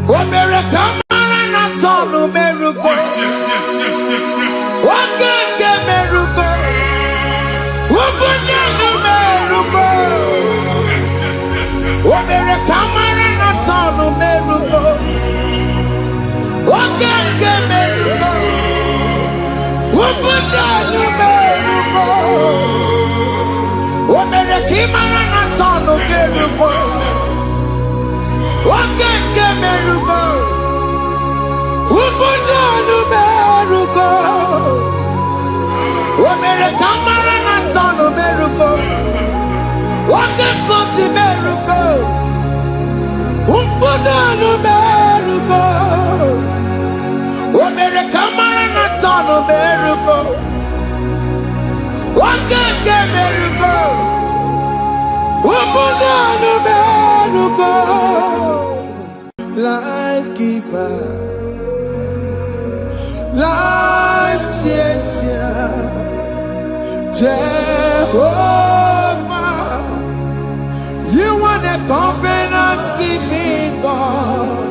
Omere kamara na tonu merugo. Wakeke merugo. Ubunenu merugo. Omere kamara na tonu merugo. Wakeke merugo. Ubunenu merugo. Omere kimara na tonu merugo. Wakeke merugo. Ubunenu merugo. Omere kamara na tonu merugo. Wakeke merugo. Ubunenu merugo. Omere kamara na tonu merugo. Wakeke merugo. Ubunenu merugo. Life giver, life changer, Jehovah, you are the covenant keeping God,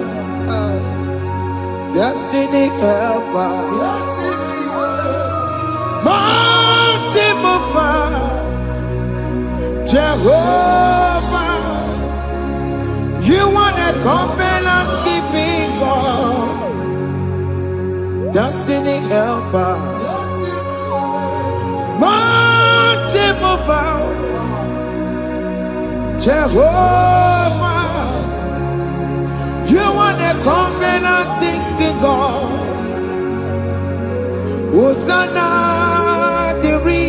destiny helper, mountain mover, Jehovah, you are the covenant keeping God, destiny helper, mountain mover, Jehovah, you are the covenant keeping God. Hosanna, Diri,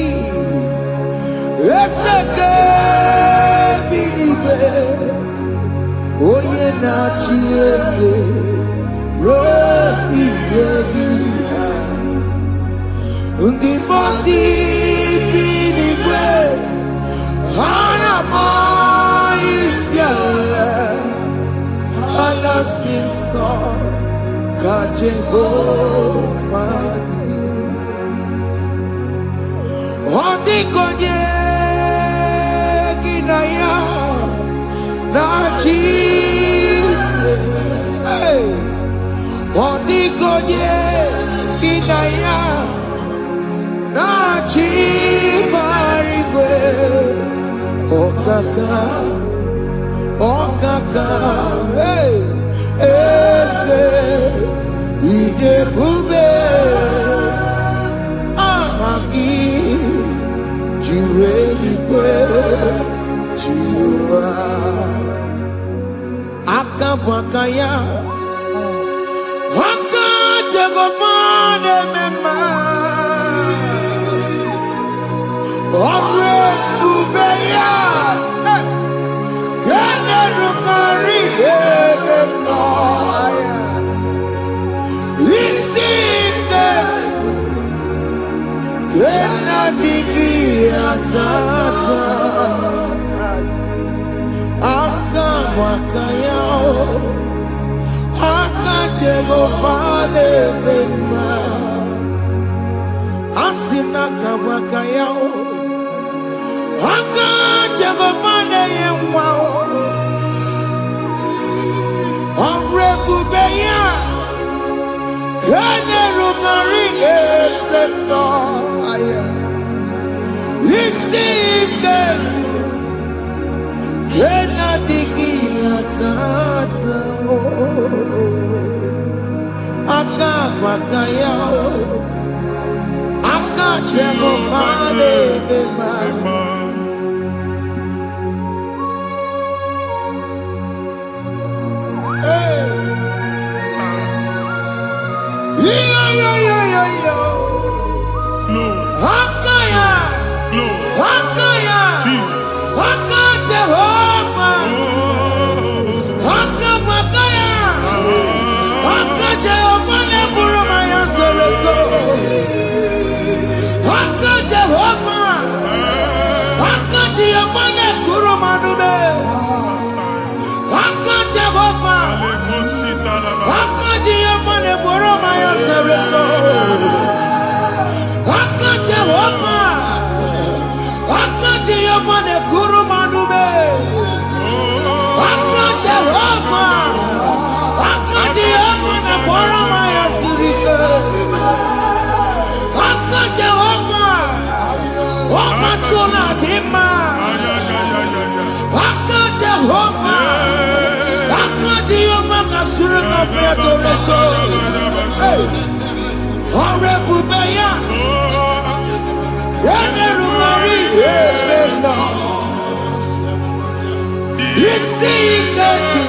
Oye na chiese, rohi yegi, undi bosi pinigwe, hana mo isyala, anafsiso kajengo madi, odi konye kinaya. Na Jesus, hey, Odigoye kinaya, na chibarigwe, okaka, hey, ese, idebube, amaki, jireligwe, jiwa. Akabwakaya Akajagomane mema Omre kubeya Kene rukari mema Isinde Kena digi atata Akabwakaya Akajagomane mema Asina kabwakaya Akajagomane yemwa Omrebubeya Kene rugarine mema Isike Kena digi atata Akabwakaya Akajagomane mema Hakaya Hakaya Jesus Jehovah Hakabwakaya Hakajagomane burumaya sereso Hakajagomane Hakajagomane kurumanume Hakajagomane Hakajagomane burumaya sereso Hakajagomane Hakajagomane kurumanume Hakajagomane Atuna dima. Aka Jehovah. Aka Jehovah kasuru kafeto leto. Ore bubeya. Ene rumari ebena. Isi iketu.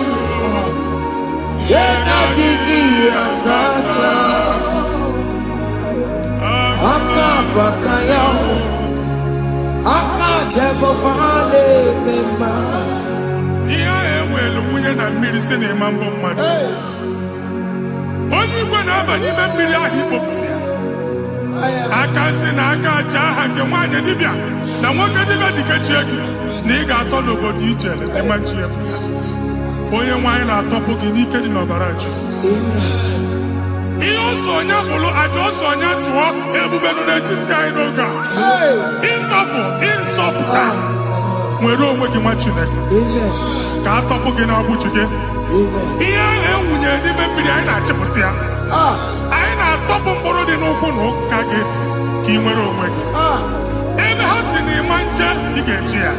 Yena digi azata. Aka bakaya. Aka Jehovah le mema. Iya ewelu munye na mmiri si na mambo mmadu. Onye igwe na-aba n'ime mmiri ahụ ikpopụta ya. Aka si na aka aja aha nke nwaanyị dibịa na nwoke dibịa jikechie gị na ị ga-atọ n'obodo ijele emachi ya pụta. Onye nwaanyị na-atọpụ gị n'ike dị n'ọbara Jizọs. Ihe ọsọ onye bụrụ aja ọsọ onye chụọ ebube nọ n'etiti anyị n'oge a. Ịtọpụ ịzọpụta nwere onwe gị nwa Chineke ka a tọpụ gị n'agbụchi gị. Ihe ahụ ewunye n'ime mmiri anyị na-achịpụta ya. Anyị na-atọpụ mkpụrụ dị n'ụkwụ na ụka gị ka ị nwere onwe gị. Ebe ha si na ịma nje ị ga-eji ya.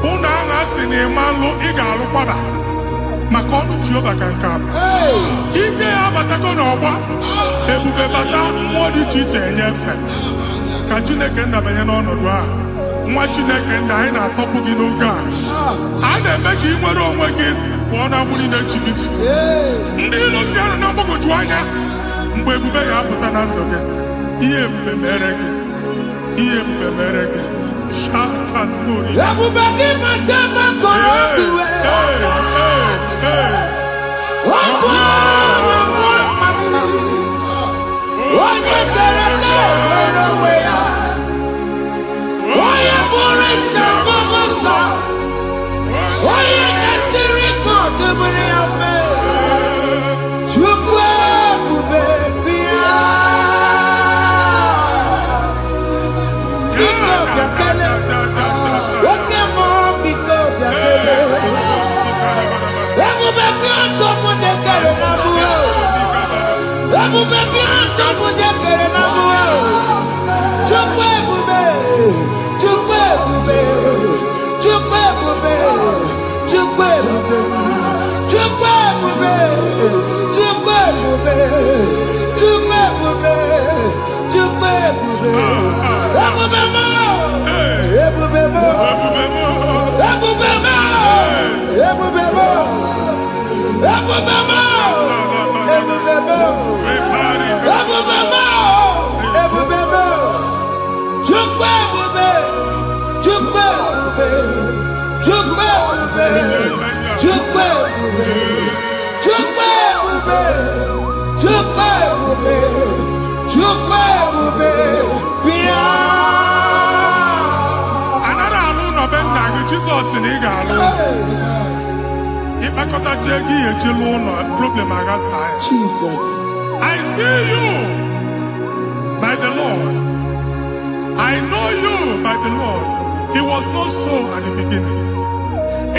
Ụlọ ahụ ha si na ịma nlụ ị ga-alụkwaba maka ọnụ Jehova ka nke a bụ. Ike ya abatago n'ọgba ebube bata mmụọ dị iche iche enyefe ka Chineke ndabanye n'ọnọdụ a. Nwa Chineke ndị anyị na-atọpụ gị n'oge a. A na-eme ka ị nwere onwe gị pụọ na agbụrụ na-echi gị. Ndị ilo ndị ahụ na mgbagwoju anya mgbe ebube ya apụta na ndụ gị. Ihe ebube mere gị. Ihe ebube mere gị. Shakatori. Ebube gị mata maka obiwe. Onye kere nwere onwe ya. Onye bụrụ isi ọgụgụ nsọ. Onye na-esiri ka ọdụbụrụ ya mfe. Chukwu ebube bịa. Biko bịakele. Oke mmụọ biko bịakele. Ebube bịa tọpụ ndị kere na mbuo. Ebube bịa tọpụ ndị kere na mbuo. Chukwu ebube. Chukwu ebube. Chukwu ebube. Chukwu ebube. Chukwu ebube. Chukwu ebube. Chukwu ebube. Chukwu ebube. Ebube mo. Ebube mo. Ebube mo. Ebube mo. Ebube mo. Ebube mo. Ebube mo. Ebube mo. Chukwu ebube. Chukwu ebube. Chukwu ebube. Chukwu ebube. Chukwu ebube. Chukwu ebube. Chukwu ebube. Bịa. Anara alụ nọ be nna gị Jizọs na ị ga-alụ. Ịkpakọtacha ego ihe eji lụọ ụlọ problem aghasa ya. Jesus. I see you by the Lord. I know you by the Lord. It was not so at the beginning.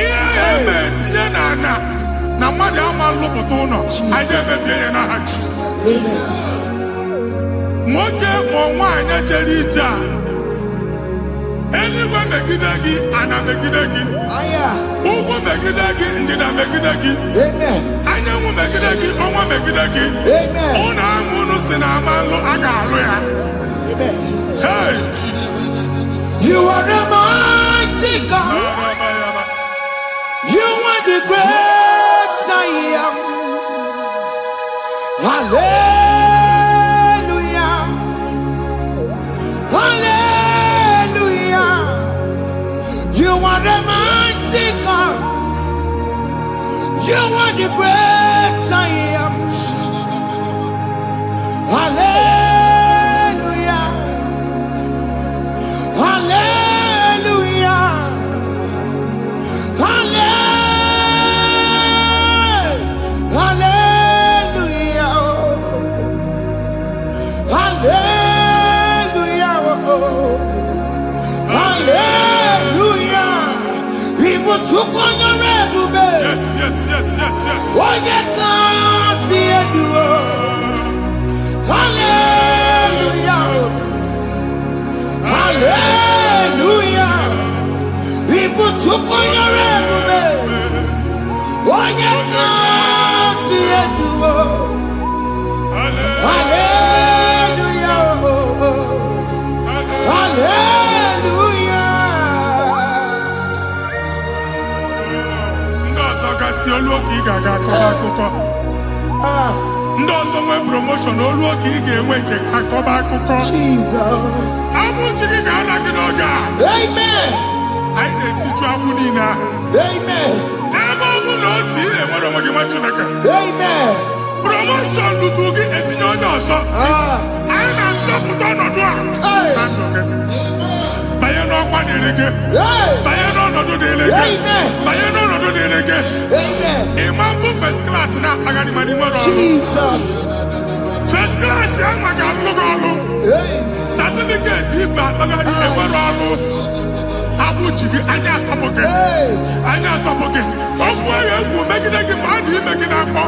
Ihe eme tinye na ana na mmadụ ama lụpụta ụlọ. Anyị ga-emebie ya n'aha Jizọs. Nwoke ma nwaanyị jere ije a. Eluigwe megide gị, ana megide gị. Ugwu megide gị, ndịda megide gị. Anyanwụ megide gị, ọnwa megide gị. Ụlọ ahụ unu si na ama nlụ a ga-alụ ya. Hey, Jesus. You are a mighty God. You are the great I am. Hallelujah. Hallelujah. You are the mighty God. You are the great I am. Hallelujah. Hallelujah. Hallelujah. Hallelujah. Hallelujah. People took on your red. Yes, yes, yes, yes, yes. Oh, you can't see it. Hallelujah. Hallelujah. ga-aga akọba akụkọ. Ndị ọzọ nwee promotion olu oge ị ga-enwe nke akọba akụkọ. Jesus. Abụ chi gị ga-ala gị n'oge a. Amen. Anyị na-etiju abụ niile ahụ. Amen. Ebe ọ bụ na o si enwere onwe gị nwa Chineke. Amen. Promotion lutu gị etinye onye ọzọ. Anyị na-adọpụta ọnọdụ a na ndụ gị. Banye n'ọkwa dịrị gị. Banye n'ọnọdụ dịrị gị. Banye n'ọnọdụ dịrị gị. Ịma mbụ first class na-akpagharị ma n'ime ọrụ. Jesus. First class ya nwa ga-alụ gị ọrụ. Certificate ibu akpagharị enwere ọrụ. Abụ ji gị anya atọpụ gị. Anya atọpụ gị. Okwu ahụ egwu megide gị mgbe a dị ime gị n'afọ.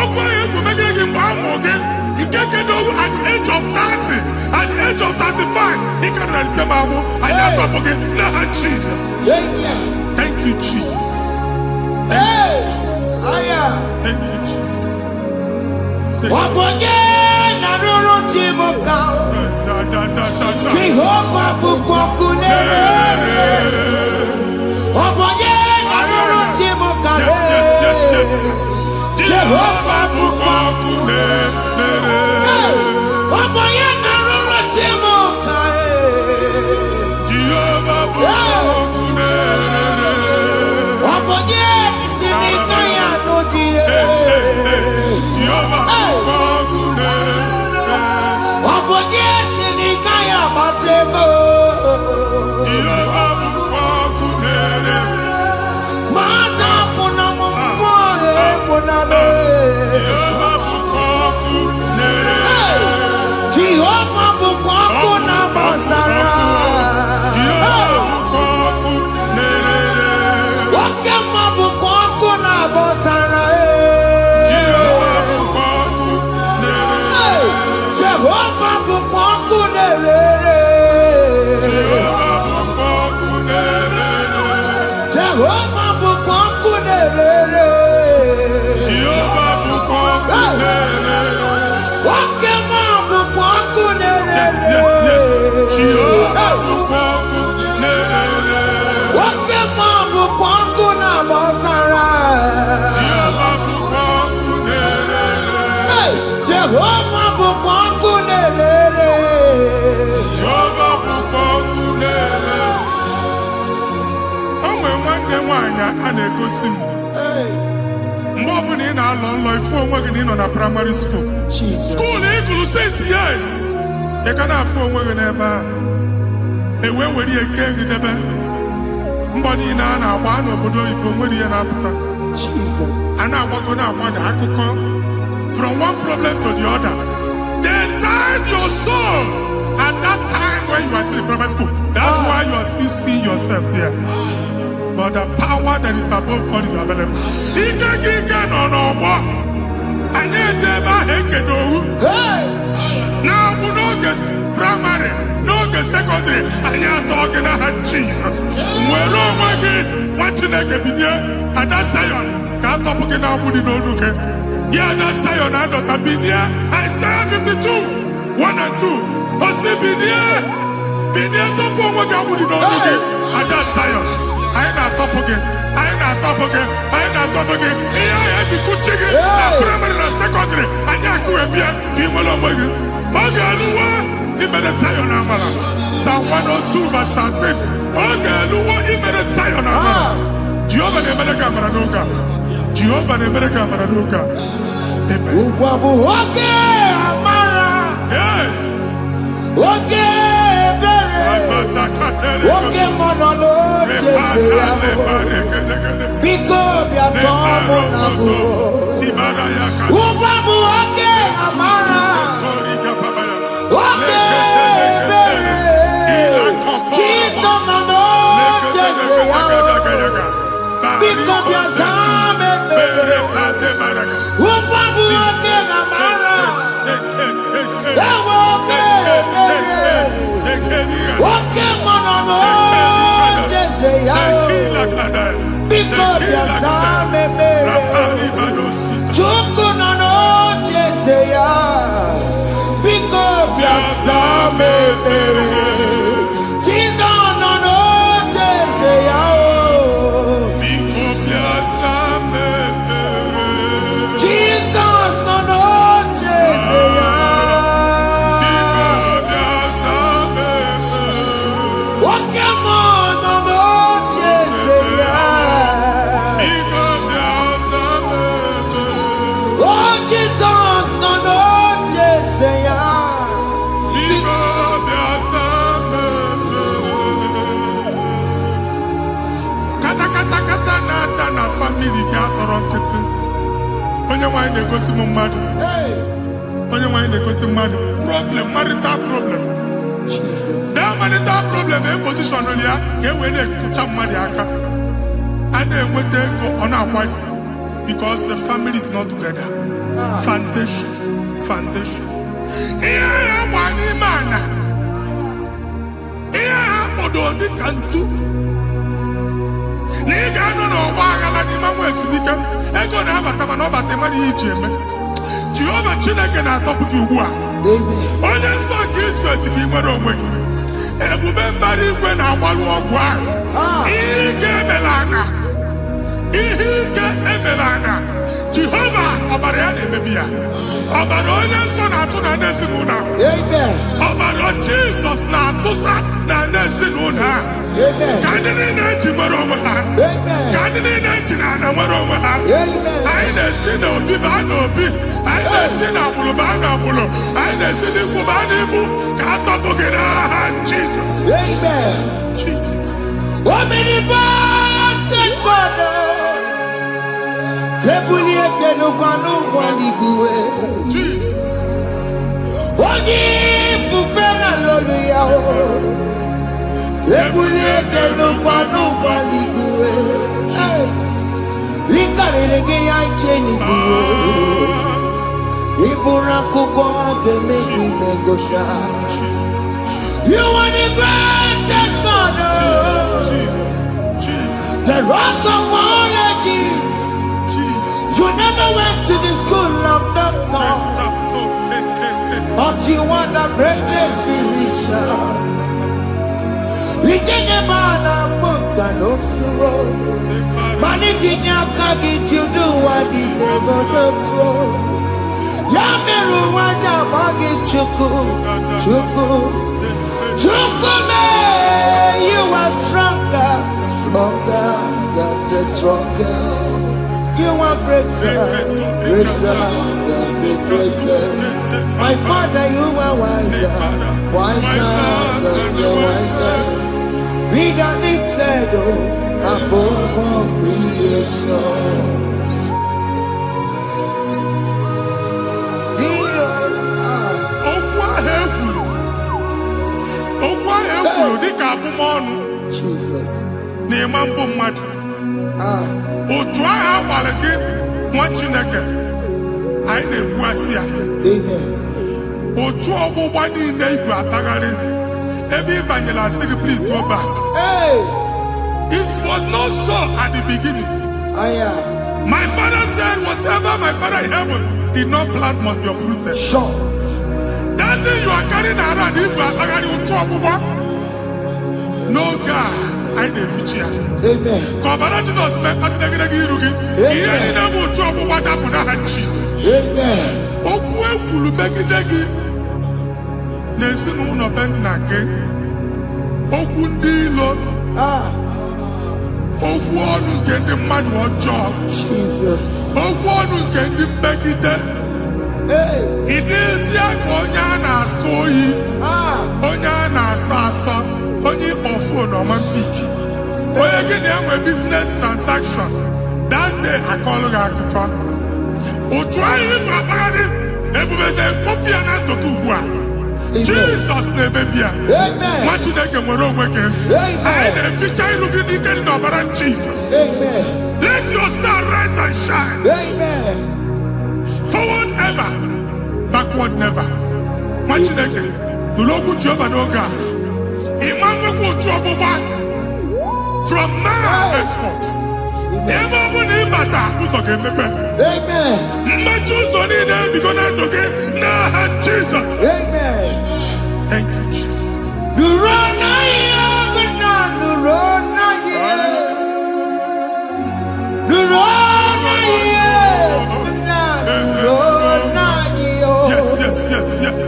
Okwu ahụ egwu megide gị mgbe a mụrụ gị. Nke kedu at the age of 30, at the age of 35, he can receive abu. I am not forget. Now, Jesus. Thank you, Jesus. Thank you, Jesus. Thank you, Jesus. Jehovah bukokune. Jehovah bukokune. Mgbe ọ bụ na ị na-alọ nlọ ifu onwe gị na ị nọ na primary school. School ịgụrụ 6 years. Ị ka na-afụ onwe gị n'ebe a. Ewe were eke gị debe. Mbọ niile a na-agba n'obodo oyibo nwere ihe na-apụta. A na-agbago na-agbada akụkọ. From one problem to the other. They tied your soul at that time when you are still in primary school. That's why you are still seeing yourself there. But the power that is above all is available. Ike no more. Anye jeba hekedowu. Now we no get primary, no get secondary. Anye talking about Jesus. Mwero mwagi watching a kebinia. Ada Zion can't talk again now. Budi no look. Yeah, that Zion and Dr. Binia. Isaiah 52, 1 and 2. Osibinia. Binia talk mwagi budi no look. Ada Zion. I ain't top again. I ain't top again. I ain't top again. I had to go check it. Primary and secondary. I can't go and be a team along with you. Ogaluwa, he made a Zion Amala. Psalm 102 verse 13. Ogaluwa, he made a Zion Amala. Jehovah the America Maranuka. Jehovah the America Maranuka. Amen. Okay, Amara. Okay. Okay, monolo, Pico, Biatomo, Nabu. Ubabu, okay, Amara. Okay, Jesus, no, Pico, Biazame, Ubabu, okay, Amara. Okay, monolo, because you are me, Chuku no no, Jeseya. Because you are me, Chido no no, Jeseya. Because you are me. Jesus no no Jeseya. Igo biasame. Kata na family ga atọrọ nkịtị. Onye nwanyị na-egosi m mmadụ. Onye nwanyị na-egosi mmadụ. Problem, marital problem. Jesus. That marital problem in position on ya ka e wee na-ekucha mmadụ aka. A na-enweta ego ọ na-akwali because the family is not together. Foundation. Ihe ya gba n'ime ana. Ihe ha kpọdo dị ka ntu. Na ị ga-anọ n'ọgba aghara n'ime nwa ezumike. Ego na-abata mana ọ bata mmadụ ihe iji eme. Jehova Chineke na-atọpụ gị ugbu a. Onye nsọ nke Izrel si gị nwere onwe gị. Ebube mbara igwe na-agbalụ ọgwụ ahụ. Ihe ike emela anya. Jehova ọbara ya na-emebi ya. Ọbara onye nsọ na-atụ na n'ezinụlọ. Ọbara Jizọs na-atụsa na n'ezinụlọ. Ka ndị niile eji nwere onwe ha. Ka ndị niile eji na ana nwere onwe ha. Anyị na-esi n'obi baa n'obi. Anyị na-esi n'agbụrụ baa n'agbụrụ. Anyị na-esi n'ikwu baa n'ikwu. Ka a tọpụ gị n'aha Jizọs. Jesus. Jesus. You are the greatest God, the rock of all ages. You never went to the school of doctor, but you are the greatest physician. We can never book and also managing your carriage. You do what you never do. Yameru wanja magi chuku. Chukume, you are stronger, stronger. You are greater than the greatest. My Father, you are wiser than the wisest. We don't need to do above all creation. Jesus. Na-emambo mmadụ. Otu ahụ agbalị gị nwa Chineke. Anyị na-egbuasị ya. Otu ọgbụgba niile igwe atagharị. Ebe ị banyere asị gị, please go back. It was not so at the beginning. My father said, whatever my father in heaven did not plant must be uprooted. Sure. That thing you are carrying around igwe atagharị otu ọgbụgba. No God, I didn't feature. Amen. Kọbara Jesus mee kpatị negedege iru gị. Ihe niile bụ otu ọgbụgba dapụ n'aha Jesus. Amen. Okwu ekwuru megide gị n'ezinụlọ be nna gị. Okwu ndị ilo. Okwu ọnụ nke ndị mmadụ ọjọọ. Jesus. Okwu ọnụ nke ndị mmegide. Ị dịzie ka onye a na-asọ oyi. Onye a na-asọ asọ. Onye ịkpọ phone ọma mpiki. Onye gị na-enwe business transaction. That day akọlụ gị akụkọ. Otu anyị bụ akpagharị ebubeze mkpọpụ ya na ndụ gị ugbu a. Jesus na-emebi ya. Nwa Chineke nwere onwe gị. Anyị na-eficha iru gị n'ike dị n'ọbara Jesus. Let your star rise and shine. Forward ever, backward never. Nwa Chineke nụrụ okwu Jehova n'oge a. From now henceforth. Ebe ọ bụ na ịbata ụzọ ga-emepe. Mmechi ụzọ niile ebigo na ndụ gị n'aha Jesus. Thank you, Jesus. Yes.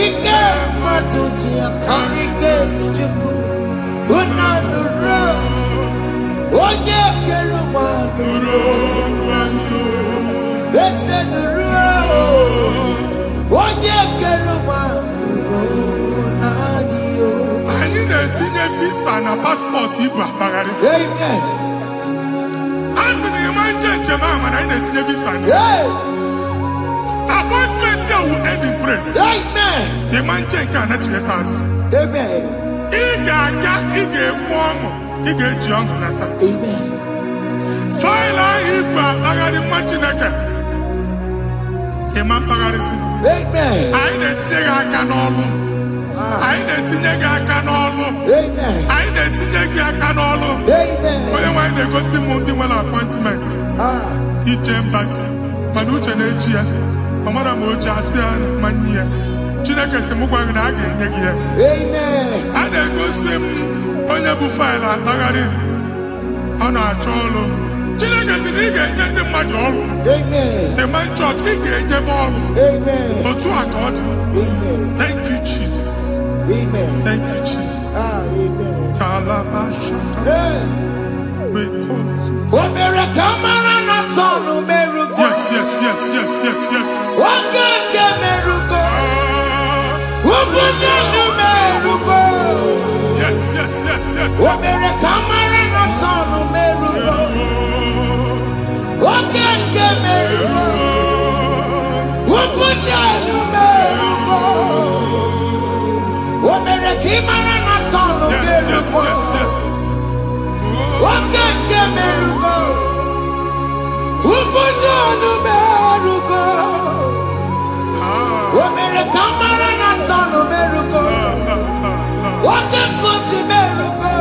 ike matuti akarike chuku. Unanuro. Onye keluwa nuro. Ese nuro. Onye keluwa nuro nadio. Anyị na-etinye visa na passport ibu akpagharị. Amen. Asị na ịma njem ahụ mana anyị na-etinye visa na. Appointment ya will end in praise. Amen. Ịma njem nke a na-echeta azụ. Amen. Ị ga-aga, ị ga-ekwu ọṅụ, ị ga-eji ọṅụ nata. Amen. Faịlụ ahụ ibu akpagharị nwa Chineke. Ịma mkpagharịsị. Amen. Anyị na-etinye gị aka n'ọlụ. Anyị na-etinye gị aka n'ọlụ. Amen. Anyị na-etinye gị aka n'ọlụ. Amen. Onye nwaanyị na-egosi m ndị nwere appointment ije mbasi mana uche na-eji ya ọ mara ma oche asị ya na ma nne ya. Chineke sị m gwa gị na a ga-enye gị ya. Amen. A na-egosi m onye bụ faịlụ akpagharị ọ na-achọ ọrụ. Chineke sị na ị ga-enye ndị mmadụ ọrụ. Amen. Ema chọọchị ị ga-enye m ọrụ. Amen. Otu a ka ọ dị. Amen. Thank you Jesus. Amen. Thank you Jesus. Amen. Talabashaka. Rekosu. Omere kamara na tonu merugo. Yes, yes, yes, yes, yes, yes. Okeke merugo. Ubudu merugo. Yes, yes, yes, yes. Omere kamara na tonu merugo. Okeke merugo. Ubudu merugo. Omere kamara na tonu merugo. Yes, yes, yes. Okeke merugo. Ubudu merugo. Omere kamara na tonu merugo. Okeke merugo.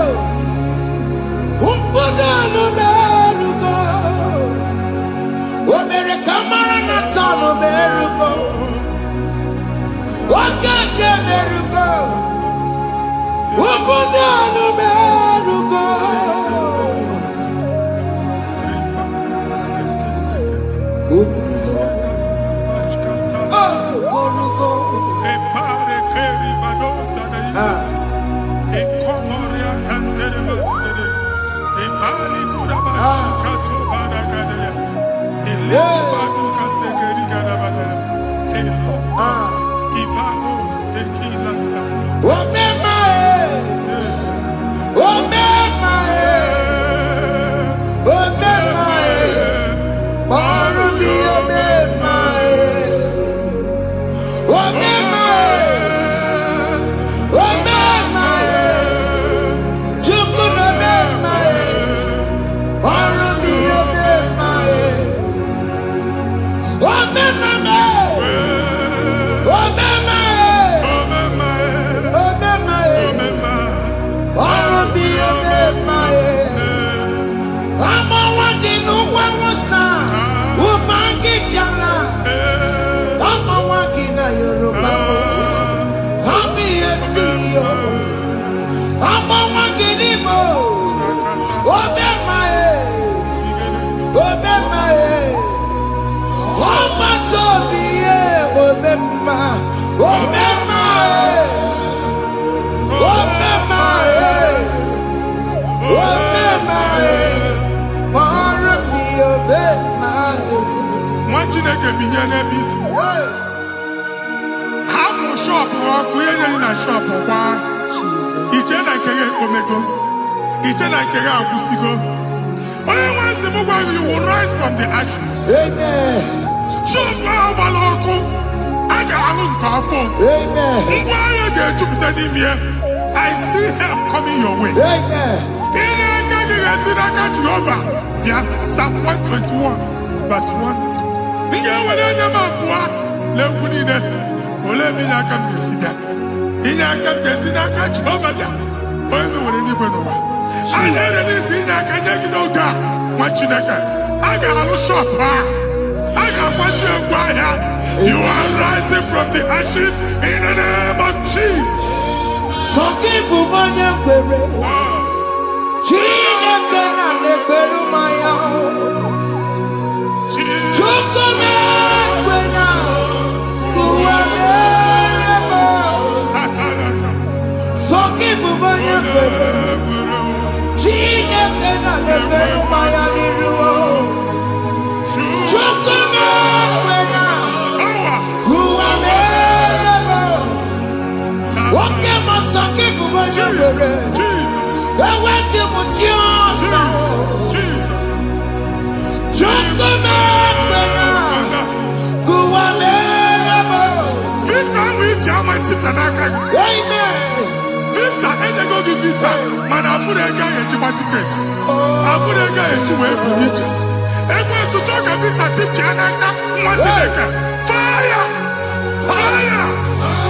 Ubudu merugo. Omere kamara na tonu merugo. Okeke merugo. Ubudu merugo. Chineke binye n'ebe itu. Ha bụ shọpụ ọkụ ihe nyere na shọpụ kwa. Iche na nke ya ekpomego. Iche na nke ya agwụsigo. Onye nwe nsị m gwa you will rise from the ashes. Amen. Shọpụ ahụ gbara ọkụ. A ga-alụ nke afọ. Amen. Ngwa ahịa ga-ejupụta n'ime ya. I see help coming your way. Amen. Ihe aka gị ga-esi n'aka Jehova. Bịa Psalm 121 verse 1. Nga nwere anya m abụọ na-egwu niile ole ebe inye aka m ga-esi bịa. Inye aka m ga-esi n'aka Jehova bịa. Onye m nwere n'igwe n'ụwa. A na-erelisi inye aka nye gị n'oge a nwa Chineke. A ga-alụ shọpụ a. A ga-agbaji egwu ahịa. You are rising from the ashes in the name of Jesus. Sọkị bụ onye kwere. Chineke na-ekwere mmanya. Chukwu na-ekwe na ụwa mere Visa, and they go give visa. Man, I put a guy a ticket. I put a guy a ticket. And when you talk a visa ticket, fire! Fire!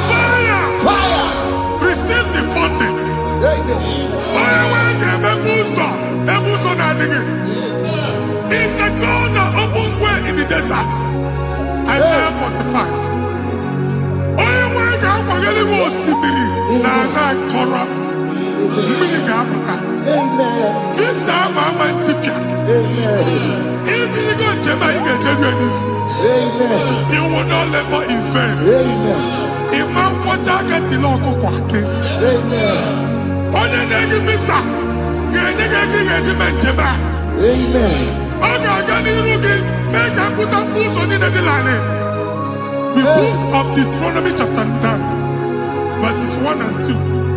Fire! Fire! Receive the funding. It's the God that opens way in the desert. Isaiah 45. This is my tipia. If you go to you will not labor in vain. Imam Wajaka Tiloko Kwake. Onye visa. The book of Deuteronomy chapter 9, verses 1 and 2.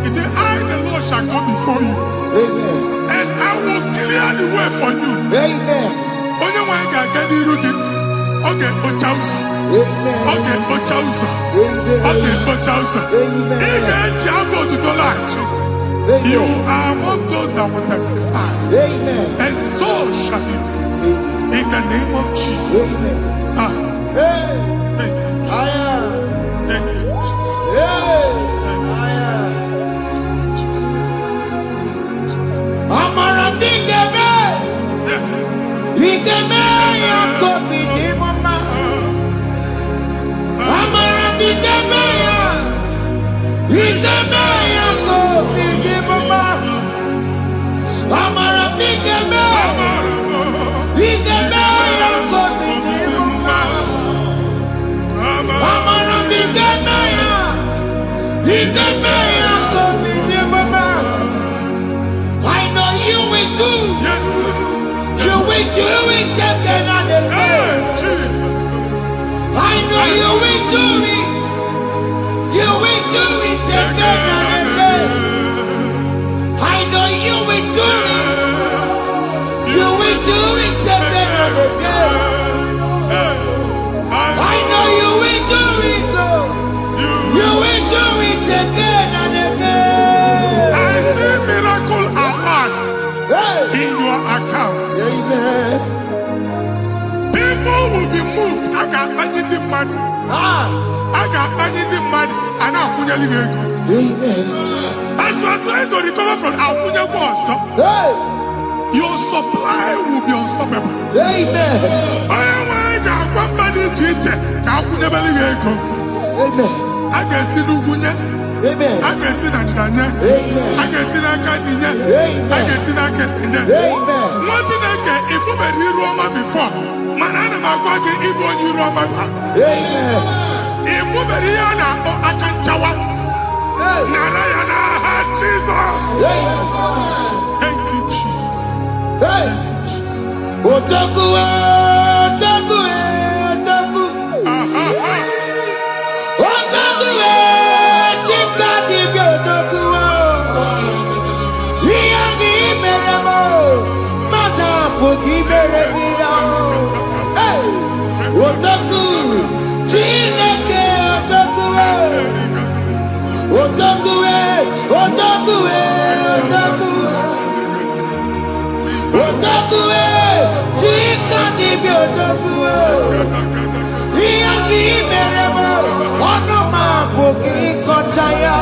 He said, I, the Lord, shall go before you. Amen. And I will clear the way for you. Amen. Onye nwa ga aga n'iru gị. Oge kpocha ụzọ. Amen. Oge kpocha ụzọ. Amen. Oge kpocha ụzọ. Amen. Ị ga-eji abụ otuto laghachi. You are among those that will testify. Amen. And so shall it be. In the name of Jesus. Amen. Ah. Thank you. Thank you, Jesus. Amara bigeme. Yes. Bigeme ya kobi ni mama. Amara bigeme ya. Bigeme ya kobi ni mama. Amara bigeme. Bigeme ya kobi ni mama. Amara bigeme ya. Bigeme ya kobi ni mama. I know you will do. Yes. You will do it again and again. Jesus. I know you will do it. You will do it again and again. I know you will do it. You will do it again and again. I know you will do it, Lord. You will do it again and again. I see miracle alert in your account. Amen. People will be moved. I got imagine the money. I got imagine the money. And I'm going to go. Amen. As you are trying to recover from Abuja Boss, your supply will be unstoppable. Amen. I am one body teacher. Amen. I can see Lugunya. Amen. I can see Nadanya. Amen. I can see Nakaninya. Amen. I can see Nakaninya. Amen. What did I get? If you were here Roma before, Manana Magwagi, Ibo, you Roma. Amen. If you were here now, I can Chawa. Narayana, Jesus. Thank you, Jesus. Thank you, Jesus. Otaku, Otaku, Otaku. Otaku, Chika, Dibio, Otaku. Yagi, Meramo. Mata, Puki, Meremia. Otaku, Chineke, Otaku. Otaku, Otaku, Otaku. Otaku, Chika, Dibio, Otaku. Yagi, Meramo. Onoma, Puki, Kochaya.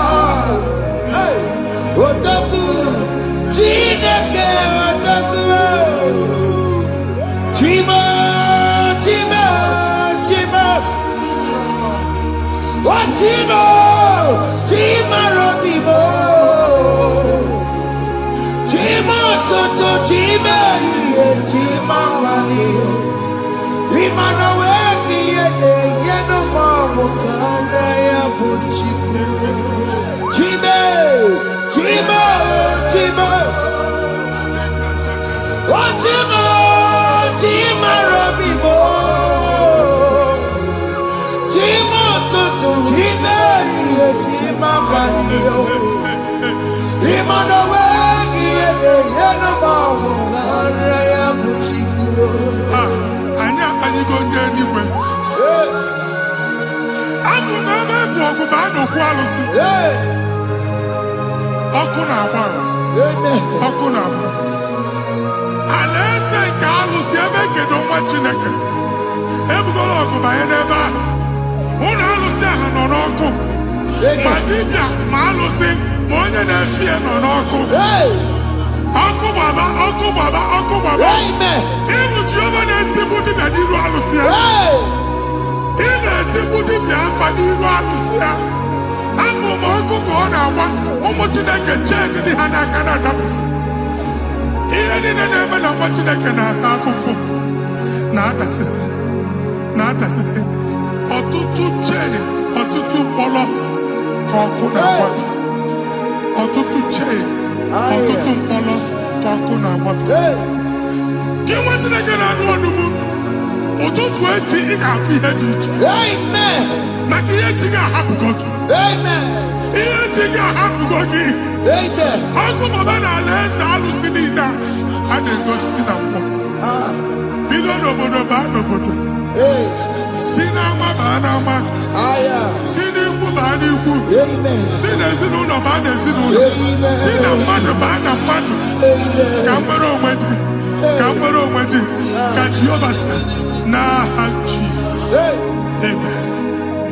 Otaku, Chineke, Otaku. Chima, Chima, Chima. Chima, Chima, Robimo. Chima, Toto, Chima, Chima, Mani. Imanowe, Yene, Yeno, Mamo, Kandaya, Buchiku. Chima, Chima, Chima. digo ndị eluigwe. Abụ m ebe bụ ọgụ ba n'okwu alụsị. Ọkụ na-agba. Ọkụ na-agba. Alaeze nke alụsị ebe kedu nwa Chineke. Ebugoro ọgụ banye n'ebe ahụ. Ụlọ alụsị ahụ nọ n'ọkụ. Ma dibịa ma alụsị ma onye na-efi ya nọ n'ọkụ. Ọkụ gbaba, ọkụ gbaba, ọkụ gbaba. Ịbụ Jehova na-etigbu dibịa n'iru alụsị ya. Ị na-etigbu dibịa afa n'iru alụsị ya. Afọ m ọkụ ka ọ na-agba ụmụ Chineke chee dị ha n'aka na-adapụsị. Ihe niile na-eme na nwa Chineke na-ata afụfụ na-adasịsị na-adasịsị. Ọtụtụ chee, ọtụtụ mkpọrọ ka ọkụ na-agbapụsị. Ọtụtụ chee, ọtụtụ mkpọrọ ka ọkụ na-agbapụsị. Gị nwa Chineke na-anụ ọdụm, ụtụtụ echi ị ga-afụ ihe dị iche. Maka ihe echi ga-ahapụgo gị. Ihe echi ga-ahapụgo gị. Ọkụ baba na alaeze alụsị niile a na-egosi na mmụọ. Bido n'obodo baa n'obodo. Si n'ama baa n'ama. Si n'ikwu baa n'ikwu. Si n'ezinụlọ baa n'ezinụlọ. Si na mmadụ baa na mmadụ. Ka nwere onwe dị. Ka nwere onwe dị. Ka Jehova sị n'aha Jizọs. Amen.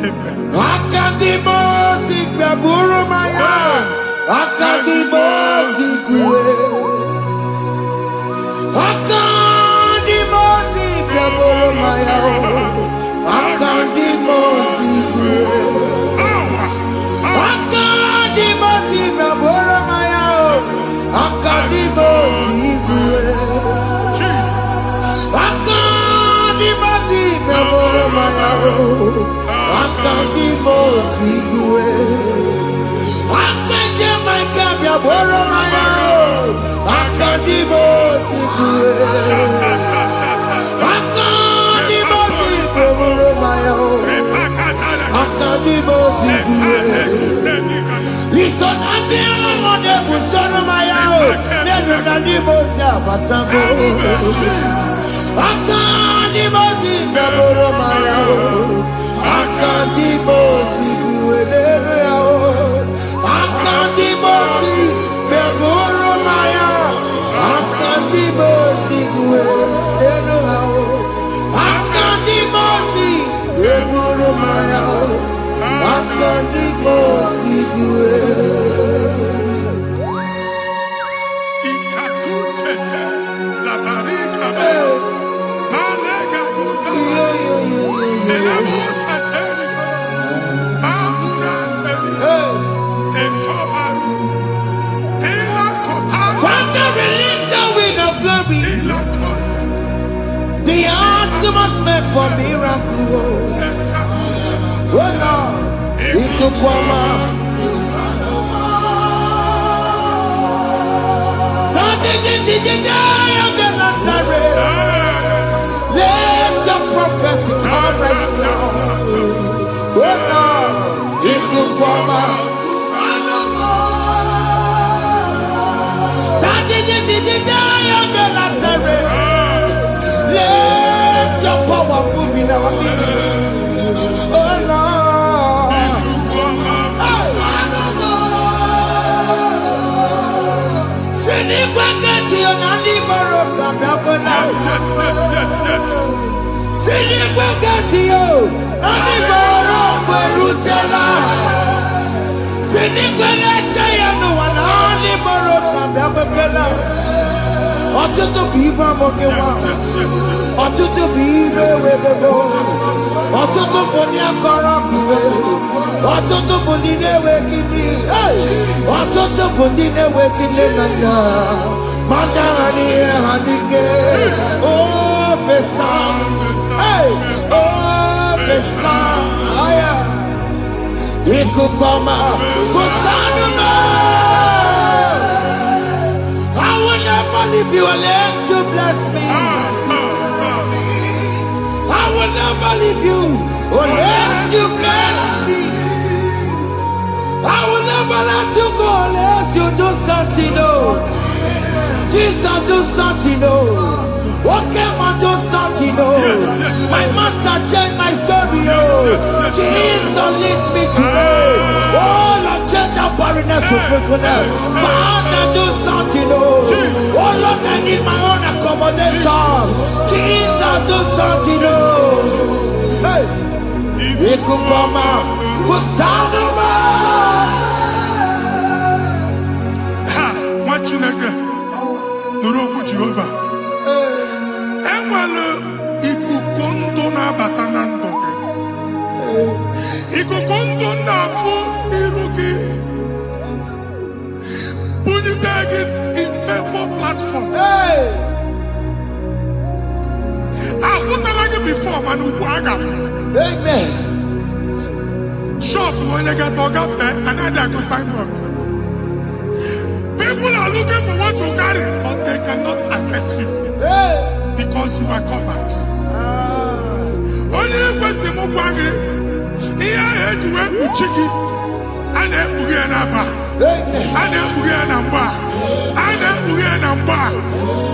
Amen. Akadimosi gbaburu maya. Akadimosi kue. Akadimosi gbaburu maya. Akadimosi kue. Akadimosi gbaburu maya. Akadimosi kue. Akadimosi gbaburu maya. Akadimosi kue. Akadimosi gbaburu maya. Akadimosi kue. Akadimosi gbaburu maya. Akadimosi kue. Isonati amode busono maya. Nenu nadimosi abatago. Akadimosi gbaburu maya. Akadimosi kue. Akadimosi gbaburu maya. Akadimosi kue. Akadimosi gbaburu maya. Akadimosi kue. The ultimate man for miracle. Oh Lord, it could come out. Let your prophecy come right now. Oh Lord, it could come out. Let your power move in our midst. Oh Lord. Ọtụtụ bụ ibe amụghị nwa, ọtụtụ bụ ibe ewegego, ọtụtụ bụ ndị akọrọ ọkụwe, ọtụtụ bụ ndị na-enweghị nne, ọtụtụ bụ ndị na-enweghị nne na nna, ma ndị agha n'ihe ha n'ike. Ofesa, ofesa, aya, ikuku ọma, kwụsanụ m. I will never leave you unless you bless me. I will never leave you unless you bless me. I will never let you go unless you do something. No, Jesus, do something. No, Okay, man, do something, oh. My master changed my story, oh. Jesus lift me today. Oh, Lord, change that barrenness to fruitfulness. Father, do something, oh. Oh, Lord, I need my own accommodation. Jesus, do something, oh. Hey. Ikukoma, kusanuma. Ha, Machineke, Nuroku Jehovah. Enwale ikukondo na batanando. Ikukondo na fu irugi. Bunitagin in favor platform. Hey. Afutalage before manu waga. Amen. Shop when you get to cafe and I go sign up. People are looking for what you carry, but they cannot access you because you are covered. Only if you see Mugwagi, here I had to wear Uchiki, and then Bugianaba, and then Bugianamba, and then Bugianamba.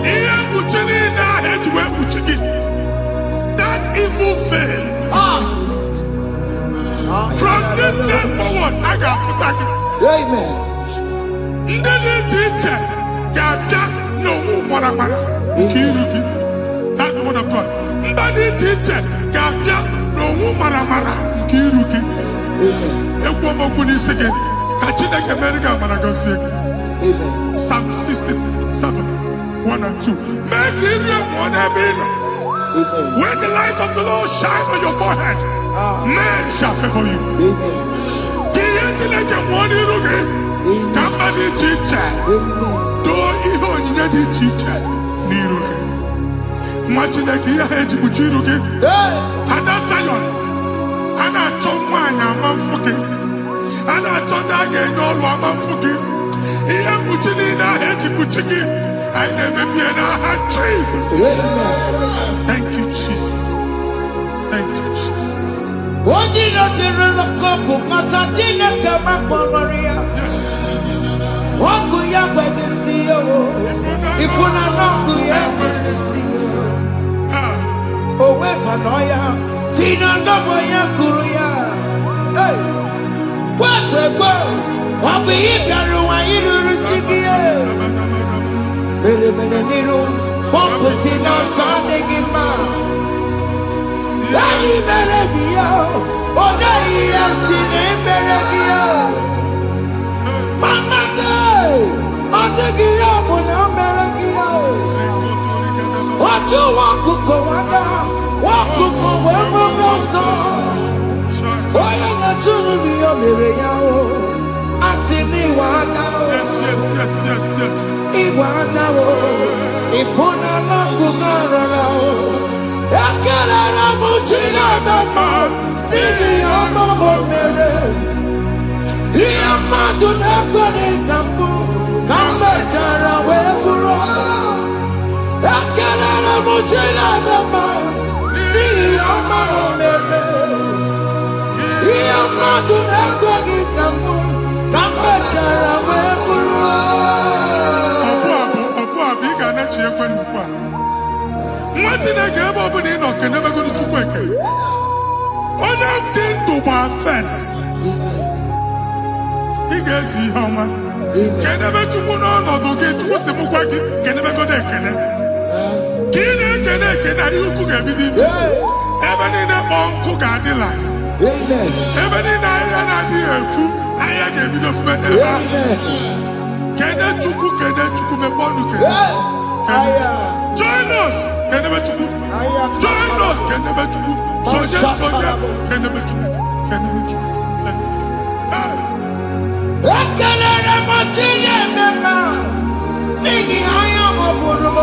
Here Buchini, I had to wear Uchiki. That evil fail. From this day forward, I got Futaki. Amen. Teacher, no more. That's the word of God. Teacher, no more. Kiruki. Psalm 67, 1 and 2. Make it when the light of the Lord shine on your forehead, men shall favor you. Somebody teacher, do even need teacher. Niruke. Imagine that you had to put you again. And that's Zion. And I told mine, I'm fucking. And I told that again, no, I'm fucking. He had put in a head to put you. I never be in a heart, Jesus. Thank you, Jesus. Thank you, Jesus. What did I tell you? Come, Matatina, come up, Maria. What could you have to see? If you not know, you have to see. Oh, Panoya, Tina, Noboya, Kuria. Hey, what be it? I do Chiki. Bereniro, Pomputina, Sandegima. Lay Berebia, Odaia, Sine Berebia. Mama, Odagia, Bonameregia. What you want to go under? What to go where we so? Oh, you're not to be a Miriam. I see me one now. Yes. Iwanawo, ifuna na kumaranawo. Yakarara mujina mama, ni amamo mere. Iyama tunakwane kambu, kamba chara weburo. Yakarara mujina mama, ni amamo mere. Iyama tunakwane kambu, kamba chara weburo. Imagine I gave up in Enoch and never go to work. Other thing to my face. He gets you, how man. Can never to go on or get to what's the Mugwaki, can never go there. Can you cook everything? Even in a bomb cook at the line. Even in a dear food, I gave you the friend. Can I chuku me bonuke? Join us! Can never chuku. Join us! Can never chuku. Soja, can never chuku. Can never chuku.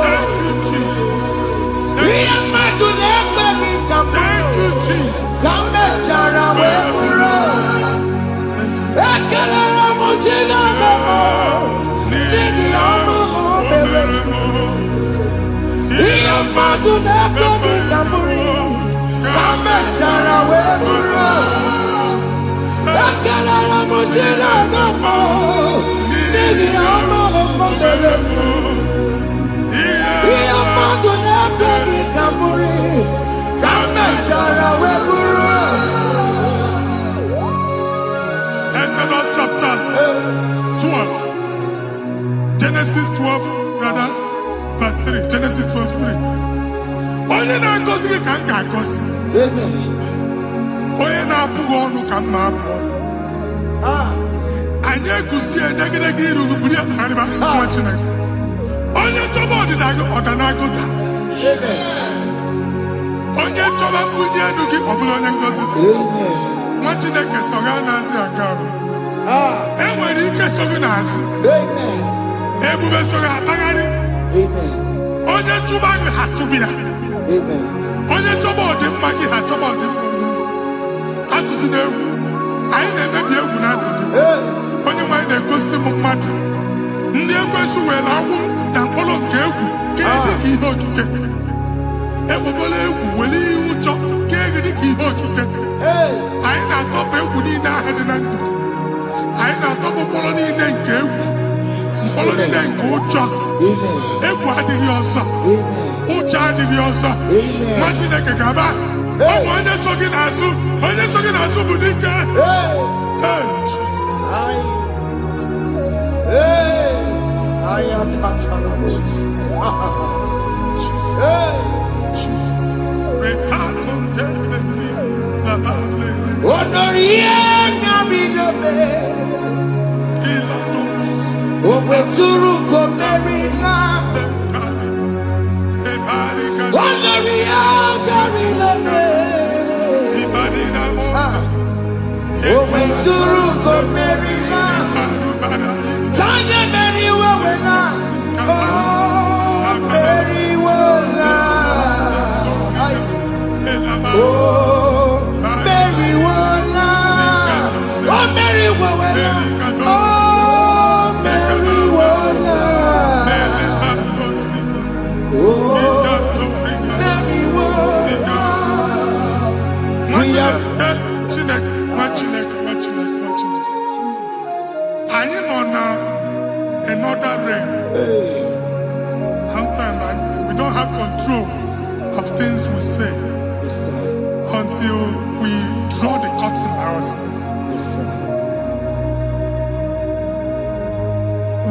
Thank you, Jesus. Thank you, Jesus. mmadụ na-ekweghị ka m bụrụ ka m mechara wee bụrụ. Exodus chapter 12. Genesis 12, rather, verse 3. Genesis 12:3. Onye na-agọzi gị ka m ga-agọzi. Onye na-abụghị ọnụ ka m na-abụ ọnụ. Anyị eguzie negedege iru buru ya karịba nwa Chineke. Onye chọba ọdịda gị ọdanagoda. Onye chọba mbunye elu gị ọ bụla onye ngozi dị. Nwa Chineke so ga na-azị aga ọrụ. Enwere ike so gị n'azụ. Ebube so ga akpagharị. Onye chụba gị ha chụbụ ya. Onye chọba ọdịmma gị ha chọba ọdịmma onye. Atụzi n'egwu. Anyị na-emebi egwu na ndụ gị. Onye nwanyị na-egosi m mmadụ. Ndị ekwensu were agwụ na mkpọrọ nke egwu kee dị ka ihe okike. Egbebola egwu were ihe ụjọ kee gị dị ka ihe okike. Anyị na-atọpụ egwu niile ahụ dị na ndụ gị. Anyị na-atọpụ mkpọrọ niile nke egwu. Mkpọrọ niile nke ụjọ. Egwu adịghị ọzọ. Ụjọ adịghị ọzọ. Nwa Chineke gaba. Ọ bụ onye so gị n'azụ. Onye so gị n'azụ bụ dike. I am Patala. Jesus. Jesus. Another rain. Sometimes we don't have control of things we say until we draw the curtain by ourselves.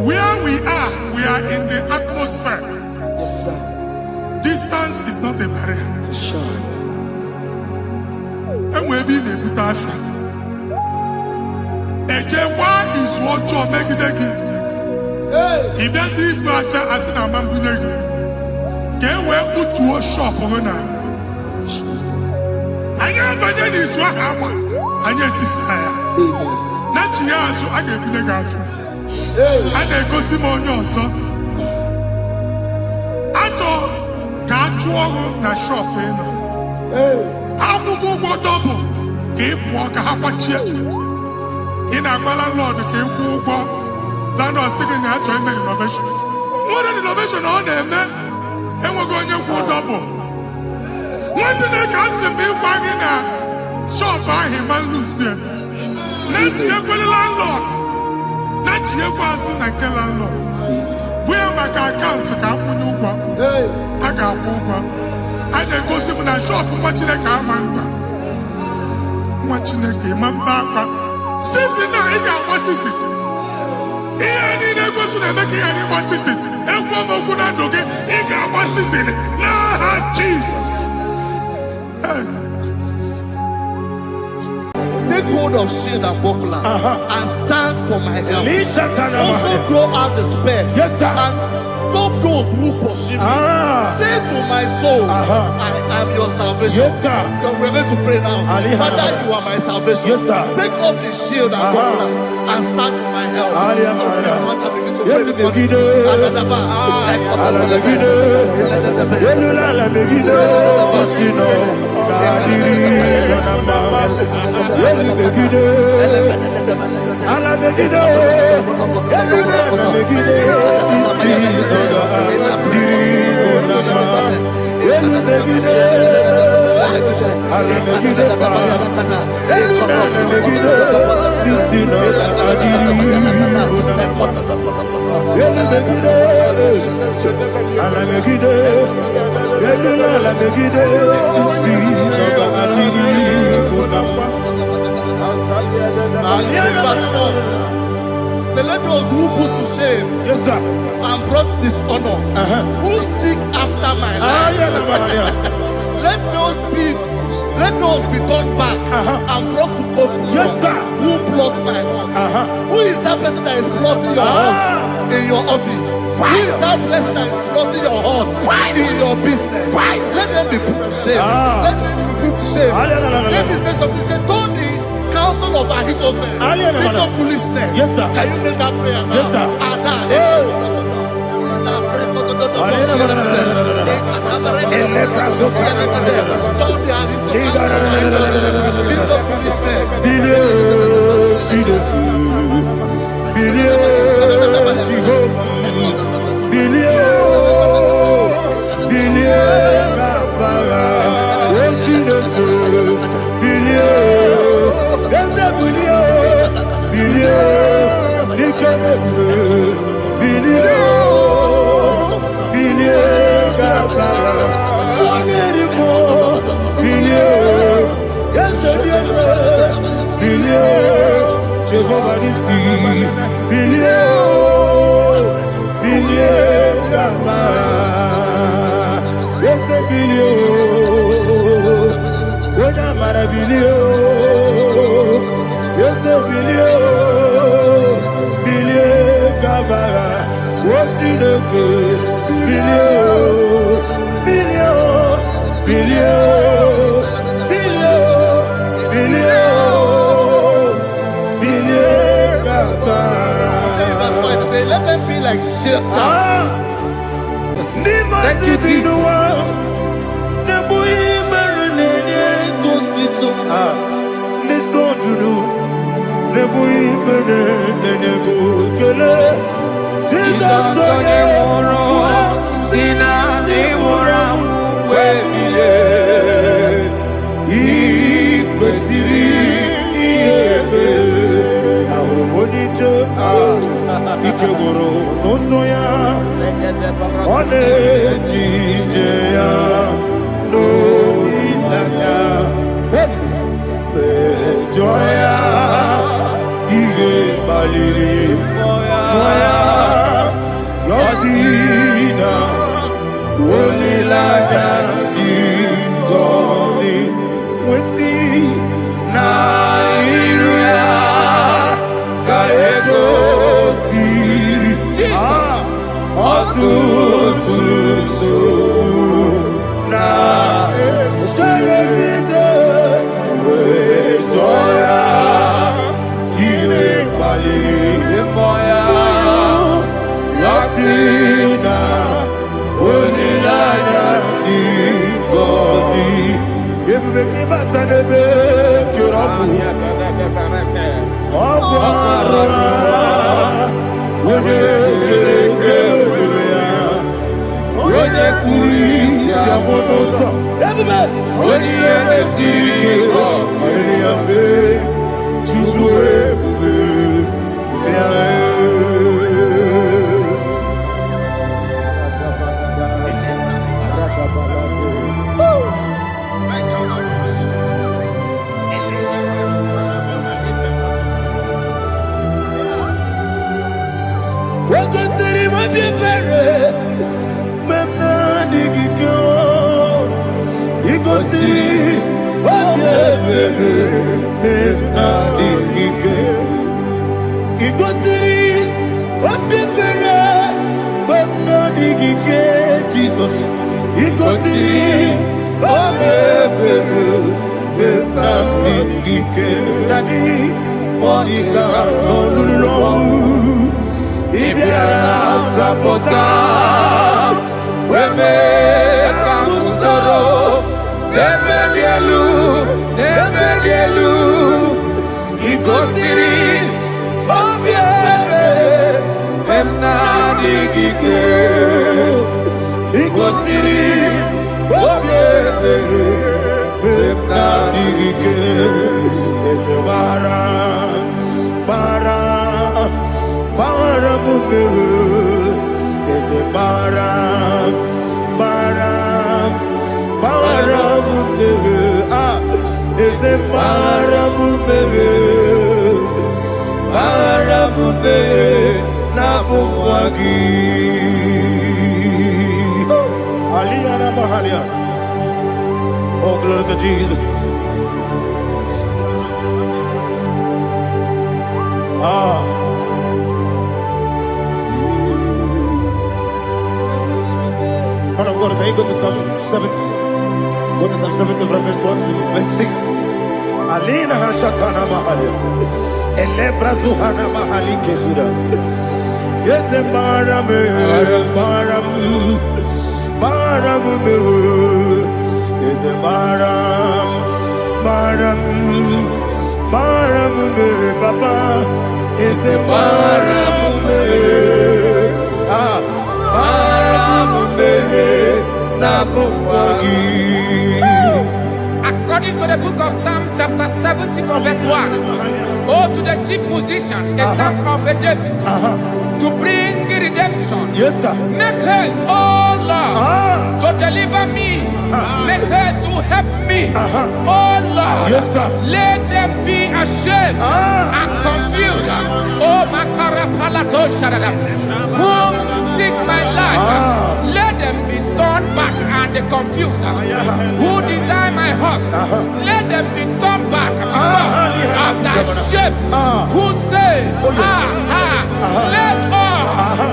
Where we are in the atmosphere. Distance is not a barrier. For sure. And we'll be in a butafia. Ejewa is what you make it. If there's a butafia as in a mambuneg, can we put to a shop on her? I am the is what happened. I get this higher. Not years, so I get the gaffer. And I go Simon also. I thought, can't you na shop in? I will go double. Keep walk a half a chair. In a landlord, keep walk. Landlord singing that to make innovation. What an innovation on them, man. And we're going to go double. What's in the castle be wagging a shop by him and Lucia? Not yet with the landlord. Not yet was in a landlord. Where my account to come when you go? I got over. I then go see when I shop watching a car man. Watching a game and back. Since now, he got what's this? He ain't a person that make any what's this? And woman could not do it. He got what's this in it. Nah, Jesus. Take hold of shield and buckler and stand for my help. Also throw out despair. Yes, sir. And stop those who pursue me. Say to my soul, I am your salvation. Yes, sir. We're going to pray now. Father, you are my salvation. Yes, sir. Take off the shield and buckler and stand for my help. Ala Let those who put to shame, yes, sir, and brought dishonor, who seek after my life, let those be turned back and brought to confusion. Yes, sir. Who plot my heart? Who is that person that is plotting your heart in your office? Who is that person that is plotting your heart in your business? Let them be put to shame. Let them be put to shame. Let me say something. Say, don't the counsel of Ahithophel become foolishness. Yes, sir. Can you make that prayer now? Yes, sir. Let them be like shelter. Thank you, Jesus. Maramume, is a Maramume, Maramume, Nabumwagi. Aliyana Mahalia. Oh, glory to Jesus. Man of God, can you go to Psalm 70? Go to Psalm 70 from verse 1 to verse 6. Alina Hashatana Mahalia. Elebra Zuhana Mahali Kesuda. Yes, the Maram, is the Maram, Papa, is the Maram, According to the book of Psalm chapter 70 from verse 1, oh, to the chief musician, the son of a David, to bring redemption. Yes, sir. Make haste, oh Lord, to deliver me. Make haste to help me. Oh Lord, Yes, sir. let them be ashamed and confused. Oh Makarapalato Sharada, whom seek my life, let them be turned back and confused. Who desire my heart, let them be turned back because of that shape. Who say, let all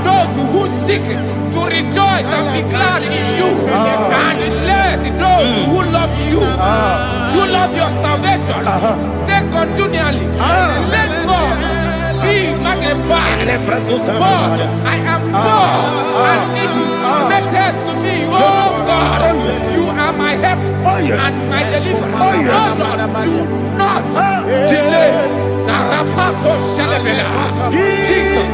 those who seek to rejoice and be glad in you, and let those who love you, who love your salvation, say continually, let God be magnified. God, I am poor and needy. Make haste to me, oh God. You are my help and my deliverer. Oh God, do not delay. Tarapato Shalabela. Jesus.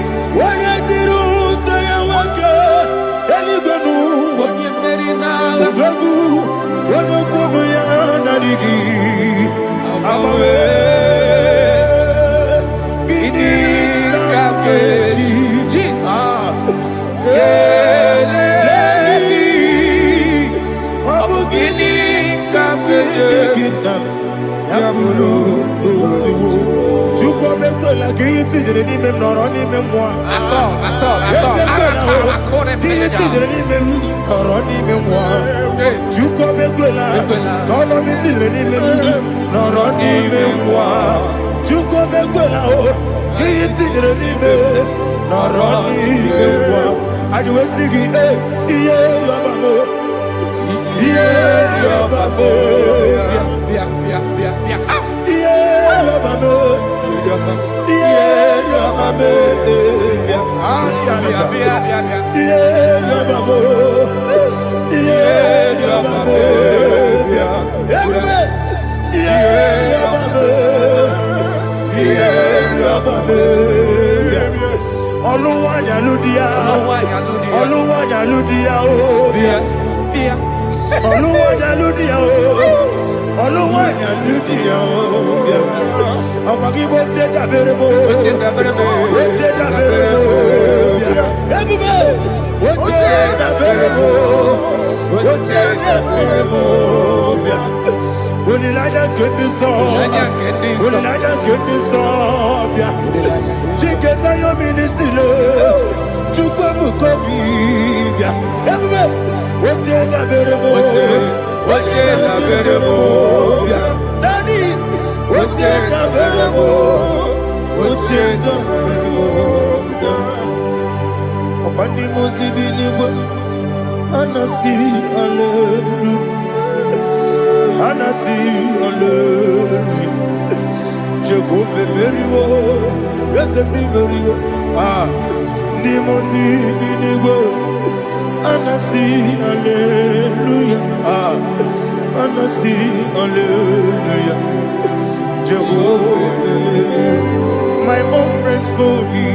My own friends for me,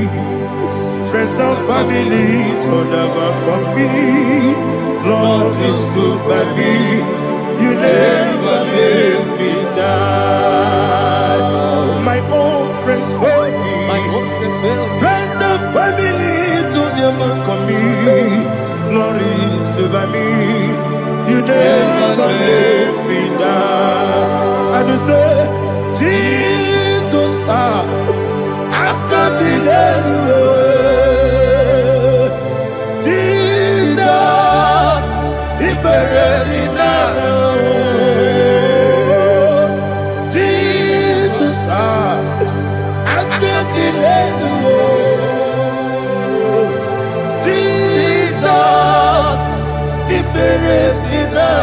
friends and family, told never come me. Lord is good by me, you never let me die. My own friends for me, friends and family, told never come me. Lord is good by me, you never let me down. And you say, Jesus, I can't believe you. Jesus, he buried me now. Jesus, I can't believe you. Jesus, he buried me now.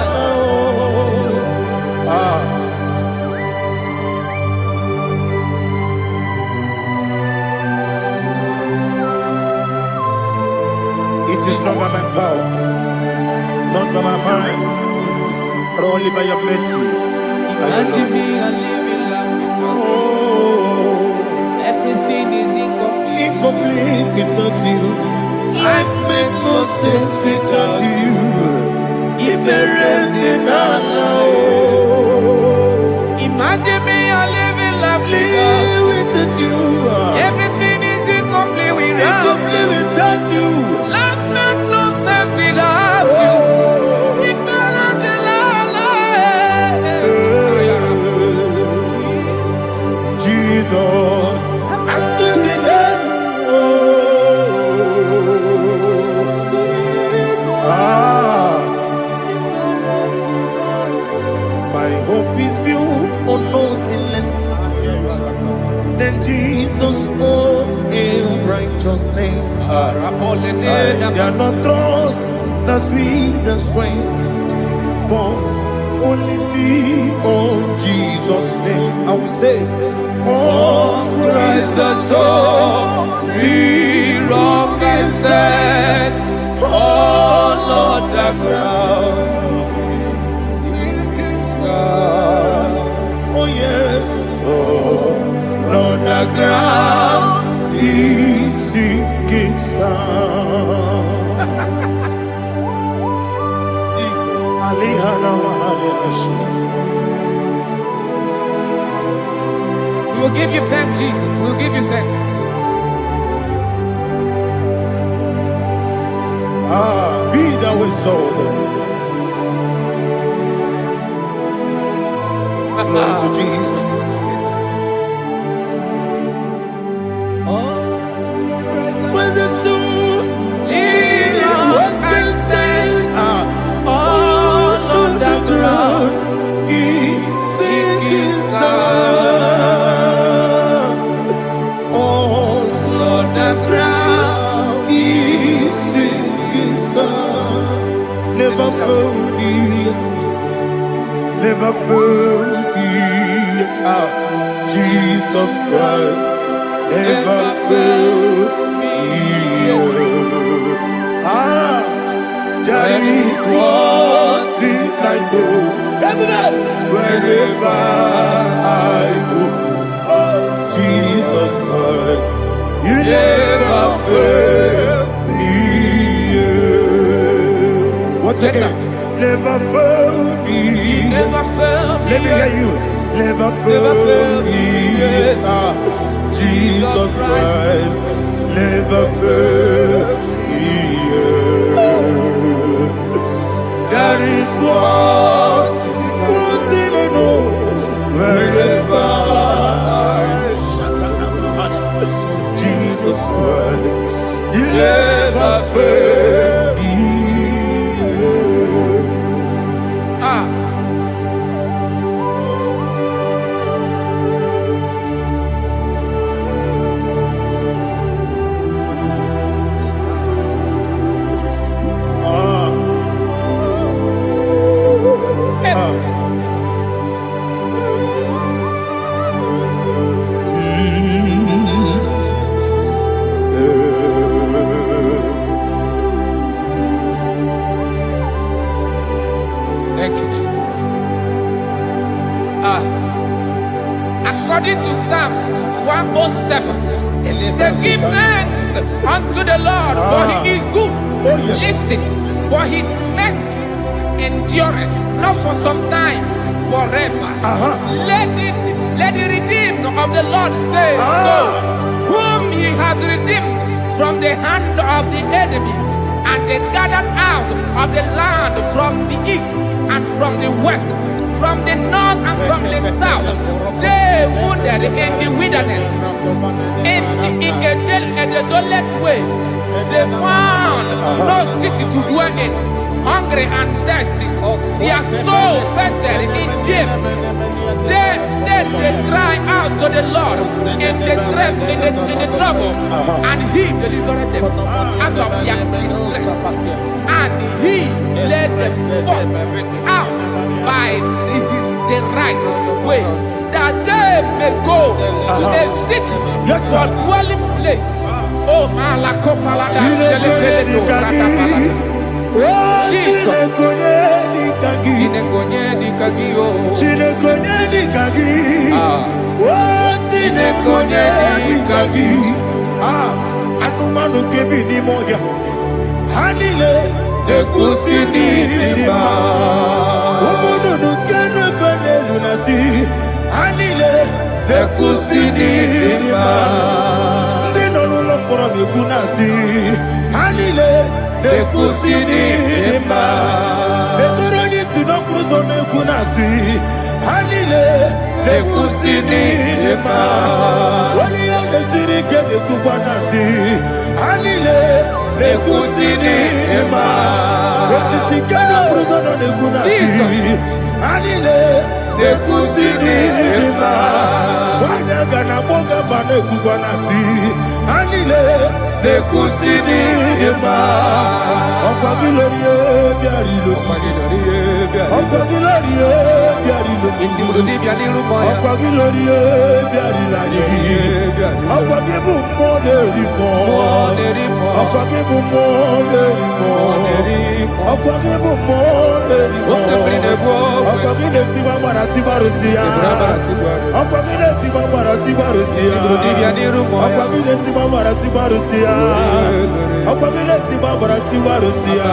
It is not by my power, not by my mind, but only by your mercy. Imagine me a living life without you. Oh, Everything is incomplete. incomplete without you. Life makes no sense without you. Imagine me a living life Without you. Everything is incomplete Incomplete without you. Life makes no sense without you. Jesus, I give you that. My hope is built on nothing less than Jesus' own in righteousness. I cannot trust the sweetest strength, but only lean on Jesus' name. I will say, on Christ the solid rock I stand. Oh Lord, the ground is sinking sand. Oh yes, oh Lord, the ground is sinking sand. Jesus, We will give you thanks, Jesus. We will give you thanks. be thou exalted. Glory to Jesus. Praise the soul. What can stand? All on the ground is sinking sand. All on the ground is sinking sand. Never forget, never forget, Jesus Christ. Never forget. There is one thing I know. Everybody, wherever I go, oh Jesus Christ, you never fail me. What's the name? Never fail me. Never fail me. Let me hear you. Never fail me. Jesus Christ, never fail me. There is one thing I know. Wherever I Jesus Christ, you never fail me. Thank you, Jesus. According to Psalm 107, say, give thanks unto the Lord, for he is good. Oh, yes. Listen, for his mercies endureth, not for some time, forever. Let the redeemed of the Lord say so, whom he has redeemed from the hand of the enemy, And they gathered out of the land from the east and from the west, from the north and from the south. They wandered in the wilderness, in a desolate way. They found no city to dwell in, hungry and thirsty. Their soul fainted in deep. Then they cry out to the Lord in the trouble, and He delivered them out of their distress, and He led them forth out by the right way, that they may go to a city for dwelling place. Oh, Malakopalada, Jesus. Anumanu kebi ni moya Hanile Ekusini lima Omono no kene fene lunasi Hanile Ekusini lima Nino lolo mpora mikunasi Hanile Ekusini lima Ekoroni sino kruzo mekunasi Hanile Ekusini lima Wali yane siri kene kubanasi Hanile Ekusini lima Osisi kene kruzo no nekunasi Hanile Ekusini lima Wanyaga na boga vane kubanasi Hanile Ekusini lima Okwa gilorie biarilo Okwa gilorie biarilo Okwa gilorie biarilani Okwa gibu moderimo Okwa gibu moderimo Okwa gibu moderimo Okwa gileti wamara tibarusia Okwa gileti wamara tibarusia Okwa gileti wamara tibarusia Okwa gileti wamara tibarusia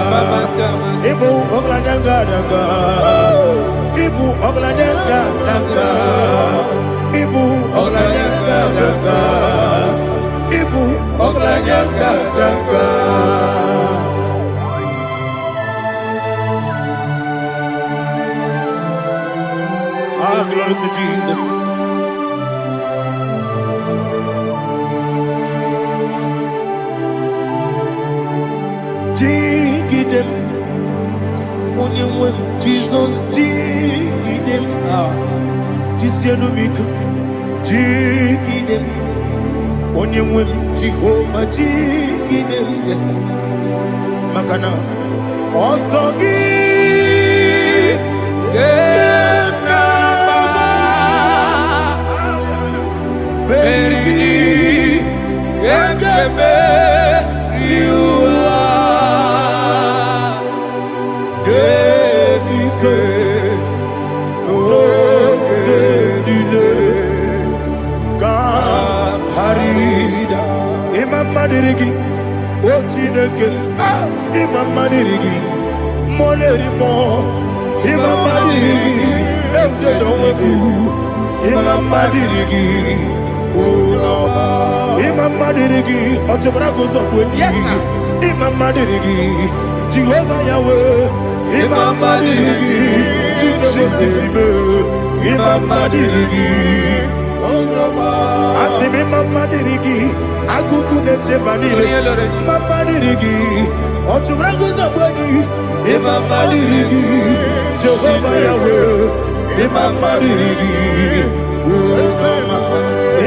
Ibu oglanyanga danga Ibu oglanyanga danga Ibu oglanyanga danga Ibu oglanyanga danga Ah, glory to Jesus. Jigidem, Onyemwem, Jesus, Jigidem, Jisianumika, Jigidem, Onyemwem, Jehovah, Jigidem, yes, Makana, Osogi, Berigi, Yakebe, Madirigi, Ochineke, Imam Madirigi, Molerimo, Imam Madirigi, Eudedowebu, Imam Madirigi, Imam Madirigi, Ochobragos of Wendy, Imam Madirigi, Jehovah Yahweh, Imam Madirigi, Imam Madirigi, Asimi Mama Dirigi, Akuku Neche Banile, Mama Dirigi, Ochubragus of Boni, Imam Dirigi, Jehovah Yahweh, Imam Dirigi,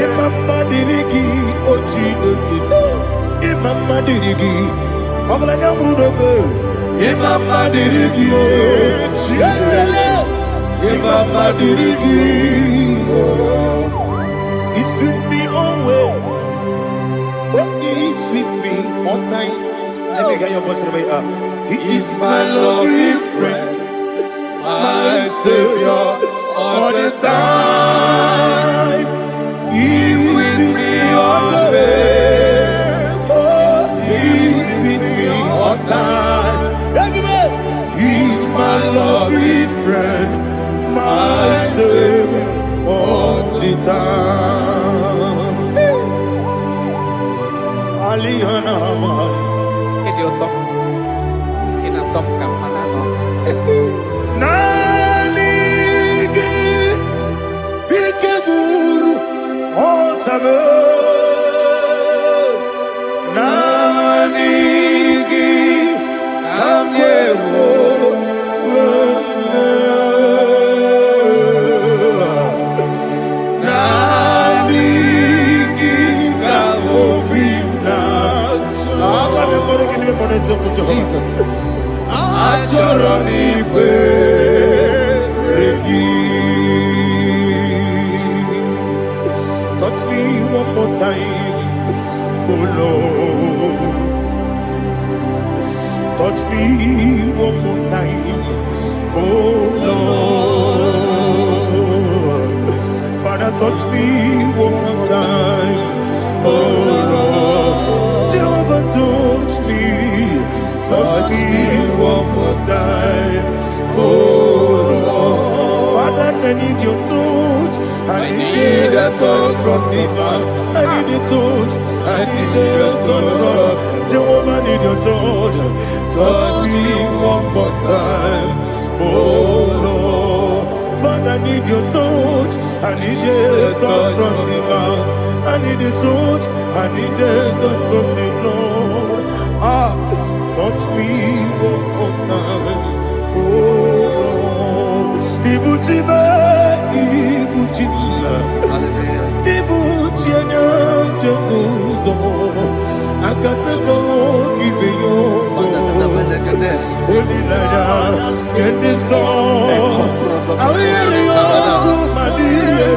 Imam Dirigi, Ochineki, Imam Dirigi, Oglanya Brudobe, Imam Dirigi, Imam Dirigi. He's with me always. Oh, he's with me all time. Let me hear your voice from the way up. He is my lovely friend, my Savior all the time. He's with me always. Oh, he's with me all time. Everybody, he's my lovely friend, my Savior all the time. Idiota. Tom Kamanano. Nanigi Bikeguru Otame Nanigi Kamyewo Nanigi Kamobina Jesus Achoronibe touch me one more time, oh Lord. Touch me one more time, oh Lord. Father, touch me one more time, oh Lord. Jehovah, touch me one more time, oh Lord. Father, I need your touch. I need a touch from the past. I need a touch. I need a touch from Jehovah. I need your touch. Touch me one more time, oh Lord. Father, I need your touch. I need a touch from the past. I need a touch. I need a touch from the Lord. Touch me one more time, oh Lord. Ibuchima, Ibuchima, Ibuchina, Jeguzo. Akateko kibeyo, Olilaya, get this song. I hear you, Madia,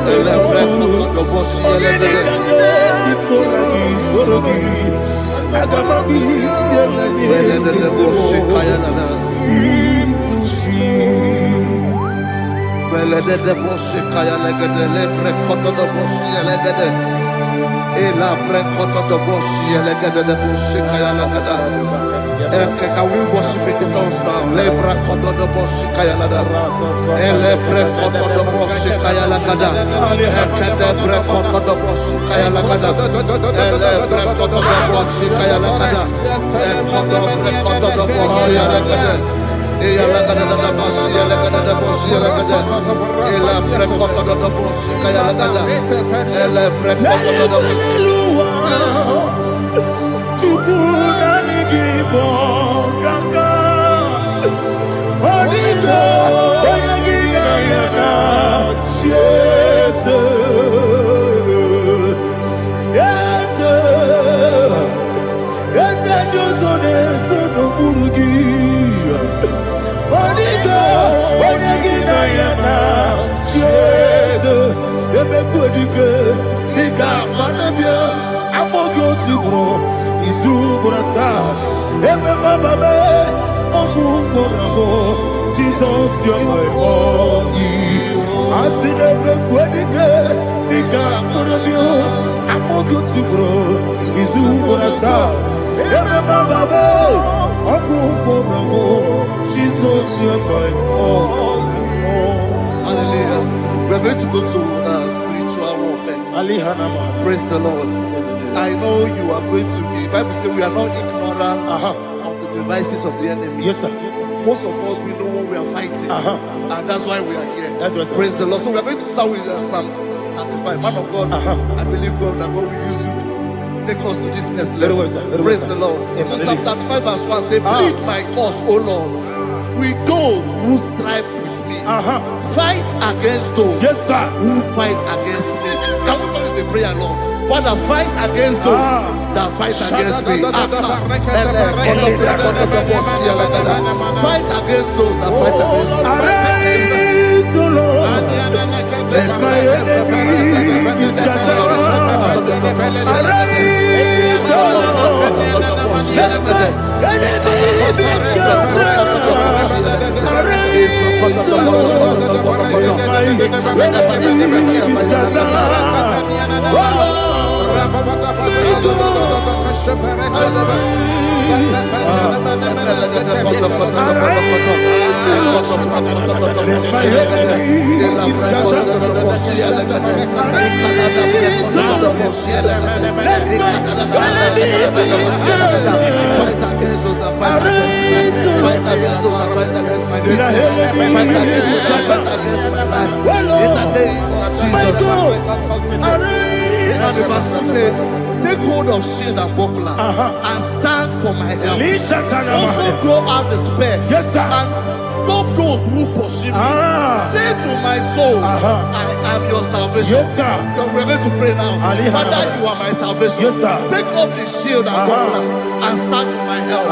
Can we worship in the tongues now? Lebra koto do boshi kaya lada. Elebre koto do boshi kaya lada. Elebre koto do boshi kaya lada. Elebre koto do boshi kaya lada. Elebre koto do boshi lada. Eya lada da boshi lada da boshi lada. Elebre koto do boshi kaya lada. Elebre koto do boshi. Igbo kaka Onigo Oyagina yana Jesus Yes Josone Sono Burugi Onigo Oyagina yana Jesus Ebekodike Nika manabia Amogo tibro Izubrasa, Ebe Bababe, Ogungorabo, Jesus, you're my all. I see the Quedike, Nika Murabio, Amogo Tibro, Izubrasa, Ebe Bababe, Ogungorabo, Jesus, you're my all. Hallelujah. We're going to go to spiritual warfare. Praise the Lord. I know you are going to be. Bible says we are not ignorant of the devices of the enemy. Yes, sir. Most of us, we know what we are fighting, and that's why we are here. That's right, sir. Praise the Lord. So we are going to start with Psalm 35. Man of God, I believe God that God will use you to take us to this next level. Very well, sir. Praise the Lord. So Psalm 35 verse 1 say, plead my cause, O Lord, with those who strive with me. Fight against those who fight against me. Can we turn to the prayer, Lord? Father, fight against those that fight against me. Fight against those that fight against me. Arise, O Lord. Let my enemy be scattered. Arise, O Lord. Let my enemy be scattered. Arise, O Lord. Let my enemy be scattered. Fight against Fight against my life. In the name of Jesus. Now the pastor says, take hold of shield and buckler and stand for my help. Also draw out the spear and stop those who pursue me. Say to my soul, I am your salvation. We're going to pray now. Father, you are my salvation. Take up the shield and buckler and stand for my help.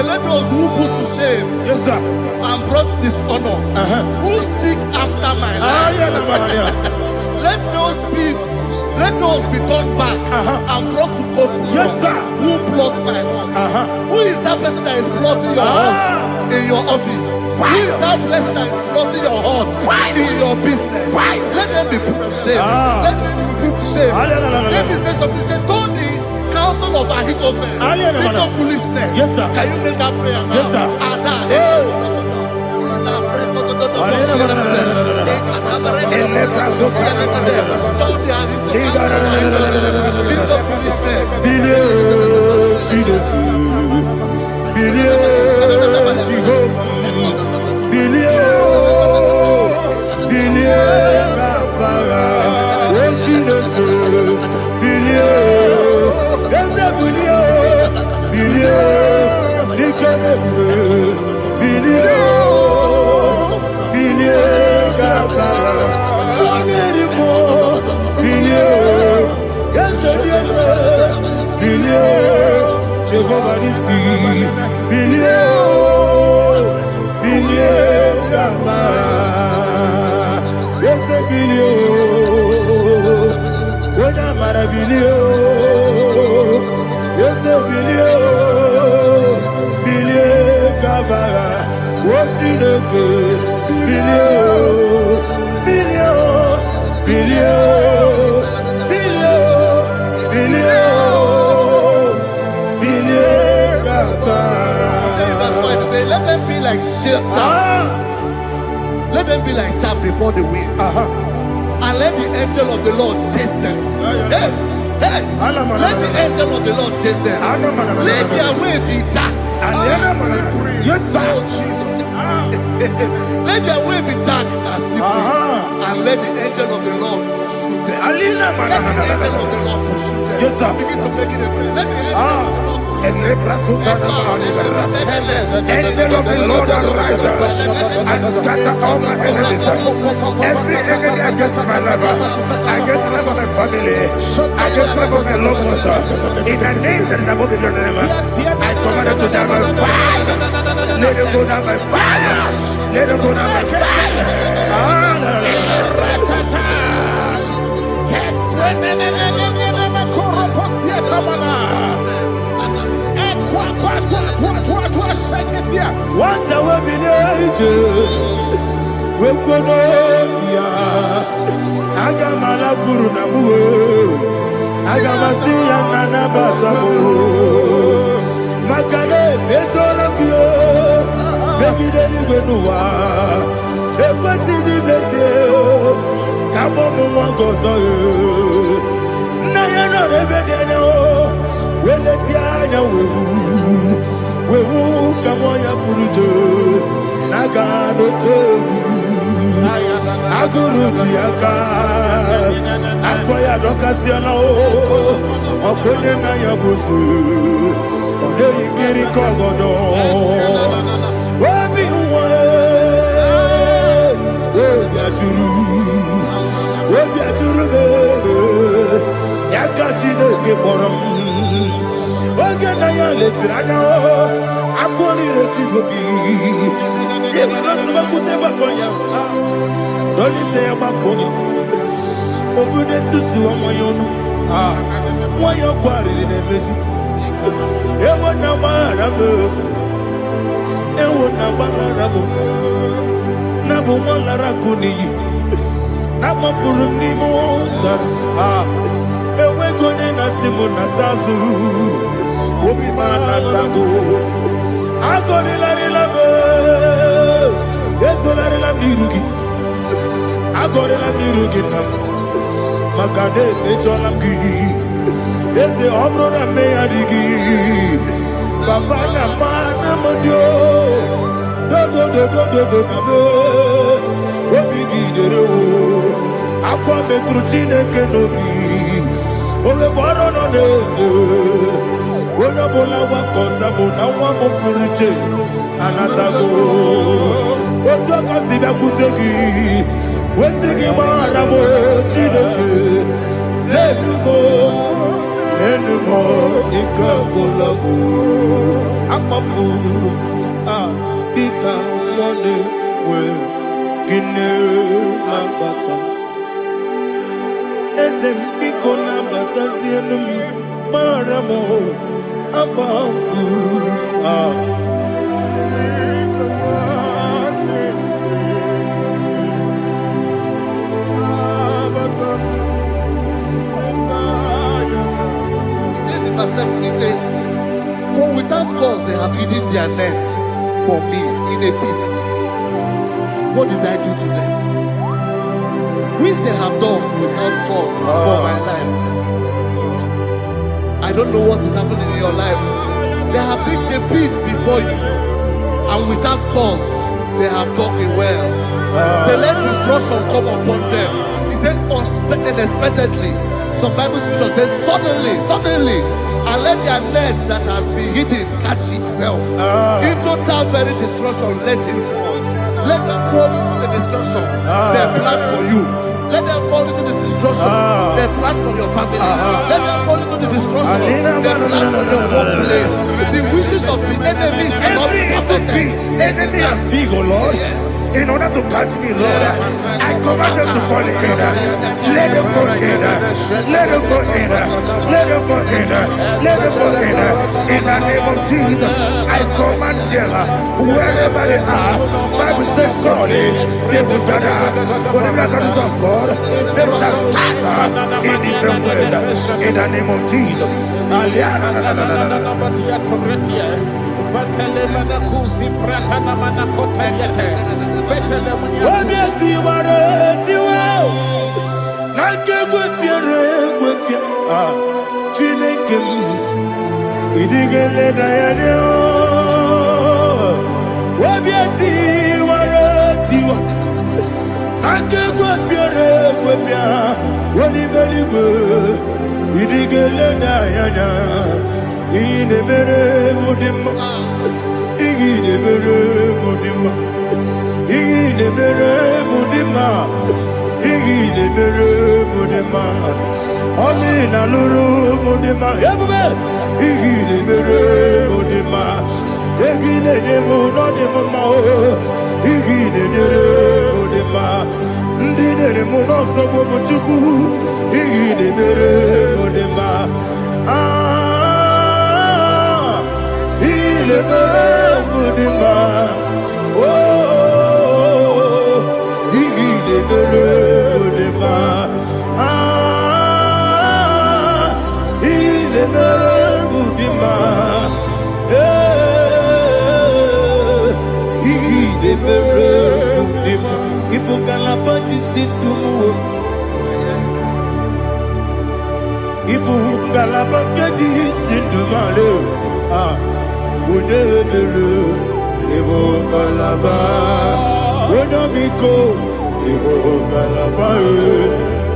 Let those who put to shame and brought dishonor, who seek after my life, let those be turned back and brought to confusion. Who plot my heart? Who is that person that is plotting your heart in your office? Who is that person that is plotting your heart in your business? Let them be put to shame. Let them be put to shame. Let me say something. Say, don't the counsel of Ahithophel make no foolishness. Can you make that prayer now? Let them be like let them be like chaff before the wind, and let the angel of the Lord chase them. Let the angel of the Lord chase them. Let their way be dark. Let their way be dark as slippery, and let the angel of the Lord pursue them. Let the angel of the Lord pursue them. Begin to make it a prayer. Let the angel of the Lord Angel of the Lord arise and scatter all my enemies. Every enemy against my life, against the life of my family, against the life of my loved ones. In the name that is above the name, I command it to die by fire. Let it go down by fire. Let it go down by fire. What a we Agamala Guru Namu, Agamasiya Nana Batamu, Makale, Betonakio, Begideni Benua, Equasizi Blessio, Kabomu Wankoso, Nayana Rebedeno, Weletiana Wewu, Kamoya Purujo, Nagano Togu. Aguru Diaka, Akoya Docasiano, Okone Nayabusu, Ode Ikiri Kogodo, Wabi Uwe, Obiaturu, Yakatino Gemorum, Oganaya Letrano, Akoni Retigobi. Makane mejolamki ese obrona meadigi Papa na mana modio do nabe obigi dero akwa metrutine kenobi ole boro no neze ona bola wakota bona wa mopuriche anatago ojo kasiba kutegi wesigi marabo chineke enumo ikakolabu amafuru dika one we gine mabata ezem ikona bata zienum maramo amafuru He says, for without cause they have hidden their net for me in a pit. What did I do to them? Which they have done without cause for my life. I don't know what is happening in your life. They have digged a pit before you, and without cause they have done it well. Say, let destruction come upon them. He said, unexpectedly. Some Bible scripture says, suddenly, and let their net that has been hidden catch itself. Into that very destruction, let it fall. Let them fall into the destruction they plan for you. Let them fall into the destruction they plan for your family. Let them fall into the destruction they plan for your workplace. The wishes of the enemy shall not be perfected. Enemy and big, oh Lord. In order to catch me, Lord, I command them to fall in. Let them fall in. Let them fall in. Let them fall in. Let them fall in. In the name of Jesus, I command them wherever they are. Bible says, surely they will gather. Whatever that is of God, they shall scatter in different ways. In the name of Jesus. Omina luru mudima ebube igide mere mudima egide demo no demo ma igide mere mudima ndide demo no sobo buchuku igide mere mudima ile mere mudima igide mere mudima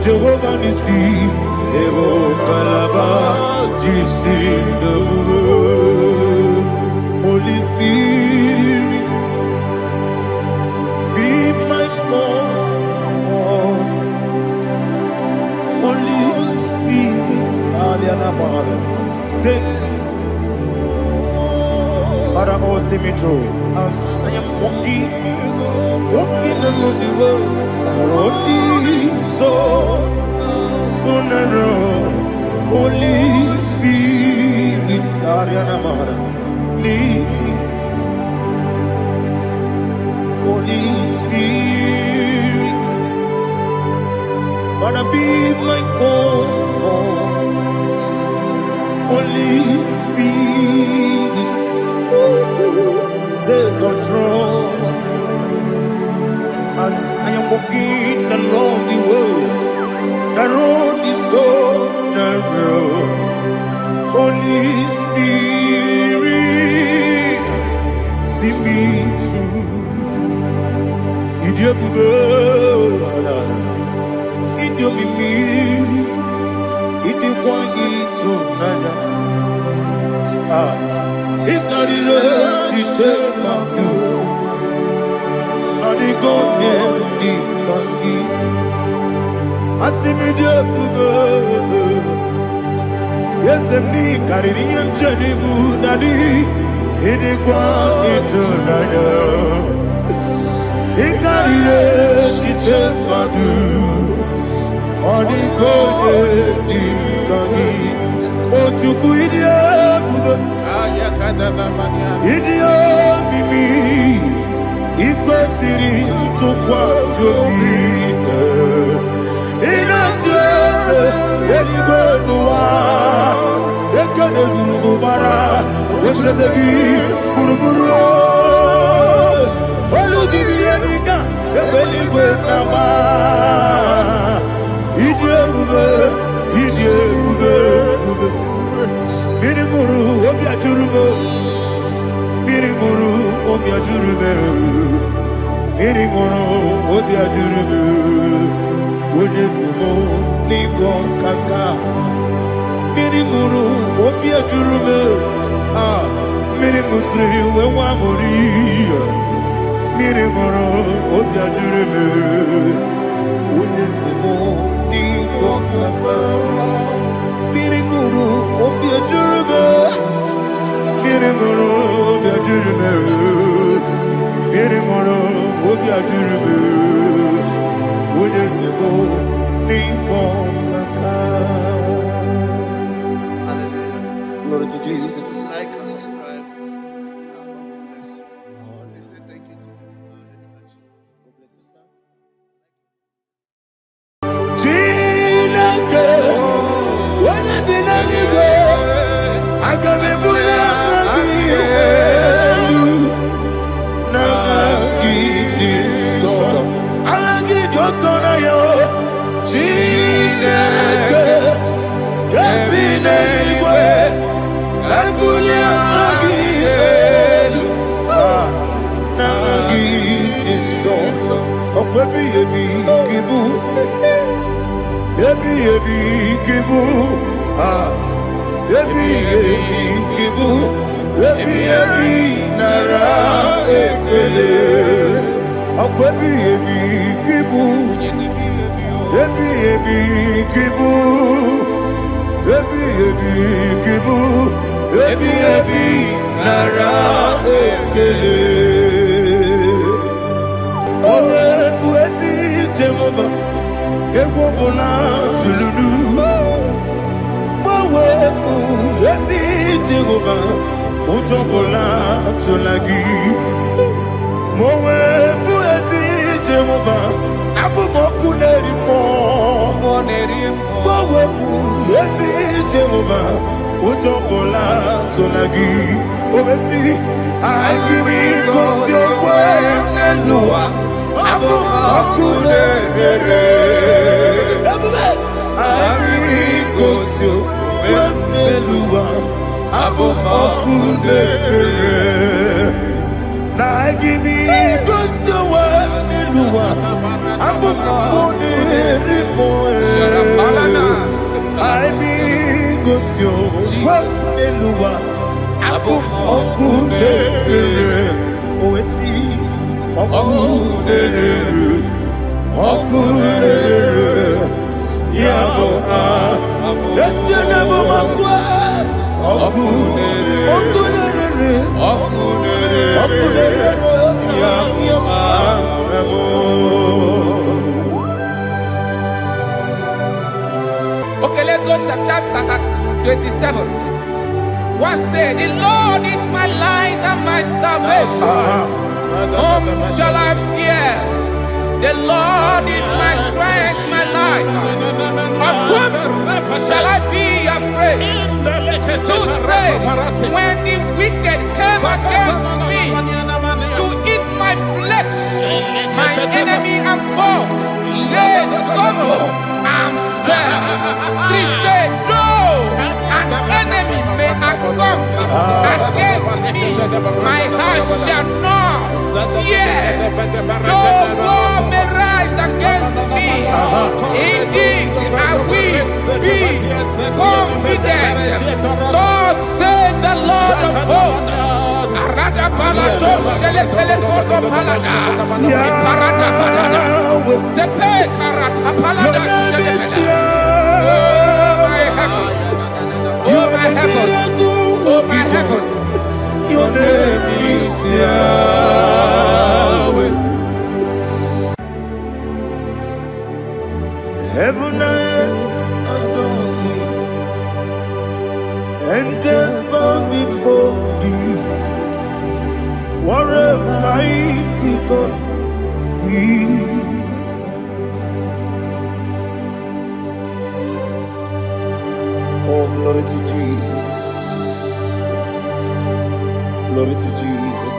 Jehovah Nissi, Evo Kalaba, Jesus the Holy Spirit, be my God. Holy Spirit, take Father, oh, see me through. As I am walking along the road, the road is so narrow. Holy Spirit, Ariana Mara, lead me. Holy Spirit, Father, be my comfort. Holy Spirit, take control. As I am walking along the road is so narrow. Holy Spirit, see me through. Idiobube, Idiomimi, Idikwanyitu nana. Ikarire chiche madu. Adigonye ikangi. Asimidiyobube. Yesemni kaririyan chanibu nadi. Idikwanyitu nana. Ikarire chiche madu. Adigonye ikangi. Ochuku idiyobube. Idio mimi ikwesiri ntụkwasị obi ịna-achịeze eluigwe n'ụwa ekele gburugburu echeze gị gburugburu olu gị ihe dịka ebe eluigwe na-agba ịdị ebube mmiri mụrụ obi ajụrụ m mmiri mụrụ obi ajụrụ m mmiri mụrụ obi ajụrụ m onye si m n'ịgọ kaka mmiri mụrụ obi ajụrụ m mmiri mụsịrị wee nwa mụrụ mmiri mụrụ obi ajụrụ m onye si m n'ịgọ kaka mmiri mụrụ obi ajụrụ m mmiri mụrụ obi ajụrụ m mmiri mụrụ obi ajụrụ m onye si m n'ịkpọ aka. Glory to Jesus. Like and subscribe. And God will bless you. Please say thank you to Minister Edikachi. God bless you, sir. Chineke, onye bi n'eluigwe, aga m ebuli aka gị elu, n'aka gị dị nsọ. Aha gị dị oke ọnụahịa, Chineke, nke bi n'eluigwe, ka ebuli aka gị elu, n'aka gị dị nsọ. Ọkwa ebighị ebi gị bụ ebi kibu ebi kibu ebi nara ekele ọkụ ebi kibu ebi kibu ebi kibu ebi nara ekele owe bụ ezi Jehova egwu ọbụla tụlụrụ gbanwepụ ezi Jehova ụjọ ọbụla tụla gị ma o wepụ ezi Jehova abụ m ọkụ na-eri mmụọ gbanwepụ ezi Jehova ụjọ ọbụla tụla gị o mesi anyị gị gosi okwe n'elu ụwa abụ m ọkụ na-ere anyị gosi okwe n'elu ụwa abụ m ọkụ na-ere na anyị gosi okwe n'elu ụwa abụ m ọkụ na-ere anyị gosi okwe n'elu ụwa abụ m ọkụ na-ere owesi ọkụ na-ere ọkụ na-ere ya bụ esi na bụ ọkụ na-ere Okay, let's go to chapter 27. What said? The Lord is my light and my salvation. Whom shall I fear? The Lord is my strength, my life. Of whom shall I be afraid? To say, when the wicked came against me to eat my flesh, my enemy and foe, they stumble and fell. They said, no, an enemy may have come against me, my heart shall not fear. No war may rise against me. In this I will be confident. Thus says the Lord of hosts. Arada balado shele pele kodo palada. Iparada balada. Sepe karata palada shele pele. Oh my heavens. Oh my heavens. Oh my heavens. Your name is Yahweh. Heaven and earth adore me, angels bow before you. What a mighty God we serve. Oh, glory to Jesus. Glory to Jesus,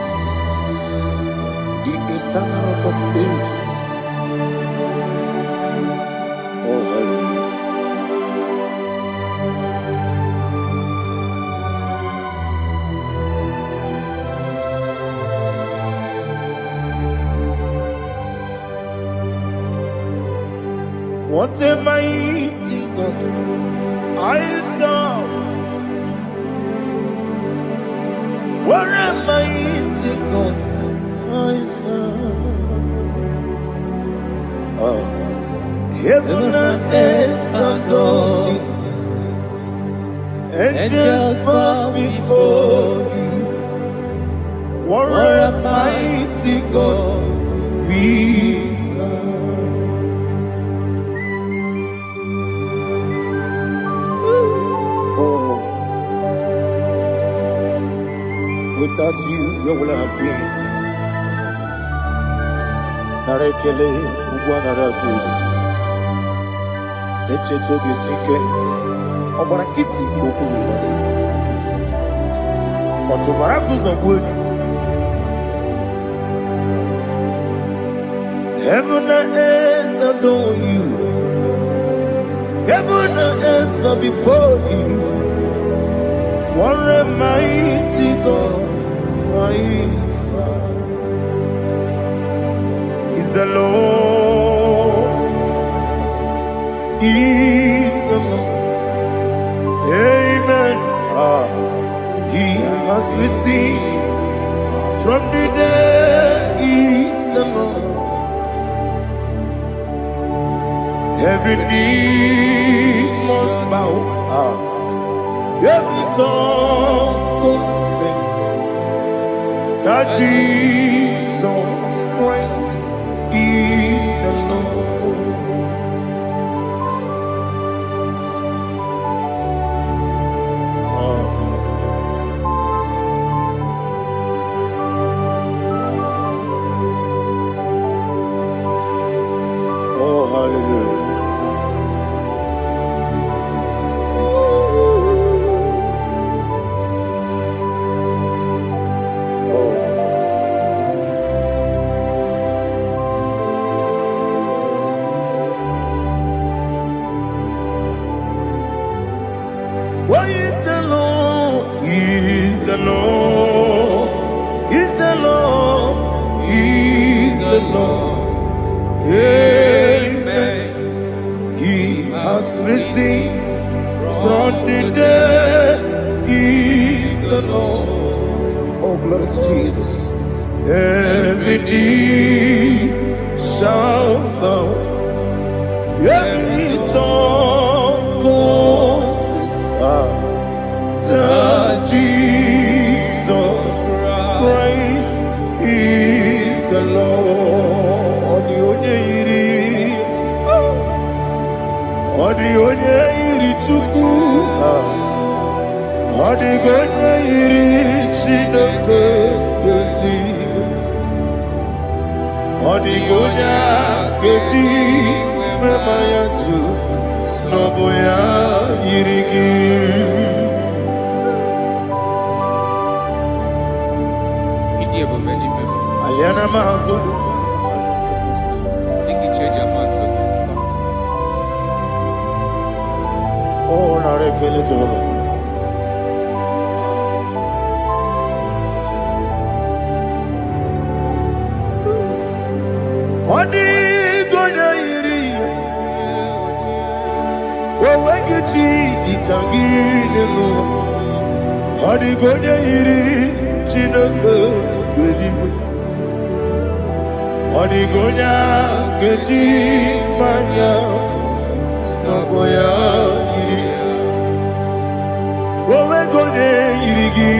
the eternal rock of ages. Oh, hallelujah. What a mighty God I serve. What a mighty God I serve. Heaven and earth adore it, angels bow before you. What a mighty God we serve. Oh. Without you, where would I have been? Narekele, Ugwanaratu, Echetoge Sike, Obarakiti, Kokuru, Otobarakus of wood. Heaven and earth adore you. Heaven and earth bow before you. What a mighty God I serve. Is the Lord, is the Lord. Amen. He has received from the dead, is the Lord. Every knee must bow. Every tongue confess that Jesus Christ is the Lord. Oh, hallelujah. Why is the Lord? He is the Lord. He's the Lord. He's the Lord. Amen. He has risen from the dead. He's the Lord. Oh, glory to Jesus. Every knee shall bow. Every tongue confess that Jesus chuku. Odigonye iri chineke keligo. Odigonya keji memaya tu snoboya irigi. Aliana mahazo. Oh, narekele Jehovah. Odigonya iri. Owegiti ditagile mo. Odigonya iri chineke keligo. Odigonya keji maya snagoya iri. Owegonye irigi.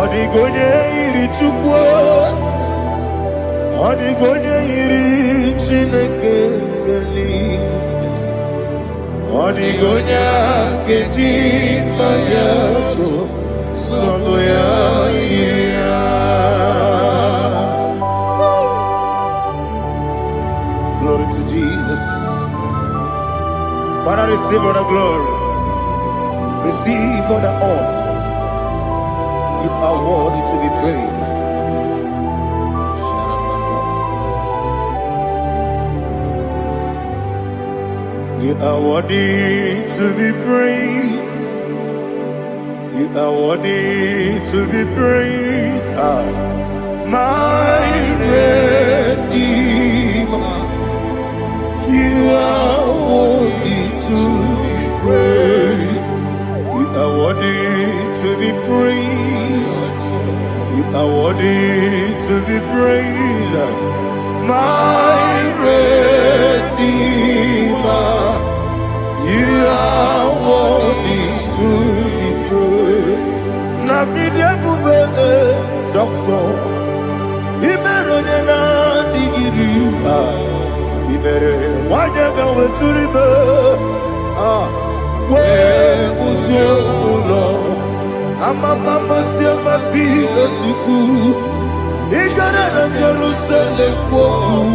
Odigonye iri chukwu. Odigonye iri chineke keligo. Odigonya keji maya snagoya iri. Glory to Jesus. Father, receive all the glory. Receive all the honor. You are worthy to be praised. You are worthy to be praised. You are worthy to be praised. My Redeemer. You are worthy to be praised. You are worthy to be praised. You are worthy to be praised. My Redeemer. You are worthy to be praised. Namidia bube doctor. Imerone na digiri. Ibere wanyaga weturibe we ujulo amama masia masile suku igara na Jerusalem koku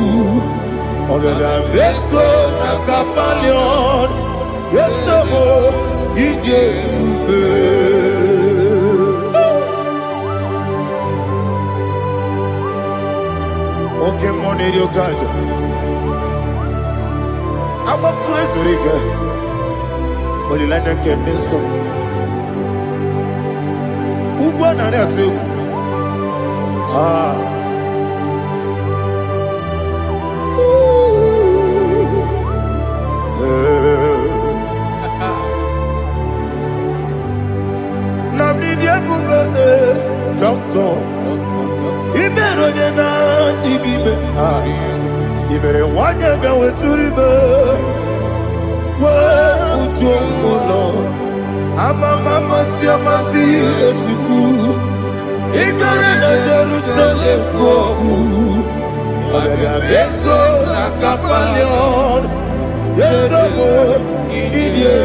ogada beso na kapalion yesamo ije ube oke moneri okaja. I'm a praise Riga. Only like a so. Ubana Ratu. Namidia Buga, doctor. Ibero de Nandigibe. Ibere Wanyaga with Turibe. Amama siamasi esiku ikare na Jerusalem koku ogada beso na kapalion yesomo idie.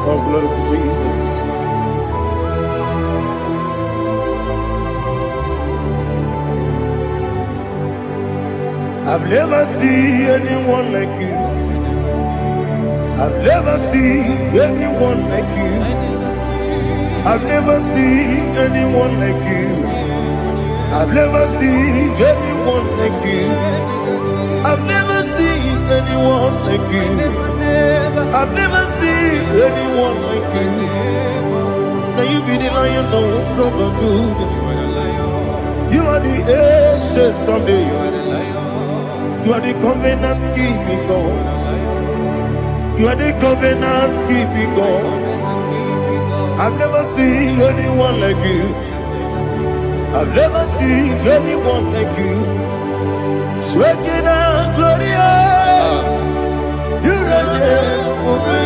Oh, glory to Jesus. I've never seen anyone like you. I've never seen anyone like you. I've never seen anyone like you. I've never seen anyone like you. I've never seen anyone like you. I've never seen anyone like you. Now you be the Lion from the Judah. You are the ancient of days. You are the covenant keeping God. You are the covenant keeping God. I've never seen anyone like you. I've never seen anyone like you. Shaking and glorious. You reign for me.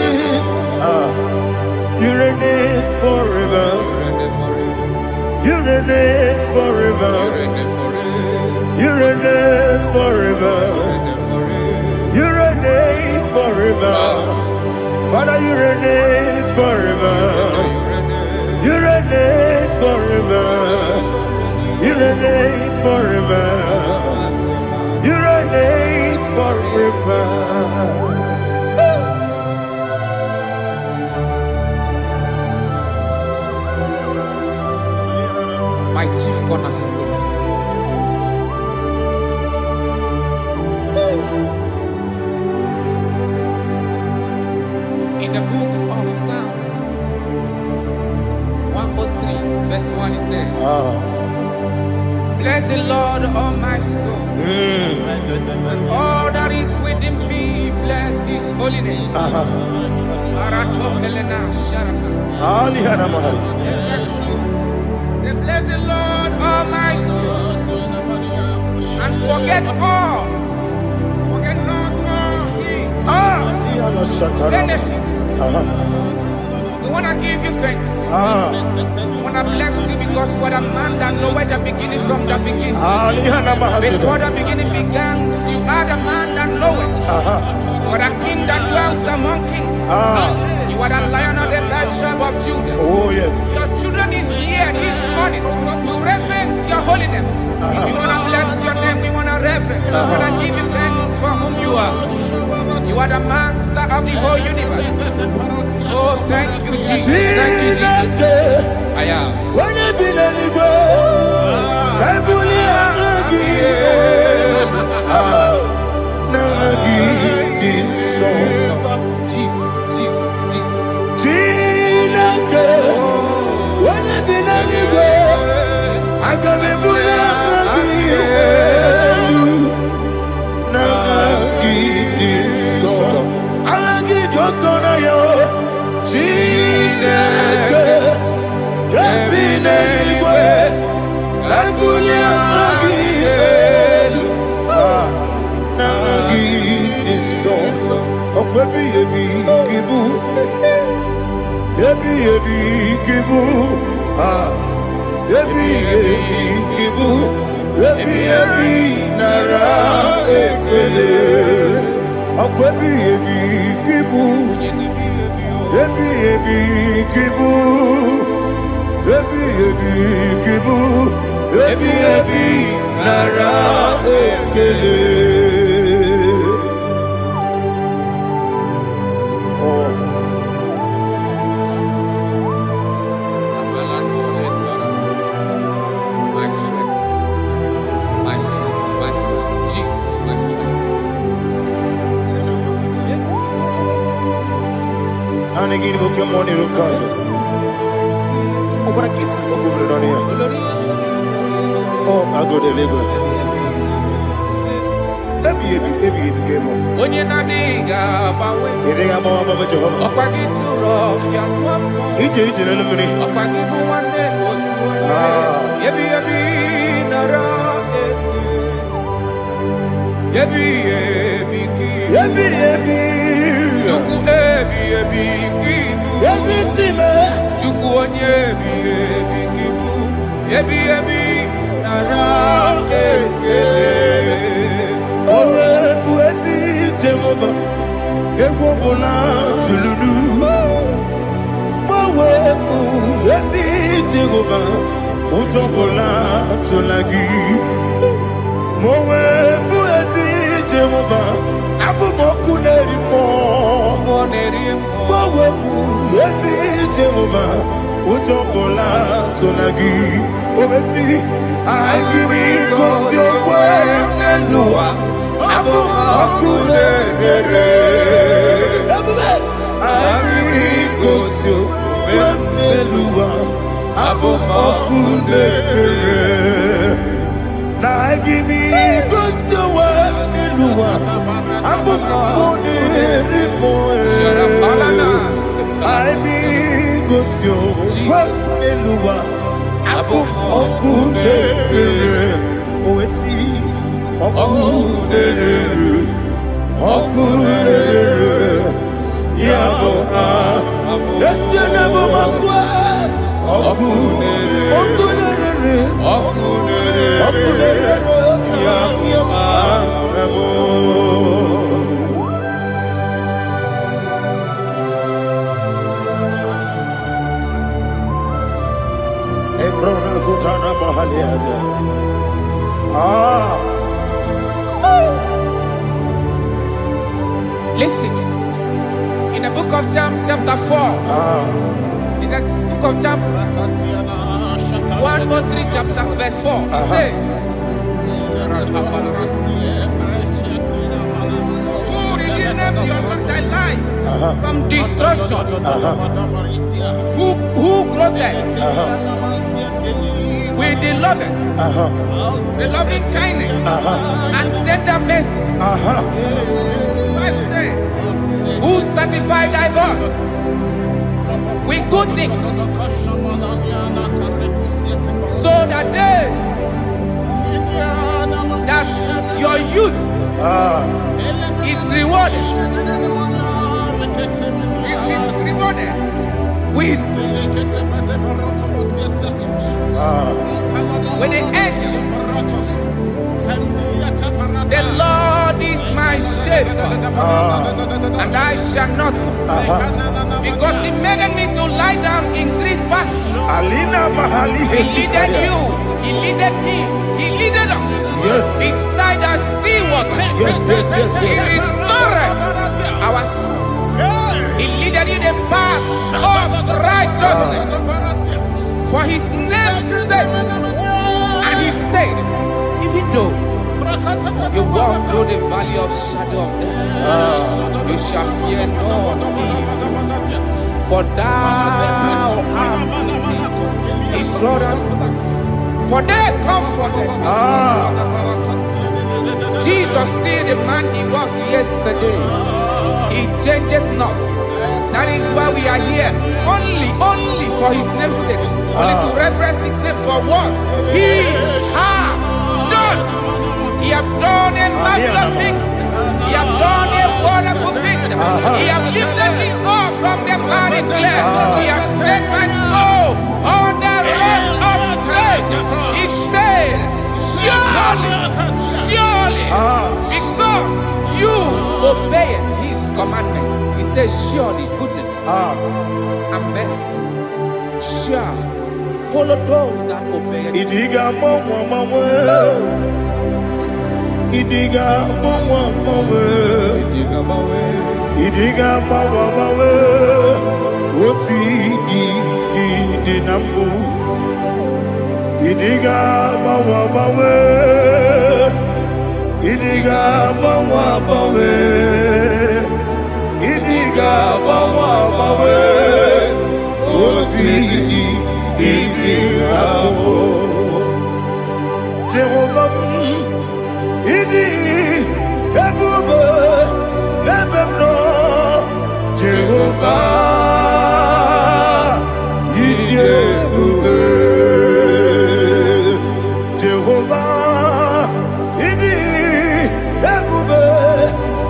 You reign forever. You reign forever. You reign forever. You reign forever. Father, you reign forever. You reign forever. You reign forever. You reign forever. My chief cornerstone. In the book of Psalms 103, verse 1, it says, bless the Lord, all my soul, and all that is within me, bless his holy name. Bless the Lord, all my soul, and forget not all his benefits. We want to give you thanks. We want to bless you because what a man that knoweth the beginning from the beginning. Before the beginning began, you are the man that knoweth. You are the king that dwells among kings. You are the lion of the tribe of Judah. Oh yes. Your children is here this morning to reverence your holiness. We want to bless your name. We want to reverence. We want to give you thanks for whom you are. You are the master of the whole universe. Oh, thank you, Jesus. Thank you, Jesus. I am. Jesus, Jesus, Jesus. My strength, my strength, my strength, Jesus, my strength. Oh, I go to live. Onye na-adịghị agbanwe, ọkwa gị tụrụ ọfịa twapụ, ọkwa gị bụ nwanne otu onye, ebi ebi nara eke, ebi ebi gị, Chukwu ebi ebi gị bụ, Chukwu onye ebi ebi gị bụ, ebi ebi nara eke. Jehovah, Ewobola Tululu, Mawebu, Ezi Jehovah, Utobola Tulagi, Mawebu, Ezi Jehovah, Abumoku Nerimo, Mawebu, Ezi Jehovah, Utobola Tulagi, Obesi, I give you cause your way, Nelua. Listen, in the book of John, chapter 4, in the book of John 1:3, chapter verse 4, it says, who redeemed thy life from destruction? Who groweth with the loving kindness and tender mercies? Who sanctified thy body with good things, so that your youth is rewarded. Is rewarded with the angels. The Lord is my shepherd, and I shall not want, because He made me to lie down in green pastures. He leaded you, He leaded me, He leaded us beside the still waters. He restored our soul. He leaded you the path of righteousness for His name's sake. And He said, even though you walk through the valley of shadow of death, you shall fear no evil, for thou art with me. His rod and staff, for they comforted. Jesus still the man He was yesterday. He changed not. That is why we are here. Only for His name's sake. Only to reverence His name for what He has done. He has done a marvelous things. He has done a wonderful thing. He has lifted me up from the miry clay. He has set my soul on the rock of faith. He said, surely, because you obeyed His commandment. He says, surely goodness and mercy shall follow those that obey Him. Idiga mawe oti di nambu. Idiga mawe Idiga mawe Idiga mawe oti di nambu. Jehovah Idi Ebube Ebemno Jehovah Idi Ebube Jehovah Idi Ebube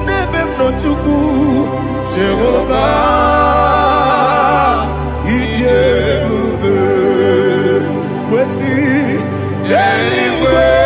Nebemno Chuku Jehovah Idi Ebube Wesi anyway.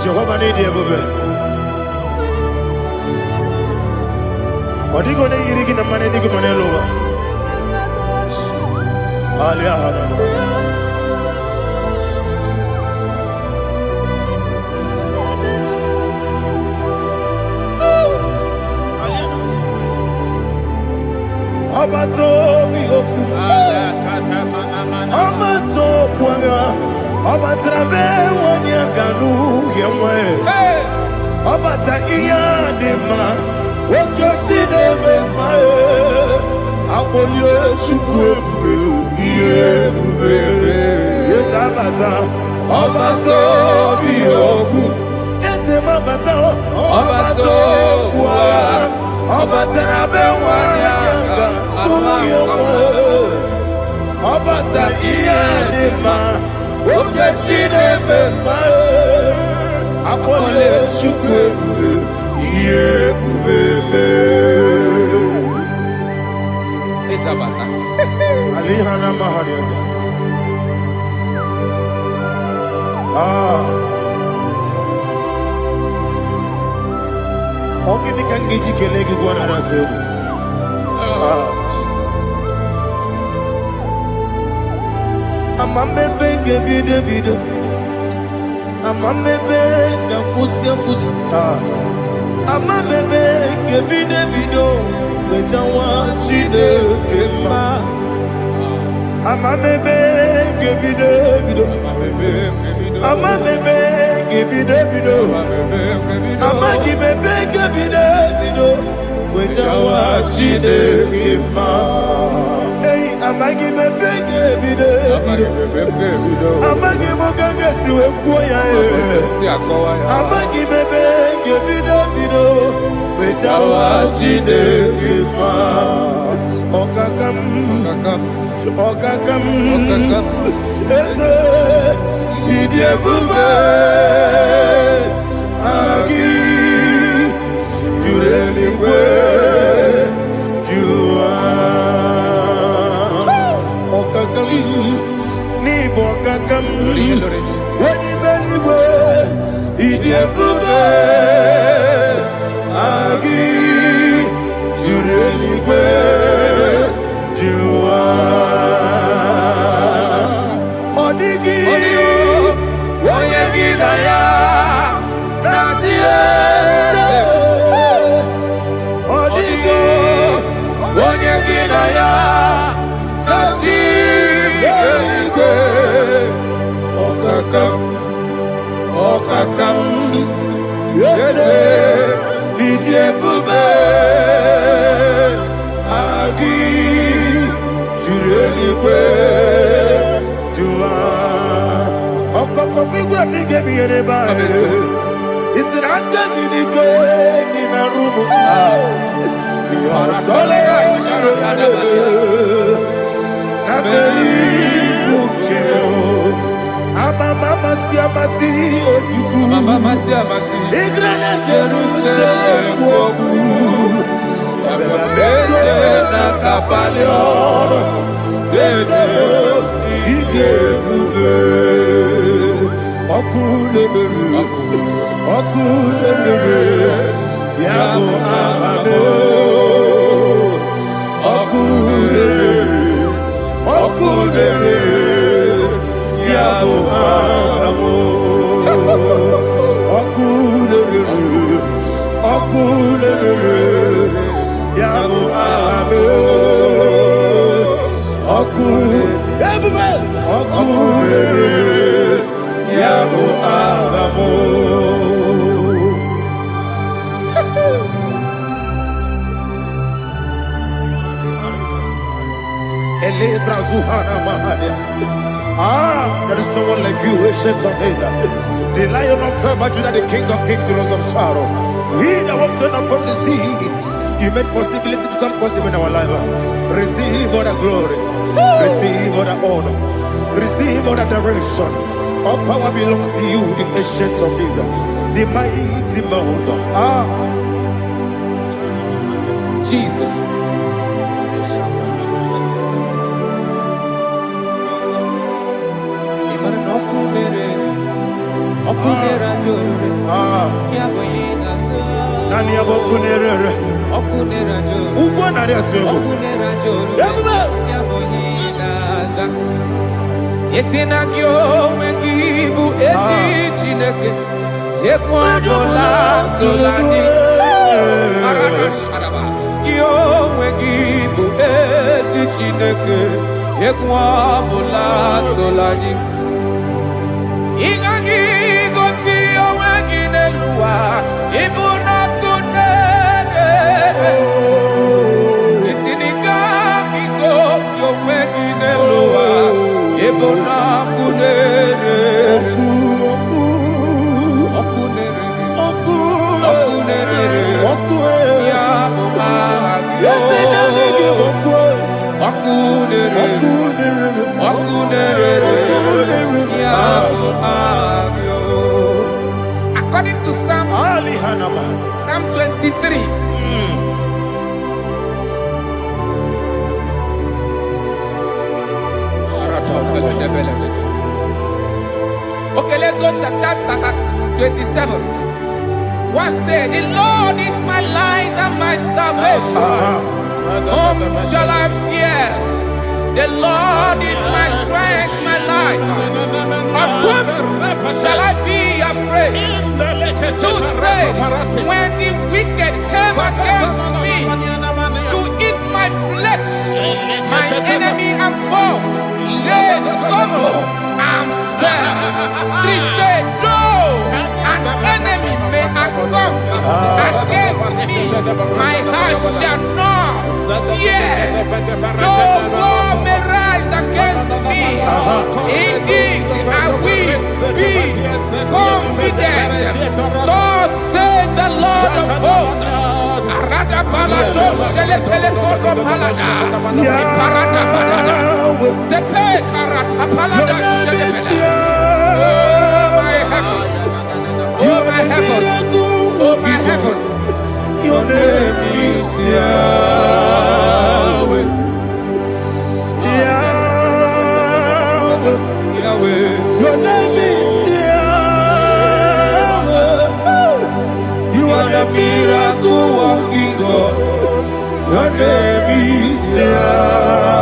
Jehovah need you, baby. What are you going to eat in the money? You can money over. Abato mi oku, abato kwanga, abatrabe wanya ganu yemwe, abata iya dema, okoti deme mae, Abolio chukwu ebube Yes abata Obato biyoku Eze mabata Obato kwa Obata na bewanyanga Obata iyanima Oke chine bema Abolio chukwu ebube Isabata. Alihana Mahariaza. Ogini kangiji kelegi gwana ratubu. Jesus. Amamebe gebide. Amamebe gakusi. Amamebe gebide. Wejawa chide kema. Amamebe gebide. Amamebe gebide. Amagibebe gebide. Wejawa chide kema. Hey, amagibebe gebide. Amagimogaga siwe kuya. Amagibebe gebide. Wejawa chide kema. Okakam. Eze idiebube agi jureligwe jua okakam ni bokakam wani beligwe idiebube agi jureligwe jua Okakam yede idiebube agi jureligwe jua okoko kigura nige miyere ba isiranga gidike nina rumu solega na beli bukeo Mama siamasi osuku Mama siamasi Igrana Jerusalem woku Bebe na kapaleon Dede idiebube Okulebere Yabo amame Okulebere Yabo amo okulere yabo amo okulere yabo amo Ele brazuhana mahania. There is no one like you, ancient of days. The Lion of tribe of Judah, the King of kings, the Rose of Sharon. He that walked upon the sea. You made possibility to come possible in our life. Receive all the glory. Receive all the honor. Receive all the direction. All power belongs to you, the ancient of days. The mighty mountain. Jesus. Nani abokunere ugwo nari atwego Yesinagyo wengibu ezi chineke Yekwadola tolani Gyo wengibu ezi chineke Yekwadola tolani Ingagi gosi owegine luwa Ibuna kunere Isiniga According to Psalm 23. Okay, let's go to chapter 27. What said? The Lord is my light and my salvation. Whom shall I fear? The Lord is my strength, my life. Of whom shall I be afraid? To say, when the wicked came against me to eat my flesh, my enemy and foe, they stumble and fell. They said, though an enemy may have come against me, my heart shall not fear. Though war may rise against me, in this I will be confident. Thus says the Lord of hosts. Arada balado shele pele kodo palada. Iparada balada. Sepe karata palada shele pele. Oh my heavens. Oh my heavens. Oh my heavens. Your name is Yahweh. Yahweh. Yahweh. Your name is Yahweh. You are the miracle working God. Your name is Yahweh.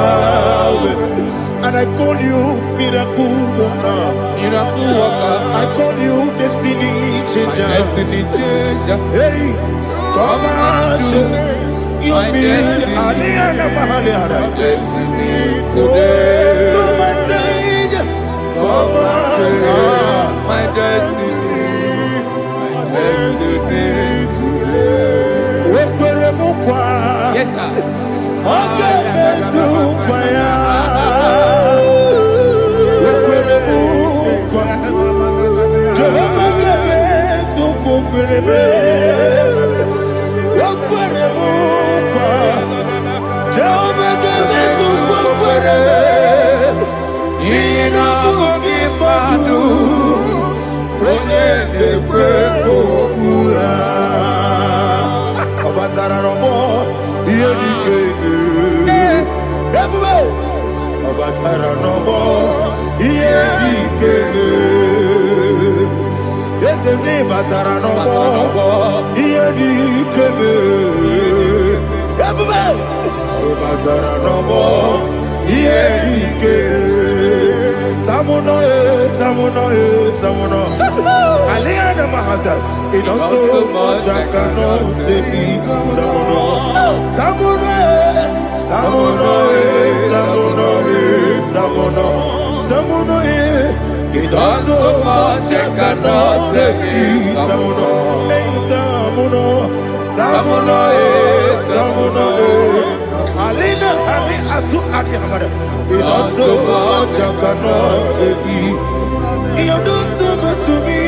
And I call you miracle worker. Miracle worker. I call you destiny changer. My destiny changer. Hey, come on, your destiny. My destiny today. Come on, change. Come on, my destiny. My destiny today. Yes, sir. Okay, it does so much I cannot say it. It does so much I cannot say it. It does so much I cannot say it. You do so much to me.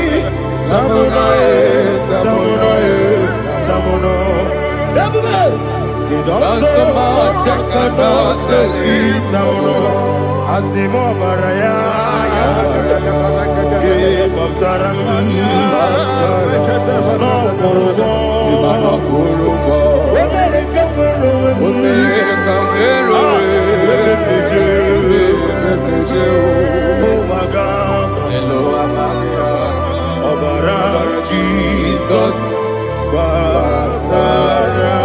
It does so much I cannot say it. Asimo baraya, give up taramani, no korobo, America oh my God, Obara Jesus, Batara.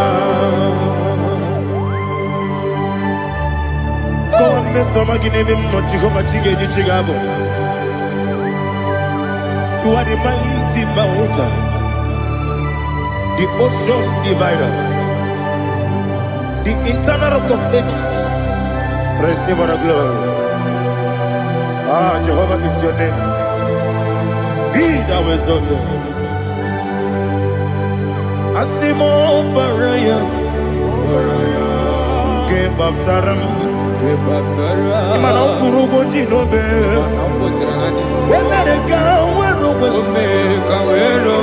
God me some again him no Jehovah Chige Chigabo. You are the mighty mountain, the ocean divider, the internal rock of ages. Receive our glory. Ah, Jehovah is your name. Be thou exalted. Asimo Baraya, Game of Taram, Imano kurubundi nobe. Wemereka wero wero.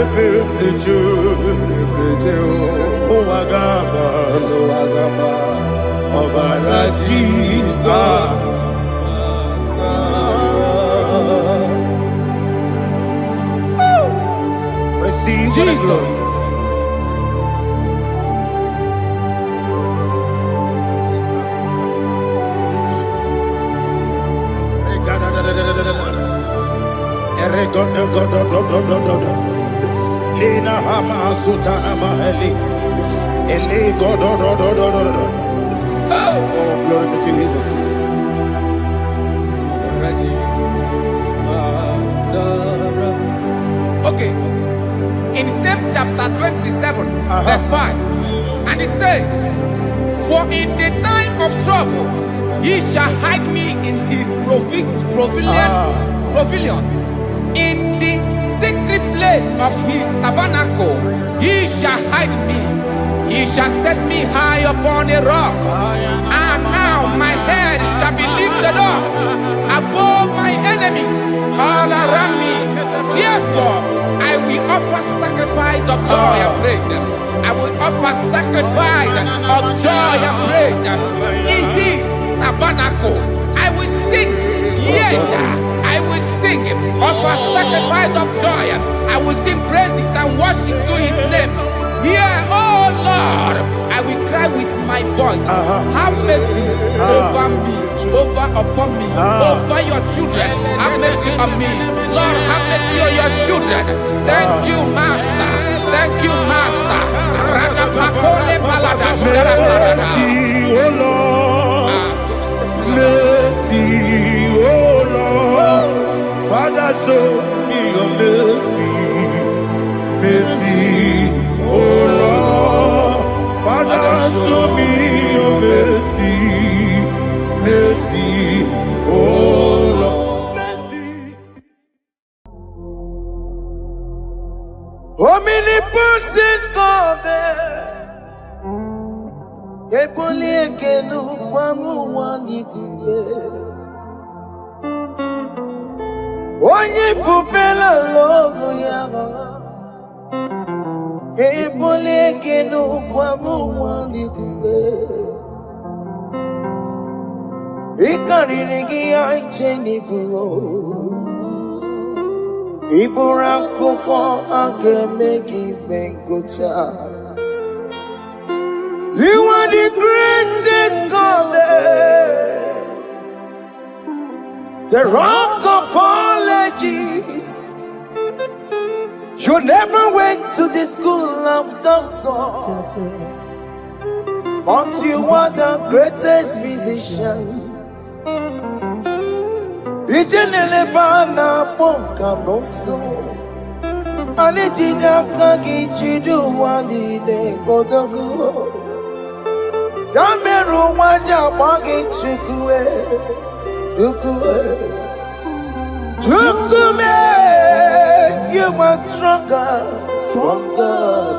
Ebe plejo. Owagaba. Obara Jesus. Receive Jesus. Lena hama sutana mahali. Ele godo. Oh, glory to Jesus. Okay. In same chapter 27, verse 5, and it says, "For in the time of trouble, he shall hide me in his pavilion. In the secret place of his tabernacle, he shall hide me. He shall set me high upon a rock. And now my head shall be lifted up above my enemies all around me. Therefore, I will offer sacrifice of joy and praise. I will offer sacrifice of joy and praise. In his tabernacle, I will sing. Yes, I will sing. Offer sacrifice of joy. I will sing praises and worship to his name. Here, oh Lord, I will cry with my voice. Have mercy over me, upon me, over your children. Have mercy on me. Lord, have mercy on your children. Thank you, Master. Thank you, Master. Mercy, oh Lord. Mercy, oh Lord. Father, show me your mercy. Mercy, oh Lord. Father, show me your mercy. Mercy, oh Lord. Mercy. Omnipotent God, ebuli ekelu kwangu wanikule. Onye fupela logo yaga, ebuli ekelu kwangu wanikule. Ikarigi aicheni buo, iburakoko akemegi benkocha. You are the greatest God, the rock of all ages. You never went to the school of doctor, but you are the greatest physician. Ijenele bana ponka noso, alijida kagi jidu wani ne kodogu. Yameru waja wagi chukue. You are stronger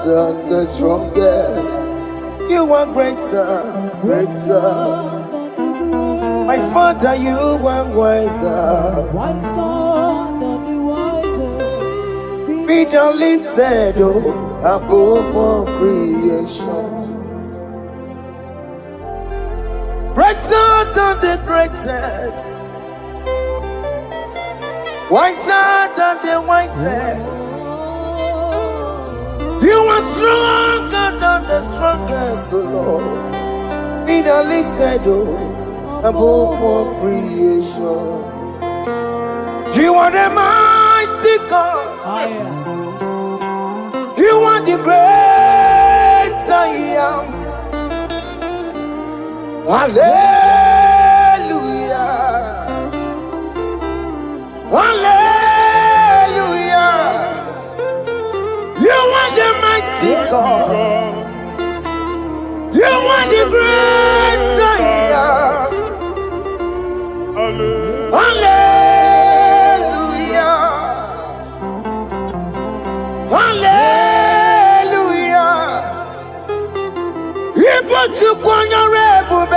than the strongest. You are greater. My Father, you are wiser than the wiser. Be thou lifted above all creation. Greater than the greatest, wiser than the wisest. You are stronger than the strongest, O Lord. Be thou lifted above all creation. You are the mighty God. You are the great I am. Hallelujah. Hallelujah. You are the mighty God. You are the great I am. Hallelujah. Hallelujah. You put you on your rebel.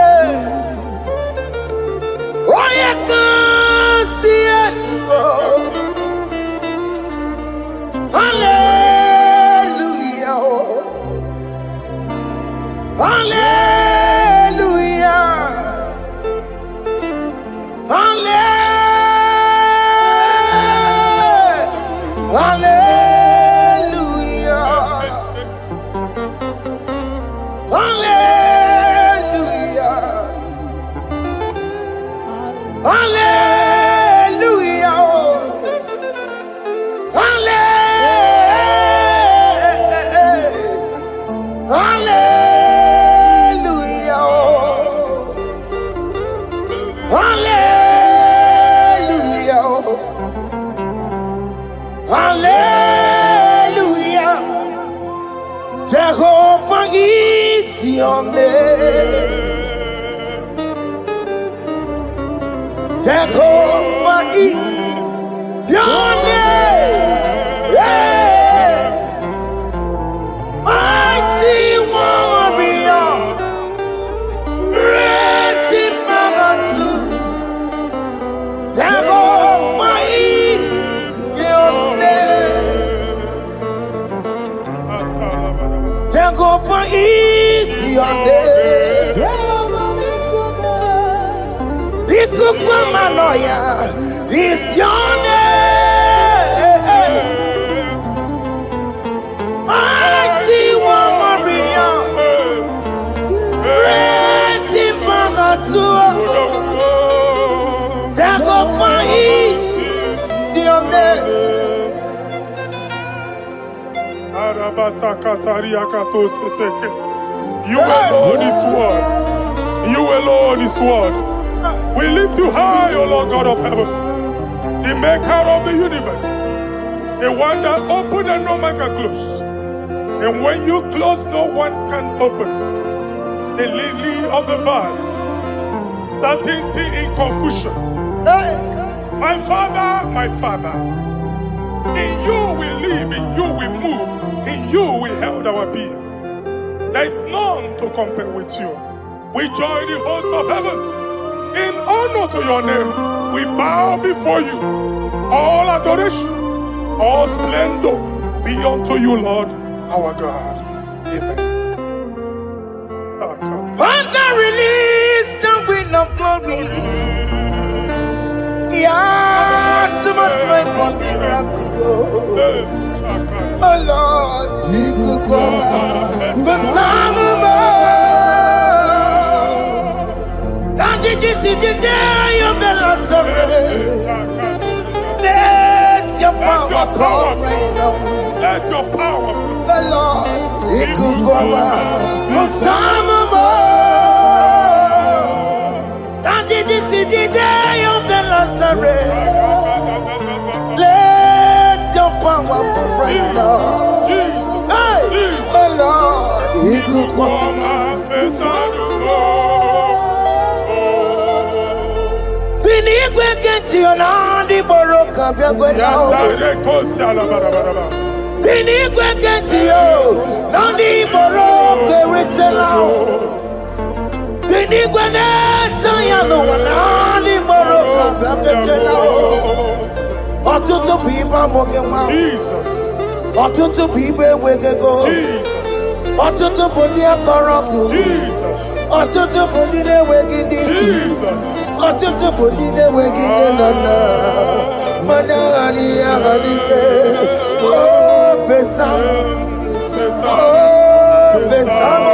Jehovah is your name. Yeah. Mighty warrior, great in magnitude. Jehovah is your name. Jehovah is your name. Ikukumanoya is your name. Mighty warrior, great in magnitude. Jehovah is your name. You alone is word. You alone is word. We lift you high, O Lord God of heaven, the maker of the universe, the one that opened and no man can close. And when you close, no one can open. The lily of the valley, certainty in confusion. My Father, in you we live, in you we move, in you we held our being. There is none to compare with you. We join the host of heaven. In honor to your name, we bow before you. All adoration, all splendor be unto you, Lord, our God. Amen. Father, release the wind of glory. Yeah, so much wait for miracle. Oh Lord, you could come out. The Son of this is the day of the Lord's let your power come right now. Let your power flow. The Lord, He could go over some more. This is the day of the Lord's let your power come right now. Hey, the Lord, He could go over. Finigwe kenti onandi boroka biagwela. Finigwe kenti yo nandi boroka ritela. Finigwe neta yano nandi boroka biagwela. Otutu pipa mogema. Otutu pipe wegego. Otutu bundi akoroku. Otutu bundi ne wegidi. Otutu bundi ne wegidi nana. Mana ani ahanike. Oh fesam. Oh fesam.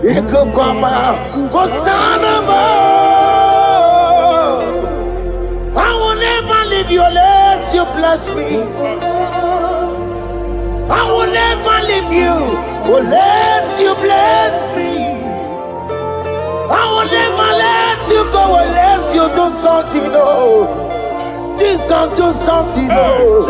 Iku kwama kosana mo. I will never leave you unless you bless me. I will never leave you unless you bless me. I will never let you go unless you do something, oh. Jesus, do something, oh.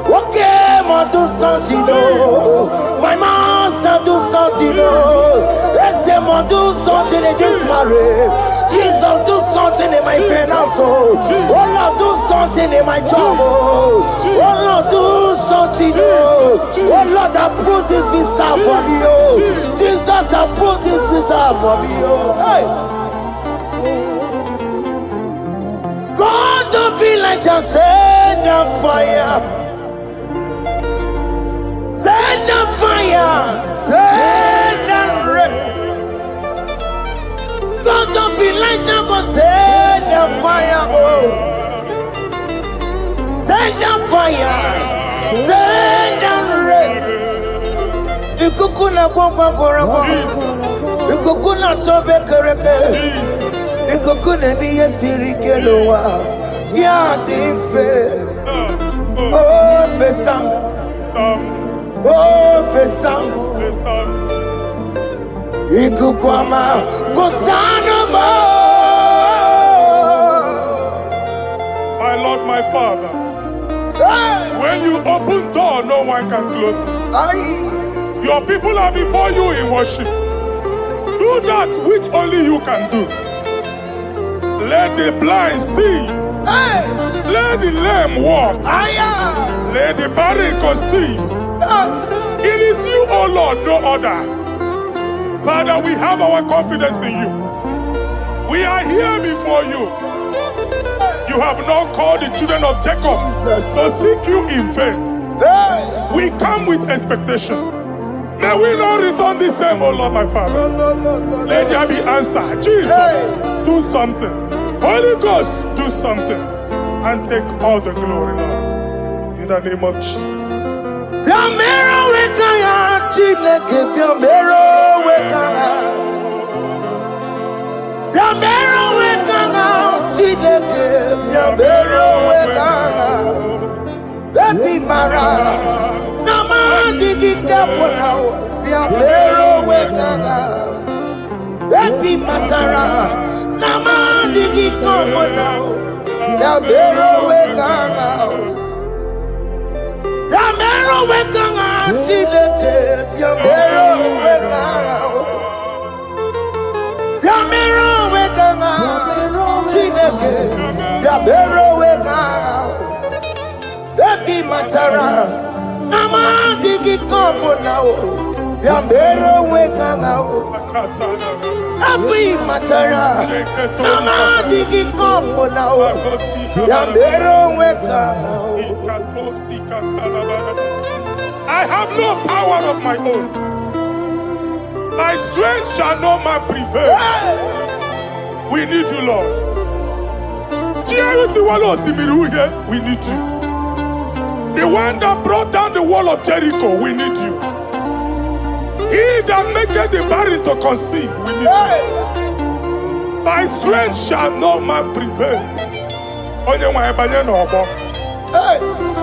Okay, ma do something, oh. My master, do something, oh. Let's say, ma do something in this marriage. Jesus, do something in my finance, oh. Oh, Lord, do something in my job, oh. Oh, Lord, do something, oh. Oh, Lord, approve this visa for me, oh. Jesus, approve this visa for me, oh. Hey. God, don't feel like just send on fire. Send on fire. Send on rain. God, don't feel like just send on fire. Oh. Send on fire. Send on rain. Ikukuna kwa kwa. Ikukuna tobe kereke. Ikukuna miye sirikelowa. Ya dife. Oh fesam. Oh fesam. Ikukwama kosana mo. My Lord, my Father, when you open door, no one can close it. Your people are before you in worship. Do that which only you can do. Let the blind see. Hey. Let the lame walk. Let the barren conceive. It is you, O Lord, no other. Father, we have our confidence in you. We are here before you. You have not called the children of Jacob to seek you in vain. We come with expectation. May we not return the same, O Lord, my Father. Let there be answer. Jesus, do something. Holy Ghost, do something. And take all the glory, Lord. In the name of Jesus. Baby Mara, Nama digi kaponao, Yambero wekanga. Baby Matara, Nama digi kaponao, Yambero wekanga. Yambero wekanga, Chileke, Yambero wekanga. Yambero wekanga, Chileke, Yambero wekanga. Baby Matara, Nama digi kombo now, Yambero weka now. Baby Matara, Nama digi kombo now, Yambero weka now. I have no power of my own. My strength shall not man prevail. We need you, Lord. We need you. The one that brought down the wall of Jericho, we need you. He that maketh the barren to conceive, we need you. By strength shall no man prevail.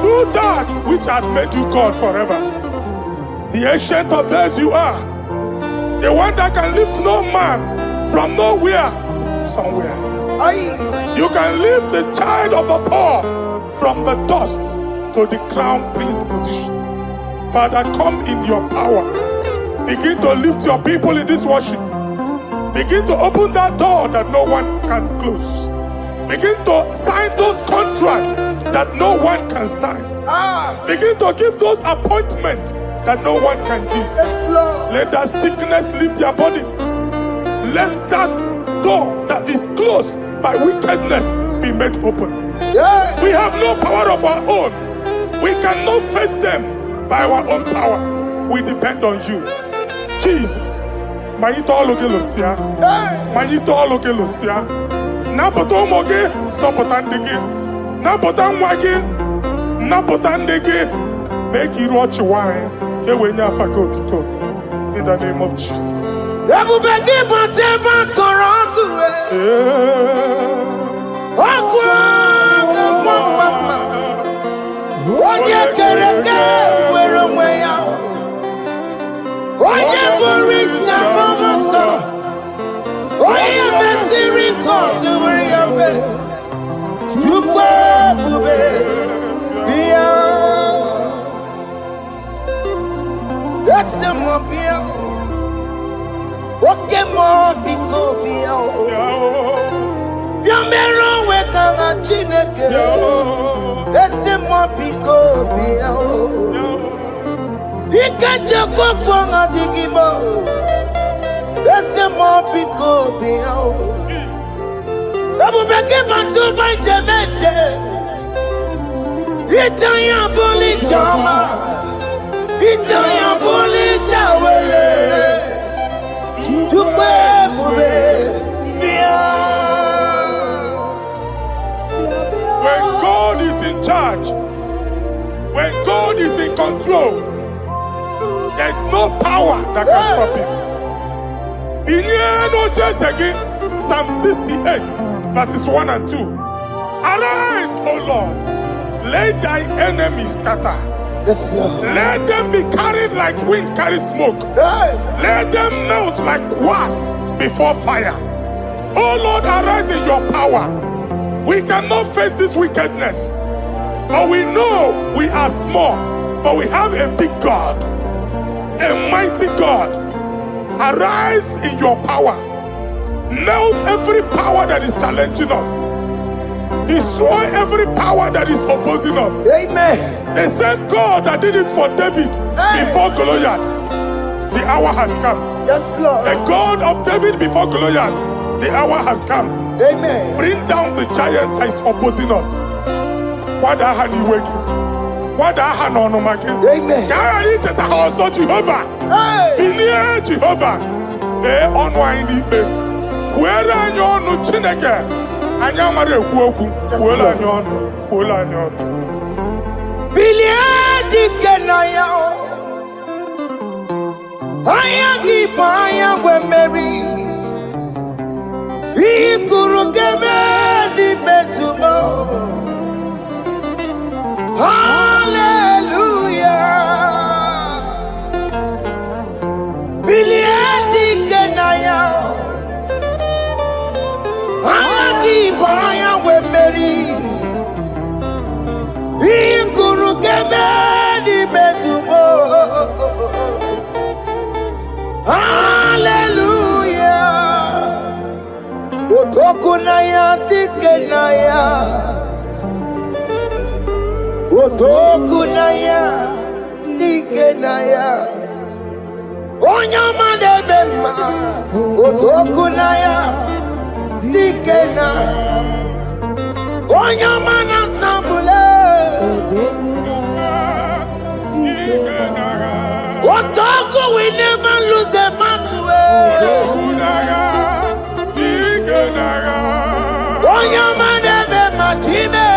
Do that which has made you God forever. The ancient of days you are. The one that can lift no man from nowhere, somewhere. You can lift the child of the poor from the dust to the crown prince position. Father, come in your power. Begin to lift your people in this worship. Begin to open that door that no one can close. Begin to sign those contracts that no one can sign. Begin to give those appointments that no one can give. Let that sickness leave their body. Let that door that is closed by wickedness be made open. We have no power of our own. We cannot face them by our own power. We depend on you. Jesus. Manito Logelosia. Manito Logelosia. Napotomoge, Sopotandege. Napotamwage. Napotandege. Make you watch wine. In the name of Jesus. Oye kereke wero mweya, oye borisa momoso, oye mesiri kote weya be, yukwe bube biya, ese mo biya, oke mo biko biya, yamero wekanga chineke. Ese mo biko biya, ikaje kokwanga digimo. Ese mo biko biya, abu beke bantu banjemeje. Itaya boli chama, itaya boli chawele. Chukwe bube biya. When God is in charge, when God is in control, there's no power that can stop him. In Psalm 68, verses 1 and 2. Arise, O Lord, let thy enemies scatter. Let them be carried like wind carries smoke. Let them melt like wax before fire. O Lord, arise in your power. We cannot face this wickedness, but we know we are small, but we have a big God, a mighty God. Arise in your power. Melt every power that is challenging us. Destroy every power that is opposing us. Amen. The same God that did it for David before Goliath, the hour has come. Yes, Lord. The God of David before Goliath, the hour has come. Amen. Bring down the giant that is opposing us. Amen. Jehovah. Hey. Jehovah. Where are you on Chineke? Anyamare kuoku. Where are you on? Where are you on? Biliadi kenaya. Ayagi paya we Mary. Ikuru keme di metumo. Hallelujah. Biliadi kenaya. Ayagi paya we Mary. Ikuru keme di metumo. Hallelujah. Otokunaya dikenaya. Otokunaya dikenaya. Onyama de bema. Otokunaya dikena. Onyama na tambule. Otoku we never lose the battle. Onyama de bema chime.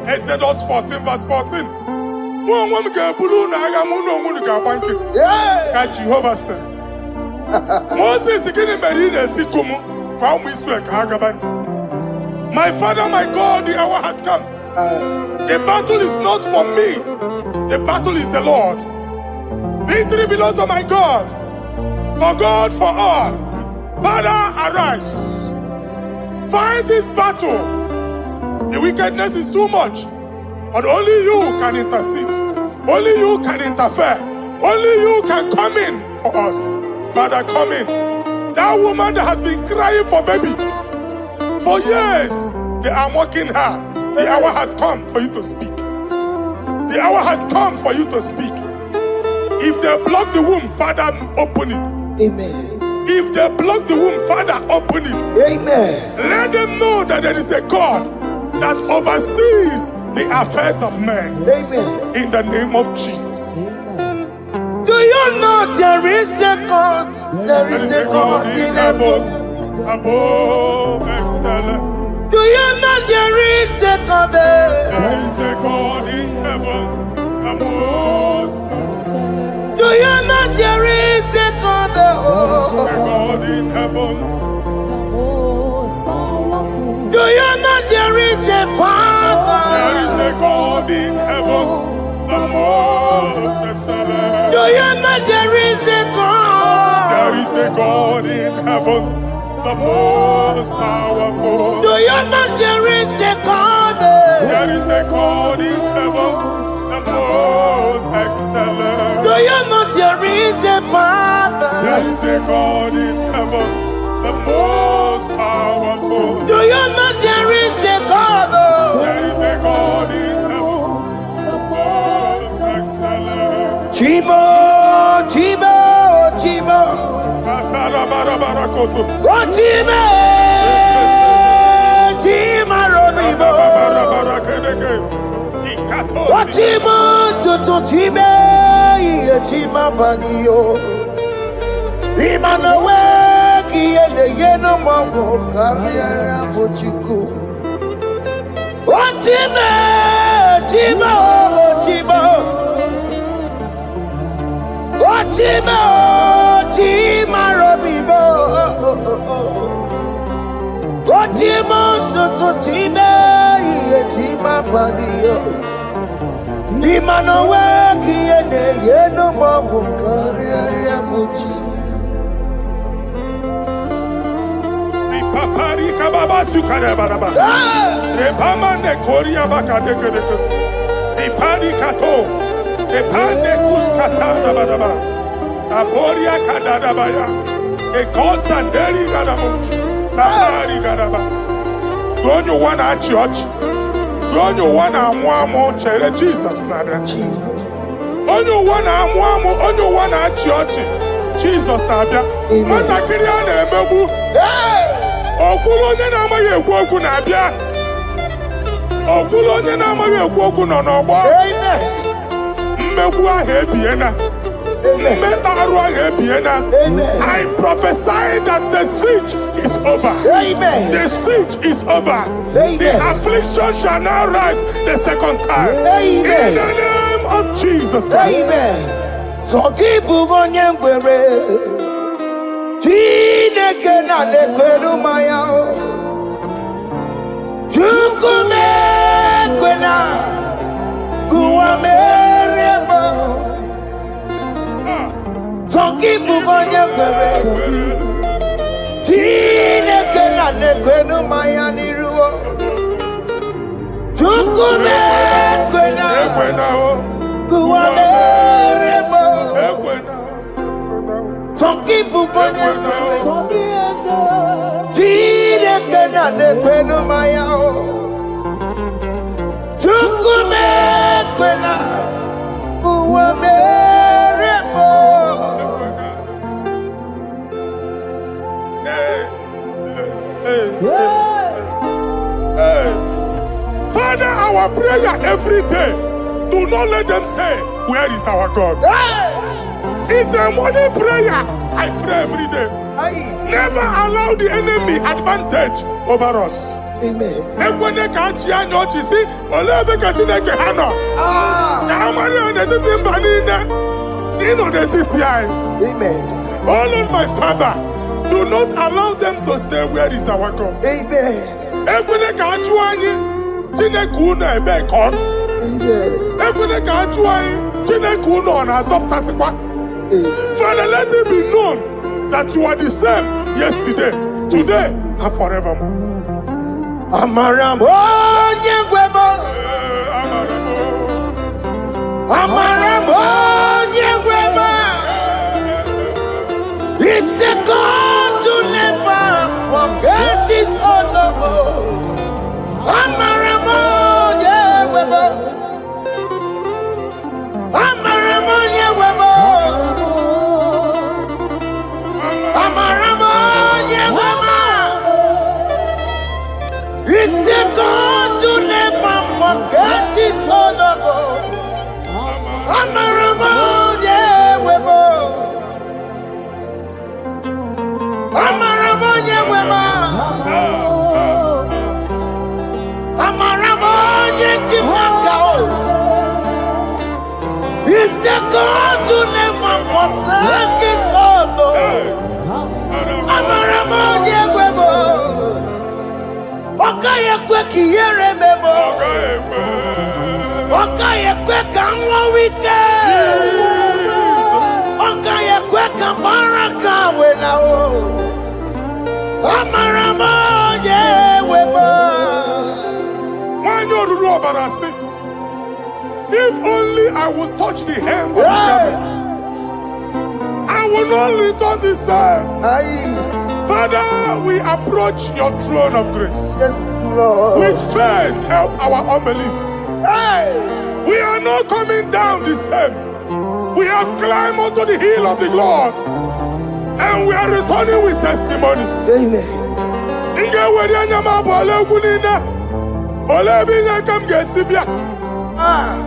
Exodus 14 verse 14. Jehovah said. Moses my father, my God, the hour has come. The battle is not for me. The battle is the Lord. Victory belongs to my God. For God, for all. Father, arise. Fight this battle. The wickedness is too much. But only you can intercede. Only you can interfere. Only you can come in for us. Father, come in. That woman that has been crying for baby for years, they are mocking her. The hour has come for you to speak. The hour has come for you to speak. If they block the womb, Father, open it. Amen. If they block the womb, Father, open it. Amen. Let them know that there is a God that oversees the affairs of men. Amen. In the name of Jesus. Do you know there is a God? There is a God in heaven. Above excellent. Do you know there is a God there? There is a God in heaven. Above excellent. Do you know there is a God there? There is a God in heaven. Do you know there is a Father? There is a God in heaven. The most excellent. Do you know there is a God? There is a God in heaven, the most powerful. Do you know there is a God there? There is a God in heaven, the most excellent. Do you know there is a Father? There is a God in heaven, the most powerful. Do you know there is a God there? There is a God in heaven, the most excellent. Chimo, Chimo, Chimo. Oh, Chimo, Chimo, Robibo. Oh, Chimo, Chutu, Chimo, Chimo, Panio. Imanowe, Kiene, Yeno, Mamo, Carriera, Pochico. Oh, Chimo, Chimo, Chimo. Chima, Chima, Robibo. Chima, Chima, Chima, Padio. Nimanowe, Kiene, Yeno, Mabu, Karia, Puchi. Epari kababa sukare baraba. Repama ne koria baka deke deke. Epari kato. Epane kuskata baraba. Aboria kadada baya. Ekosa deli gadamo. Samari gadaba. Don't you wanna church? Don't you wanna mwamo chere Jesus nada? Jesus. Don't you wanna mwamo? Don't you wanna church? Jesus nabia. Mata kiri ana emebu. Okulo nye na amaghị ekwu okwu na-abịa. Okulo onye na amaghị ekwu okwu nọ n'ọgbọ. Mmegbu ahụ ebiena. Mmeta arụ ahụ ebiena. I prophesy that the siege is over. Amen. The siege is over. Amen. The affliction shall now rise the second time. Amen. In the name of Jesus Christ. Amen. So keep onye ngwere. Chineke na nekweru maya o. Chukume kwena. Kuwa merebo. So keep onye ngwere. Chineke na nekweru maya niruo. Chukume kwena. Kuwa merebo. Some people go never. Chineke na nekwenu maya o. Chukume kwena uwa merebo. Father, our prayer every day. Do not let them say, where is our God? It's a morning prayer. I pray every day. Never allow the enemy advantage over us. Amen. Ekwene ka chi anya ochi si ole ebe ka Chineke ha nọ. Ka amara ya n'etiti mba niile. Ịnọ n'etiti anyị. Amen. Oh Lord, my Father, do not allow them to say, where is our God? Amen. Ekwene ka ajụ anyị Chineke unu ebe ka ọ nọ. Amen. Ekwene ka ajụ anyị Chineke unu ọ na-azọpụtasịkwa. Father, let it be known that you are the same yesterday, today, and forevermore. Amaramo nyengwemo. Amaramo nyengwemo. It's the God to never forget his honor. Amaramo nyengwemo. Amaramo nyengwemo. Amaramo nyengwemo. It's the God to never forget his honor. Amaramo nyengwemo. Amaramo nyengwemo. Amaramo nyengwemo. It's the God to never forsake his honor. Amaramo nyengwemo. Okaye kwe kiyere memo. Okaye kwe kanwa wite. Okaye kwe kambaraka wena o. Amaramo nyengwemo. When you rule about us, if only I would touch the hem of his garment, I will not return the same. Aye. Father, we approach your throne of grace. Yes, Lord. With faith, help our unbelief. Aye. We are not coming down the same. We have climbed onto the hill of the Lord, and we are returning with testimony. Amen. Inge weri anyama bole gunina, ole binya kam gesibia.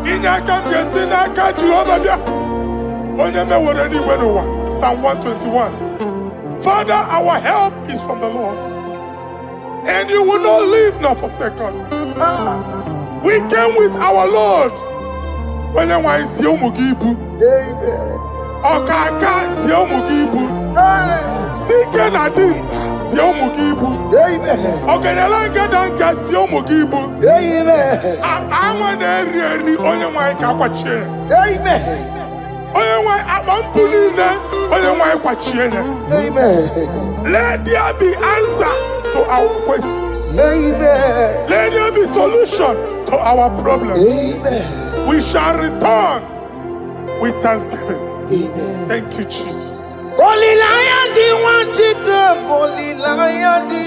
Inya kam gesina ka Jehovah bia. Onye me were ni wenuwa. Psalm 121. Father, our help is from the Lord, and you will not leave nor forsake us. We came with our Lord. When you want to see Umugibu, Okaka see Umugibu, Dike Nadim see Umugibu, Okanyalanga Danka see Umugibu. I want to really on your mic. Onye nwe akpampulile onye nwe kwachienye. Amen. Let there be answer to our questions. Amen. Let there be solution to our problems. Amen. We shall return with thanksgiving. Amen. Thank you, Jesus. Holy Lion, the one to come. Holy Lion, the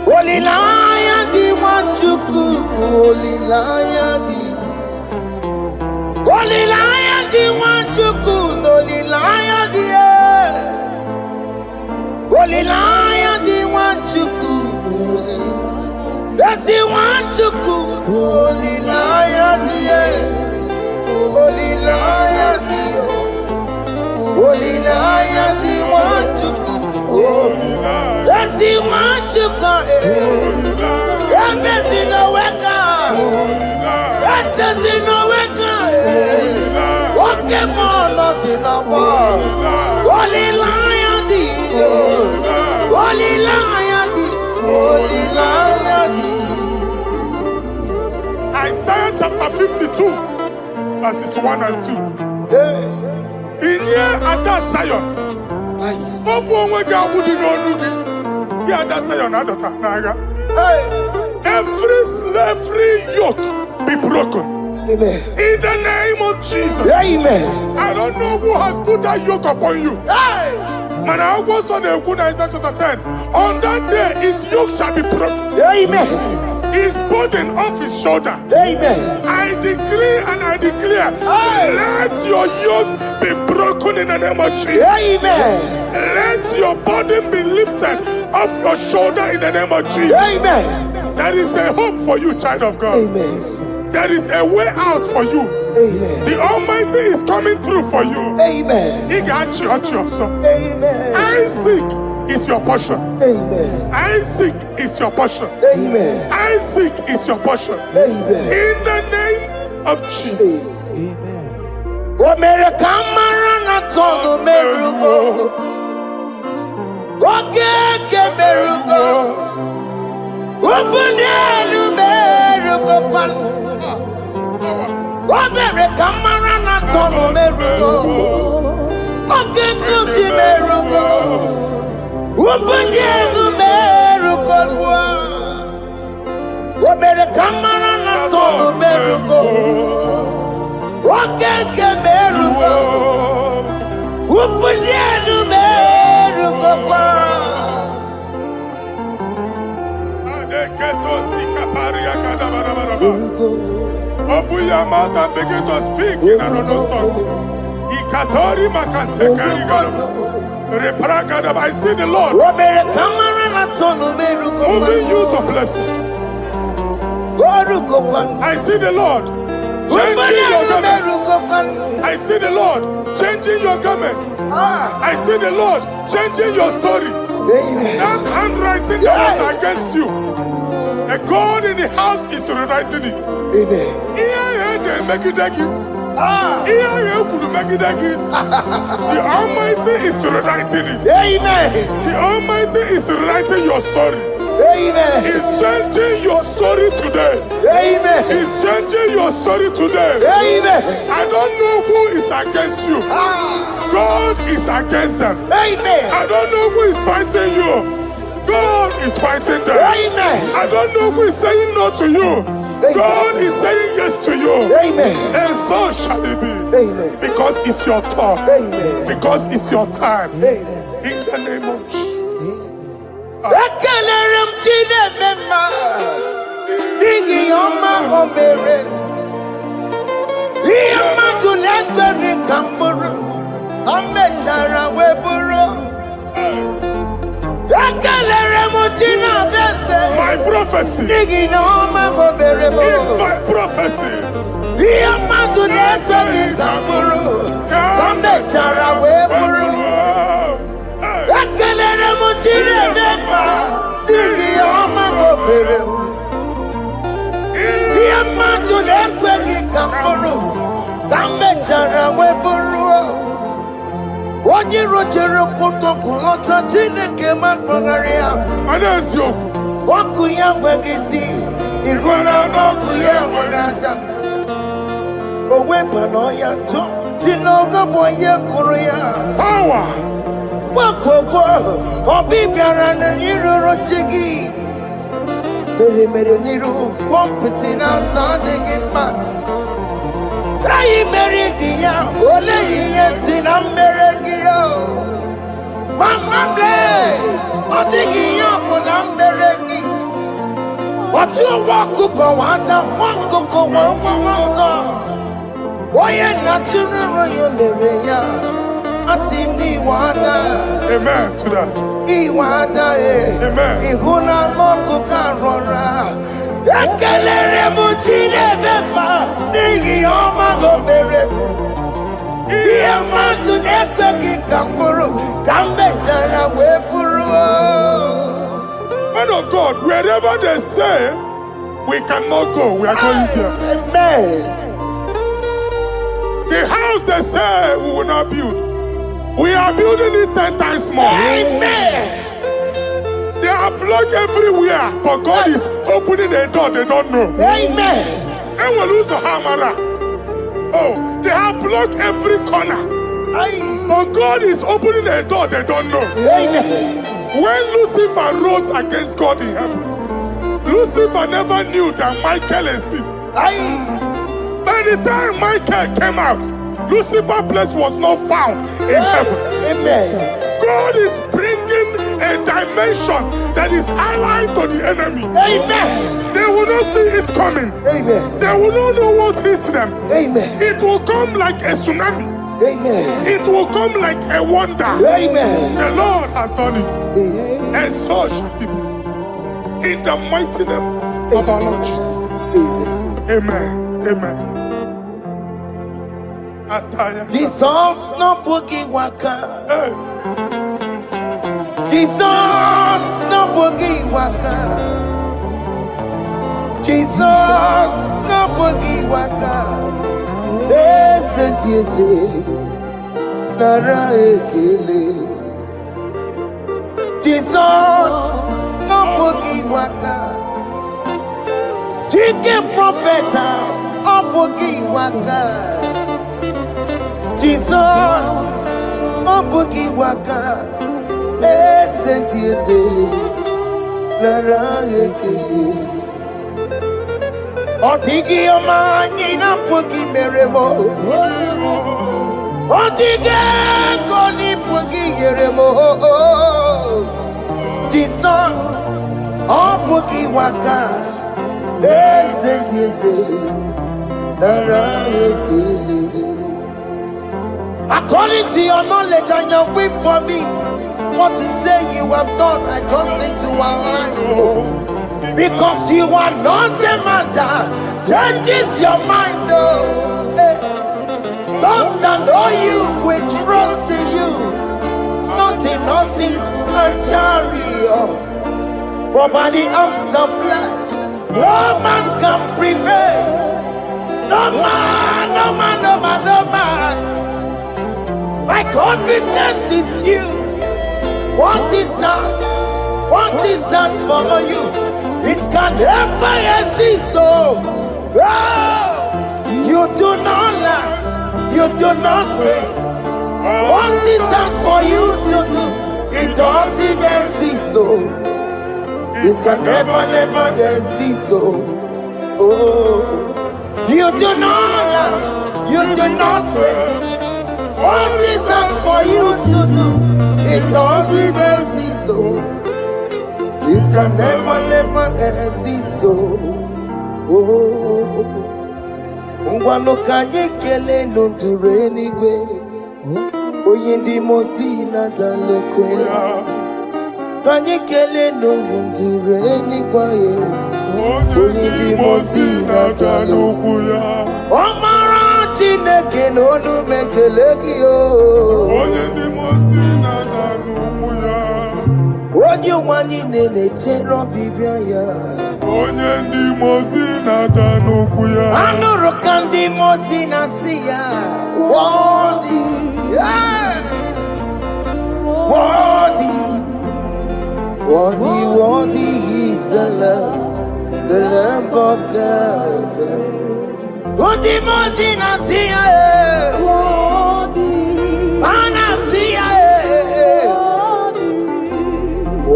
Holy Lion, the one to come. Holy Lion, the Holy Lion, the one to come. Holy Lion, the Holy Lion, the one to come. That's the one to come. Holy Lion, the Holy Lion, the Holy Lion, the one to come. Holy Lion. That's the one to come. Holy Lion. That's in the wake. Holy Lion. That's in the wake. Holy Lion. Okay, man, us in the world. Holy Lion, the Holy Lion, the Holy Lion, the Isaiah chapter 52, verses 1 and 2. Hey. In here at that Zion, every slavery yoke be broken. Amen. In the name of Jesus. Amen. I don't know who has put that yoke upon you. Hey. Man, I was on the Isaiah chapter 10. On that day, its yoke shall be broken. Amen. His burden off his shoulder. Amen. I decree and I declare, Hey. let your yokes be broken in the name of Jesus. Amen. Let your burden be lifted off your shoulder in the name of Jesus. Amen. There is a hope for you, child of God. Amen. There is a way out for you. Amen. The Almighty is coming through for you. Amen. He got you, so. Amen. Isaac is your portion. Amen. Isaac is your portion. Amen. Isaac is your portion. Amen. In the name of Jesus. America marana tolo merugo. Okay, merugo. Ubunelu merugo pan. America marana tolo merugo. Okay, kusi merugo. Ubunelu merugo. America marana tolo merugo. Okay, merugo. Ubunelu merugo pan. Open your mouth and begin to speak in another tongue. Ikatori makasekari garaba. Reprakadaba. I see the Lord moving you to places. I see the Lord changing your garment. I see the Lord changing your garment. I see the Lord changing your story. That handwriting that was against you, the God in the house is rewriting it. The Almighty is rewriting it. The Almighty is rewriting your story. He's changing your story today. He's changing your story today. I don't know who is against you. God is against them. I don't know who is fighting you. God is fighting them. I don't know who is saying no to you. God is saying yes to you. And so shall it be. Because it's your turn. Because it's your time. In the name of Jesus. My prophecy is my prophecy. Onye rojere kutoku lọta Chineke makpọgharịa. Ọkụ ya nweghị isi, ịhụla n'ọkụ ya nwere asa. O wepụla ọya tụ, si n'ọgọbọ ya kụrụ ya. Power. Gbakọ Okoko, Obi Biarana Niro Chigi, Mere Niru, Wompitina Sandigima. I married the young, only yes in America. Mamma, I'm digging up when I'm married. What you walk to go out of one cocoa, one song. Why not to you, Maria? I see Niwana. Amen to that. Iwana, Amen. Ihuna Moko Carora. Ekelere Muchine Bema, Nigi Omago Bere. Iamatu Nekaki Kamburu, Kambetana Wepuru. Man of God, wherever they say we cannot go, we are going there. Amen. The house they say we will not build, we are building it 10 times more. Amen. They are blocked everywhere, but God is opening a door they don't know. Amen. And we lose the hammer. Oh, they have blocked every corner, but God is opening a door they don't know. Amen. When Lucifer rose against God in heaven, Lucifer never knew that Michael exists. By the time Michael came out, Lucifer's place was not found in heaven. Amen. God is bringing a dimension that is allied to the enemy. Amen. They will not see it coming. Amen. They will not know what hits them. Amen. It will come like a tsunami. Amen. It will come like a wonder. Amen. The Lord has done it. Amen. And so shall it be. In the mighty name of our Lord Jesus. Amen. Amen. Jesus no boogie waka. Hey. Jesus no boogie waka. Jesus no boogie waka. Listen to you say, Nara ekele. Jesus no boogie waka. Jike profeta no boogie waka. Jesus, oh boogie waka, senti ese, lara ekele. Otigi omani na boogie meremo, otige koni boogie yeremo. Jesus, oh boogie waka, senti ese, lara ekele. According to your knowledge and your will for me, what you say you have done, I just need to align. Because you are not a man that changes your mind. Don't stand on you, we trust in you. Not in horses and chariot, but by the arms of flesh, no man can prevail. No man, no man, no man, no man. My confidence is you. What is that? What is that for you? It can never exist. So, you do not lie. You do not fail. What is that for you to do? It doesn't exist. So, it can never, never exist. So, you do not lie. You do not fail. What is that for you to do? It doesn't exist, so it can never, never exist, so Ungwano kanye kele nundure anyway. Oyindi mosi na dalekwe. Kanye kele nundure anyway. Oyindi mosi na dalekwe. Omara Chineke n'onu mekele gị o. Onye ndị mosi na-ada n'ụkwụ ya. Onye nwanyị na-echere ọbịbịa ya. Onye ndị mosi na-ada n'ụkwụ ya. Anụrụ ka ndị mosi na-asị ya. Worthy, worthy, worthy, worthy is the Lamb of God. Undi moji na siya, ana siya,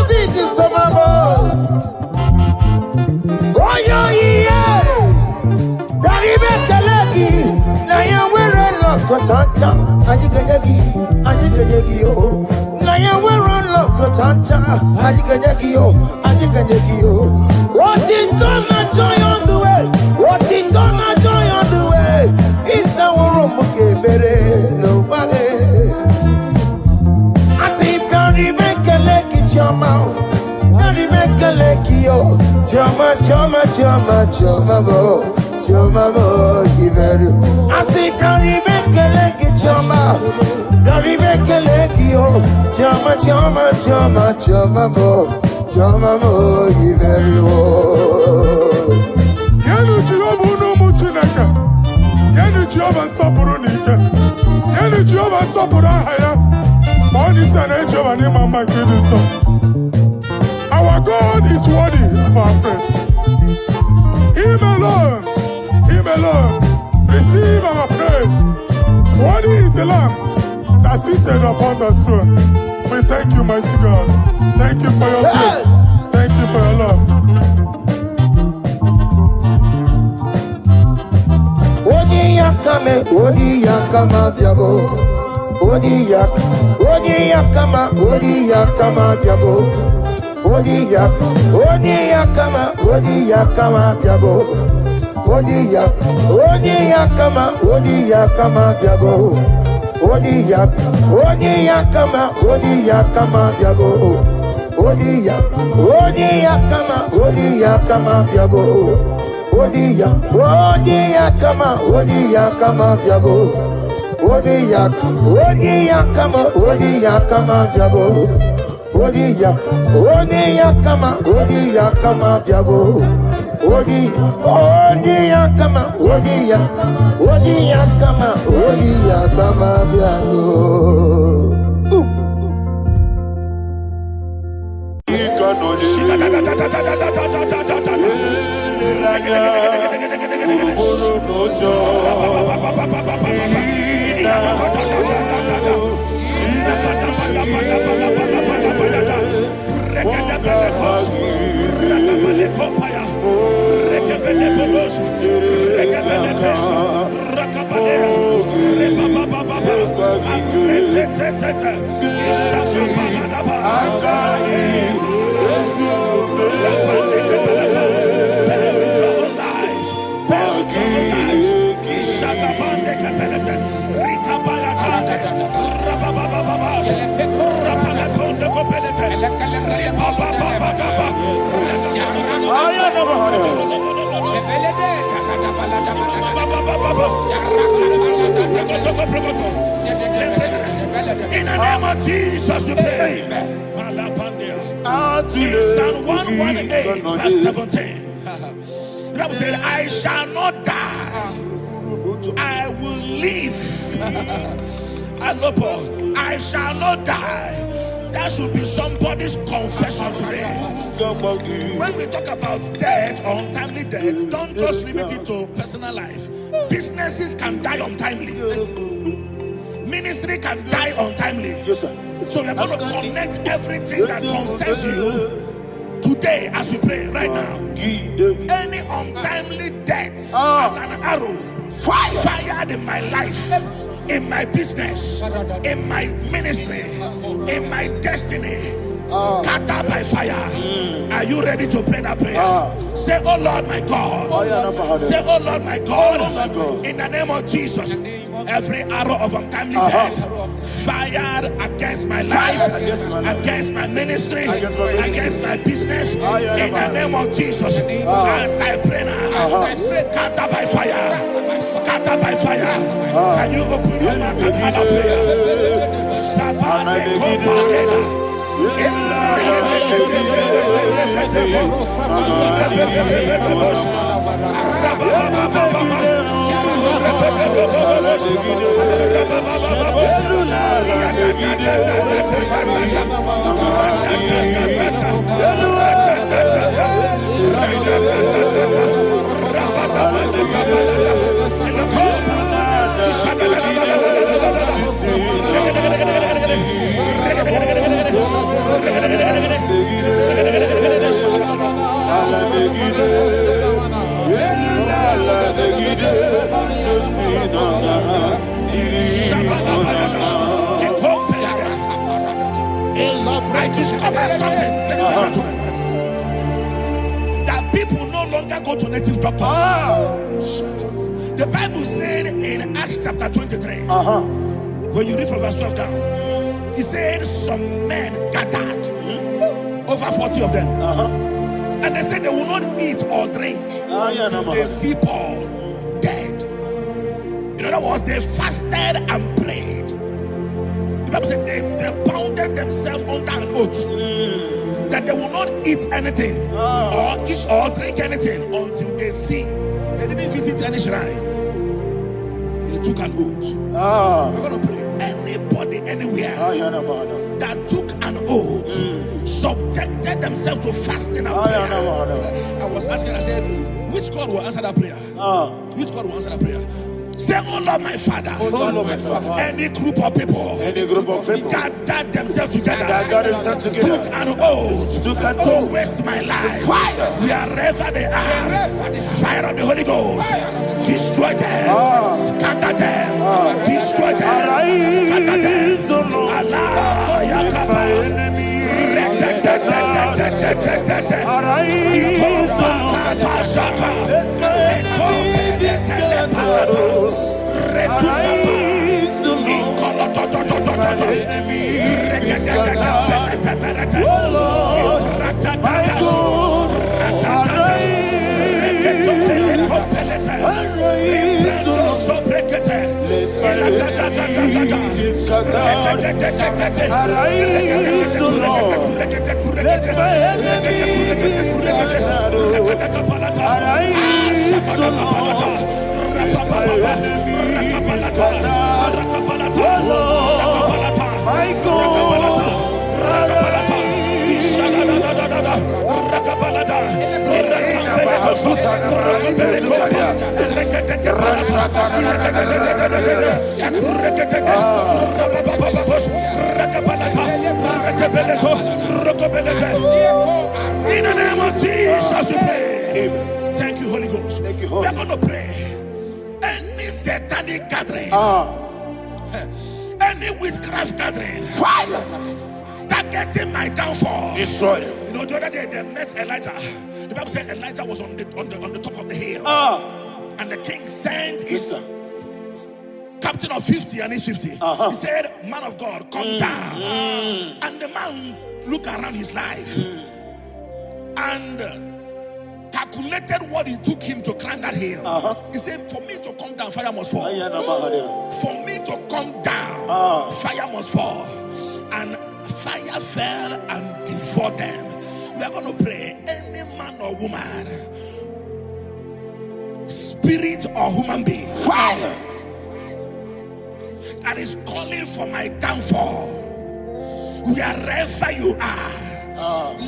Moses is the mama. Oh, yeah. Dari bekalagi. Na ya wera lo kotanta. Ajiganyagi yo. Na ya wera lo kotanta. Ajiganyagi yo. What is done and joy on the way? What is done and joy on the way? It's our room bere nobody. I say Barry bekalagi chama. Barry bekalagi yo. Chama bo. Choma bo giveru. I say Barry bekalagi chama. Barry bekalagi yo. Chama bo. Choma bo giveru. Yanu Jehova no muchinaka. Yanu Jehova sapuru nika. Yanu Jehova sapuru haya. Money sana Jehova ni mama kidiso. Our God is worthy of our praise. Him alone, receive our praise. Worthy is the Lamb that seated upon the throne. We thank you, mighty God. Thank you for your grace. Thank you for your love. Odi yakama biabo. Odi yakama biabo. Odi yakama biabo. Odi yakama biabo. Odi yakama biabo. In the name of Jesus, we pray. Psalm 118, verse 17. The Bible said, I shall not die, I will live. I shall not die. That should be somebody's confession today. When we talk about death or untimely death, don't just limit it to personal life. Businesses can die untimely. Ministry can die untimely. Yes, sir. So we're going to connect everything that concerns you today as we pray right now. Any untimely death as an arrow fired in my life, in my business, in my ministry, in my destiny, scattered by fire. Are you ready to pray that prayer? Say, oh Lord my God. Say, oh Lord my God. In the name of Jesus, every arrow of untimely death fired against my life, against my ministry, against my business, in the name of Jesus, as I pray now, scattered by fire, scattered by fire. Can you open your mouth and have a prayer? I discovered something. Ladies and gentlemen, that people no longer go to native doctors. The Bible said in Acts chapter 23, when you read from verse 12 down, it said some men gathered, over 40 of them, and they said they will not eat or drink until they see Paul dead. In other words, they fasted and prayed. The Bible said they bounded themselves under an oath that they will not eat anything or eat or drink anything until they see. They didn't visit any shrine. They took an oath. We're going to pray. Anybody, anywhere that took an oath, subjected themselves to fasting and prayer. I was asking, I said, which God will answer that prayer? Which God will answer that prayer? Say, oh Lord, my Father. Oh Lord, my Father. Any group of people gathered themselves together, took an oath to waste my life. Wherever they are, fire of the Holy Ghost, destroy them, scatter them, destroy them, scatter them. Allah, Yakaba, in the name of Jesus, we pray. Thank you, Holy Ghost. We are going to pray. Any satanic gathering, any witchcraft gathering, targeting my downfall, destroy them. You know, the other day they met Elijah. The Bible said Elijah was on the top of the hill, and the king sent his captain of 50 and his 50. He said, man of God, come down. And the man looked around his life and calculated what it took him to climb that hill. He said, for me to come down, fire must fall. For me to come down, fire must fall. And fire fell and devoured them. We are going to pray. Any man or woman, spirit or human being, that is calling for my downfall, wherever you are,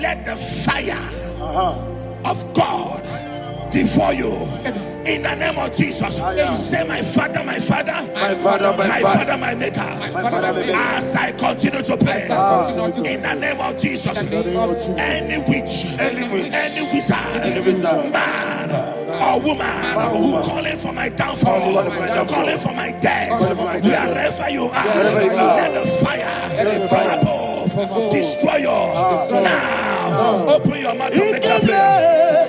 let the fire of God devour you in the name of Jesus. Say, my Father, my Father, my Father, my Father, my Maker. As I continue to pray in the name of Jesus, any witch, any wizard, man or woman calling for my downfall, calling for my death, wherever you are, let the fire from above destroy you now. Open your mouth and make a prayer.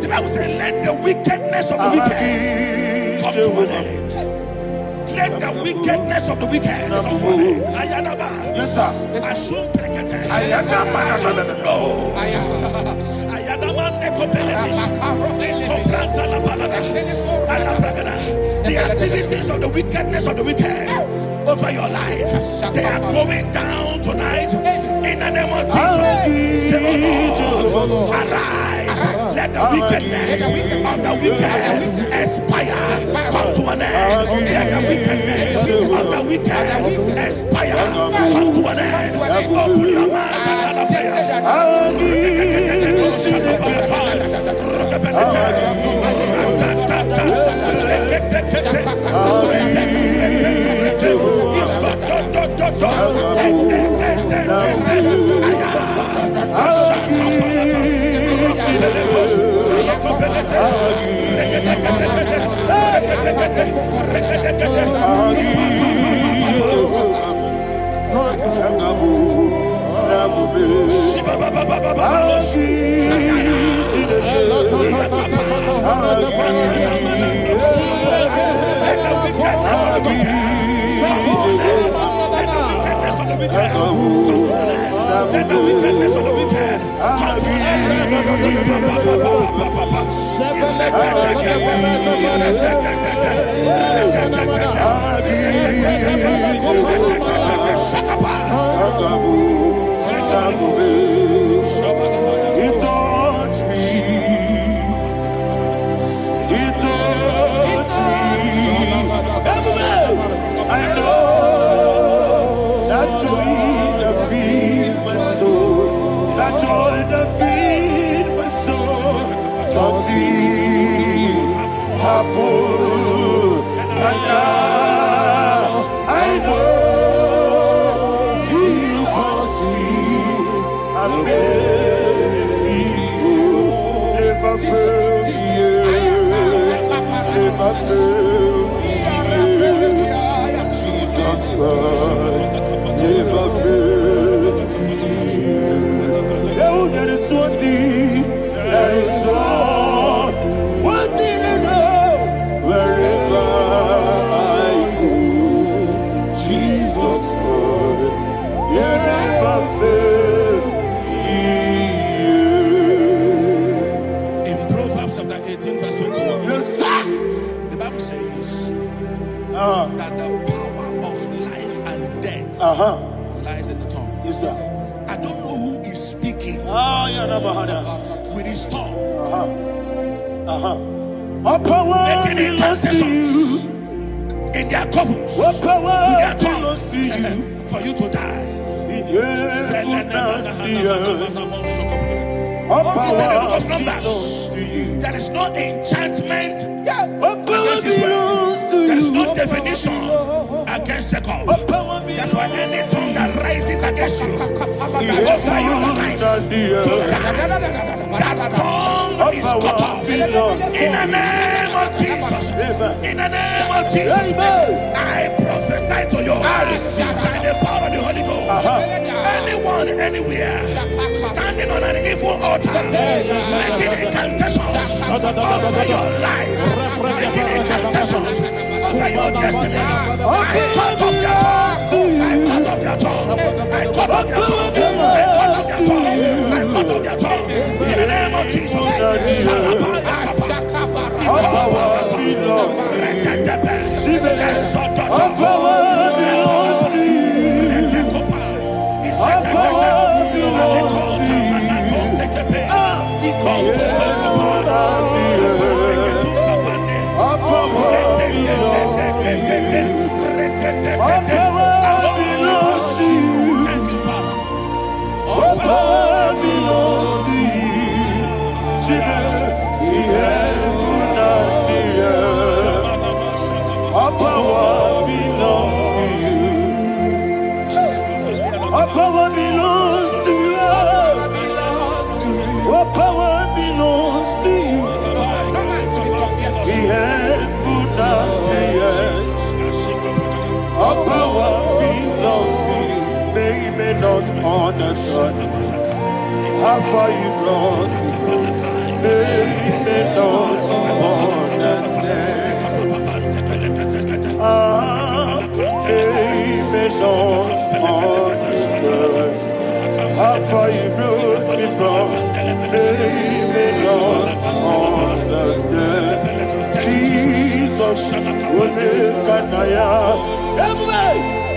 The Bible says, let the wickedness of the wicked come to an end. Let the wickedness of the wicked come to an end. Ayadaba. Yes, sir. I don't know The activities of the wickedness of the wicked over your life, they are going down tonight in the name of Jesus. Say, oh Lord, arise. Let the wickedness of the wicked expire. Come to an end. Let the wickedness of the wicked expire. Come to an end. Open your mouth and have a prayer. Let the wickedness of the wicked come to an that the power of life and death lies in the tongue. Yes, sir. I don't know who is speaking with his tongue. Making incantations in their covens with their tongue for you to die. He said in the book of Numbers, there is no enchantment against Israel. There is no definition against Jacob. Therefore, any tongue that rises against you over your life to die, that tongue is cut off. In the name of Jesus. In the name of Jesus. I prophesy to you by the power of the Holy Ghost. Anyone, anywhere, standing on an evil altar, making incantations over your life, making incantations over your destiny, I cut off their tongue. I cut off their tongue. I cut off their tongue. I cut off their tongue. I cut off their tongue. In the name of Jesus. Thank you, Father. All power belongs to you. All power belongs to you. All power belongs to you. All power belongs to you. We have put out the earth. All power belongs to you. They may not understand how far you brought me. They may not understand. They may not understand how far you brought me from. They may not understand. Omekanaya.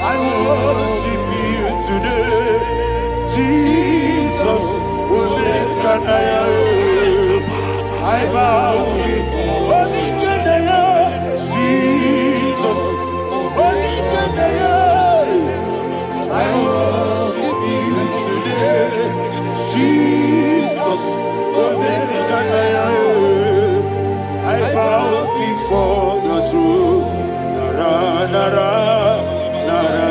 I worship you today, Jesus. Omekanaya. I bow before Omekanaya, Jesus. Omekanaya. I worship you today, Jesus. Omekanaya. I bow before your throne. Nara, nara, nara,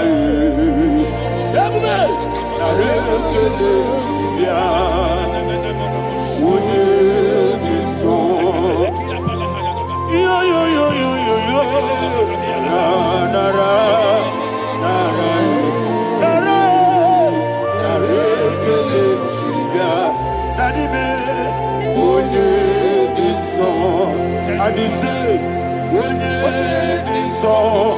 nara, yo, yo, yo, yo, yo, yo. Nara, nara, nara, Daddy me, this song. And he said, this song.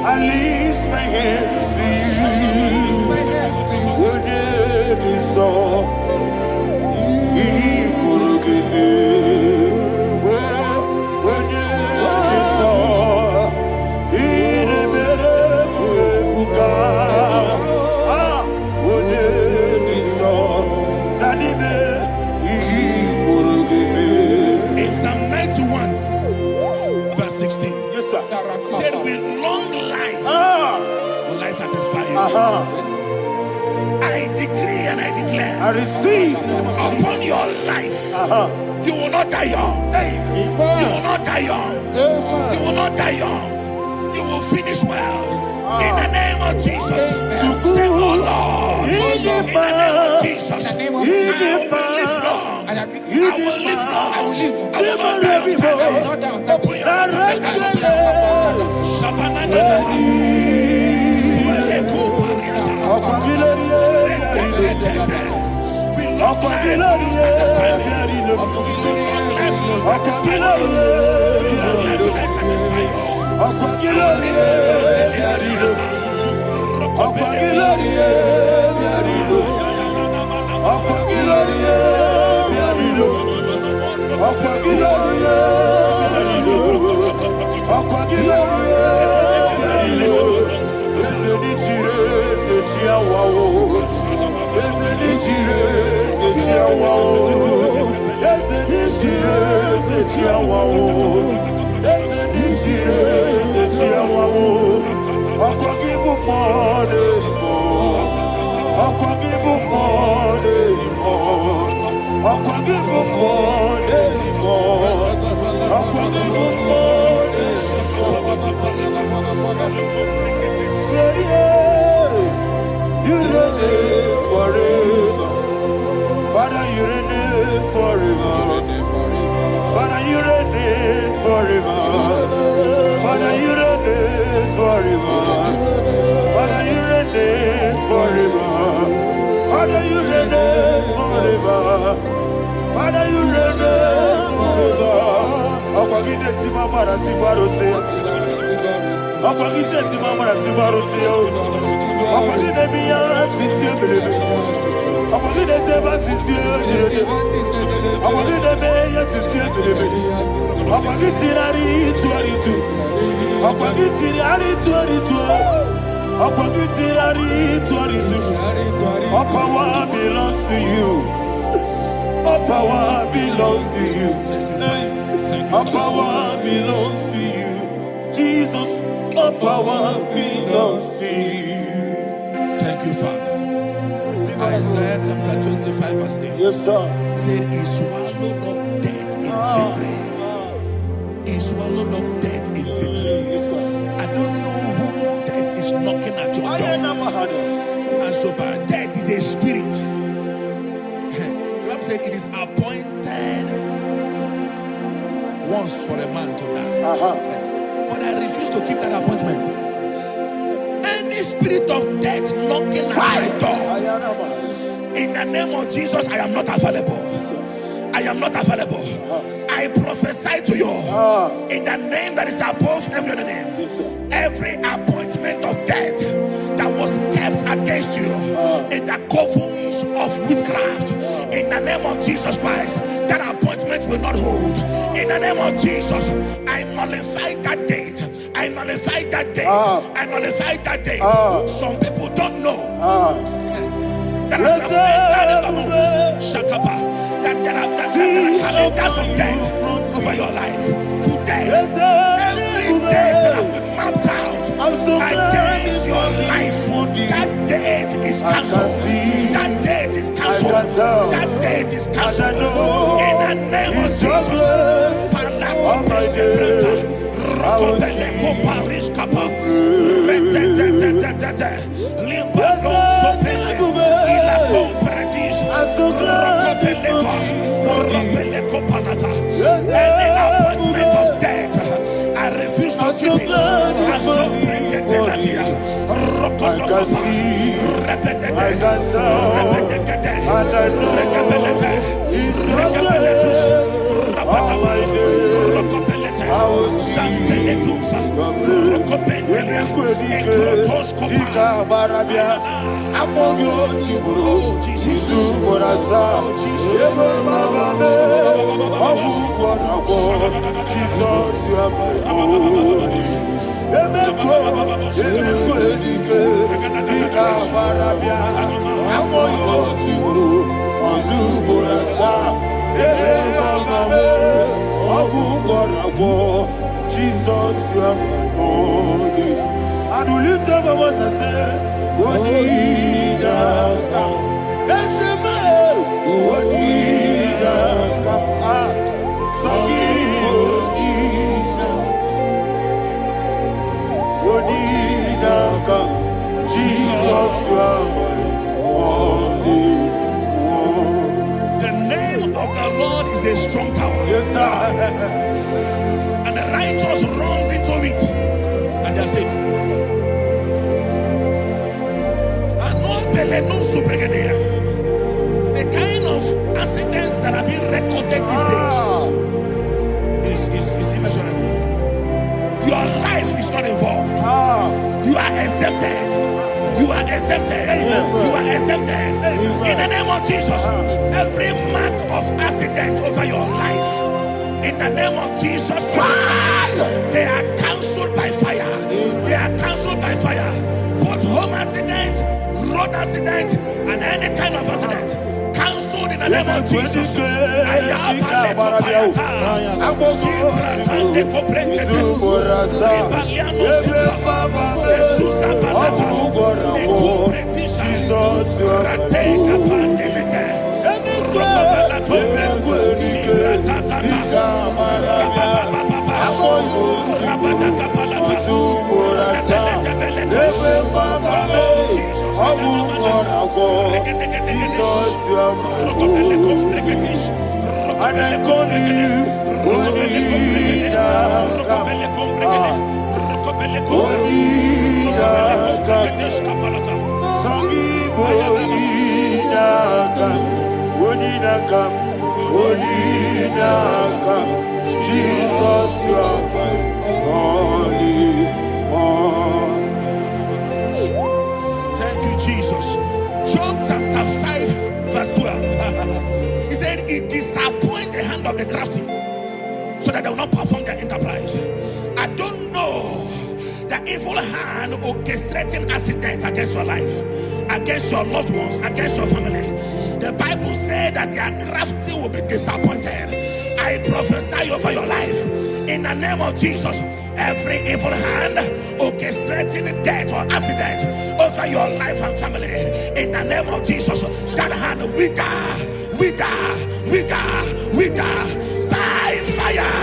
I lift my hands to you. This song. He could give me. This song. He never buka. This song. Daddy me. In Psalm 91, verse 16, Yes, sir. said, with long life will I satisfy you. I decree and I declare I receive upon your life, you will not die young. You will not die young. You will not die young. You will finish well. In the name of Jesus. Say, oh Lord, in the name of Jesus, I will live long. I will live long. I will not die on time. Open your mouth and you reign forever. Father, you reign forever. Father, you reign forever. Father, you reign forever. Father, you reign forever. Father, you reign forever. Father, you reign forever. Okagide timamara tibarose. Okagide timamara tibarose. Okagide biya sisiebele. Okagide teba sisiebele. Okagide beya sisiebele. Okagide rari tuaritu. Okagide rari tuaritu. Okagide rari tuaritu. All power belongs to you. All power belongs to you. All power belongs to you. Jesus, all power belongs to you. thank you, Father. Isaiah chapter 25, verse 8. Yes, sir. Said, he swallowed up death in victory. He swallowed up death in victory. I don't know who death is knocking at your door. And so, but death is a spirit. God said it is appointed once for a man to die. But I refuse to keep that appointment. Any spirit of death knocking at my door, in the name of Jesus, I am not available. I am not available. I prophesy to you in the name that is above every other name. Every appointment of death that was kept against you in the covens of witchcraft, in the the name of Jesus Christ, that appointment will not hold. In the name of Jesus, I nullify that date. I nullify that date. I nullify that date. Some people don't know that as of Shakapa, that there are calendars of death over your life. Today, every date that has been mapped out against your life, that date is cancelled. That date is cancelled. That date is cancelled. In the name of Jesus. Rokopeleko Paris Kappa. Limbano Sopele. Ilako Paradis. Rokopeleko Palata. Any appointment of death, I refuse to keep it. I so bring it in Nadia. Rokotokopa. Jesus, you are my only. I do lift up my voice and say, Wonida come. That's a man. Wonida come. Wonida come. Jesus, you are my only. The name of the Lord is a strong tower. Yes, sir. And the righteous runs into it and they are safe. The kind of accidents that are being recorded these days is immeasurable. Your life is not involved. You are exempted. You are exempted. You are exempted. In the name of Jesus, every mark of accident over your life, in the name of Jesus Christ, they are cancelled by fire. They are cancelled by fire. Both home accident, road accident, and any kind of accident, cancelled in the name of Jesus. Jesus, you are my only one. Thank you, Jesus. Job chapter 5, verse 12. He said, it disappoints the hand of the crafty so that they will not perform their enterprise. I don't know the evil hand orchestrating accident against your life, against your loved ones, against your family. The Bible said that their crafty will be disappointed. I prophesy over your life in the name of Jesus. Every evil hand orchestrating death or accident over your life and family, in the name of Jesus, that hand wither by fire.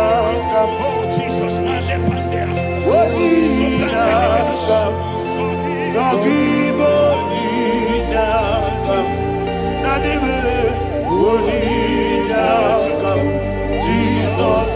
Oh Jesus, Jesus,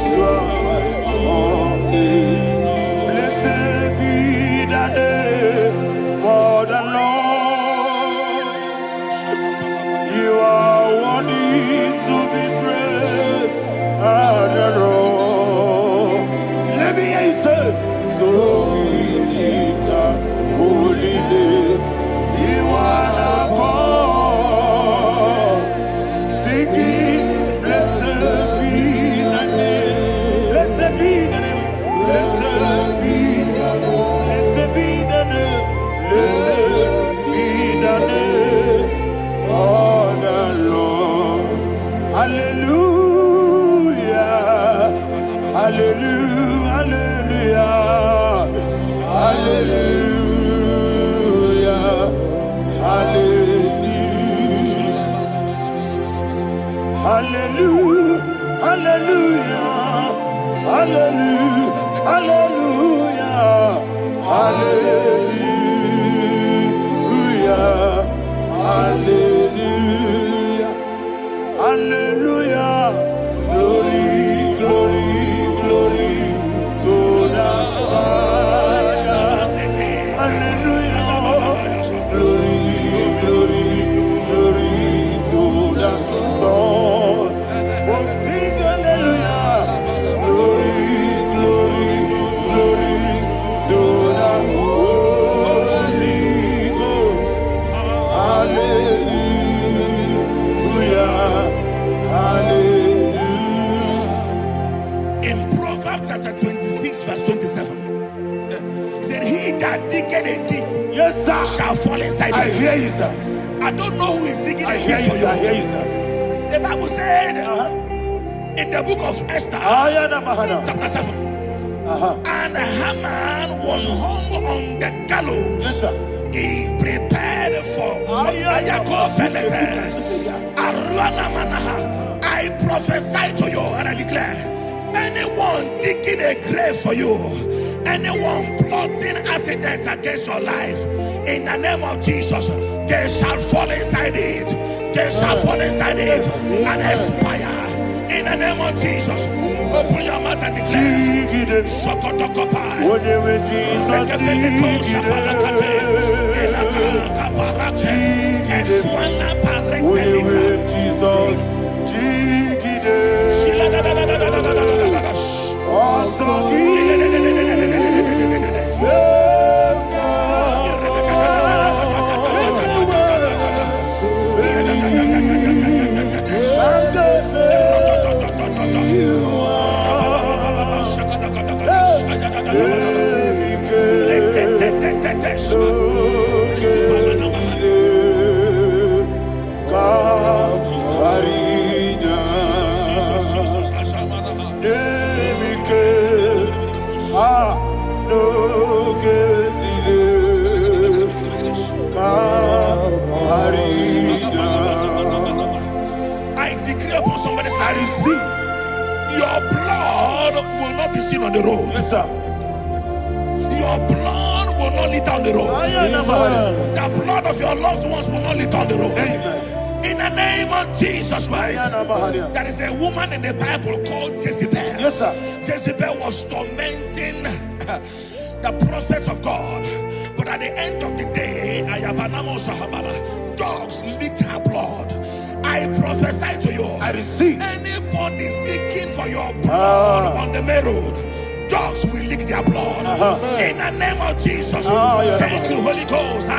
Shall fall inside I hear you, sir. I don't know who is digging I a hear pit you, for sir. I hear you. you, sir. The Bible said in the book of Esther, chapter 7, and Haman was hung on the gallows. Yes, sir. He prepared for I prophesy to you and I declare, anyone digging a grave for you, anyone plotting accidents against your life, in the name of Jesus, they shall fall inside it. They shall fall inside it and expire. In the name of Jesus, open your mouth and declare. Sokotokopai. I decree upon somebody's life, your blood will not be seen on the road. Yes, sir. Your blood will not lead down the road. The blood of your loved ones will not lead down the road. Amen. In the name of Jesus Christ. There is a woman in the Bible called Jezebel. Yes, sir. Jezebel was tormenting the prophets of God. But at the end of the day, dogs licked her blood. I prophesy to you. I receive. Anybody seeking for your blood on the main road, dogs will lick their blood. In the name of Jesus. Thank you, Holy Ghost.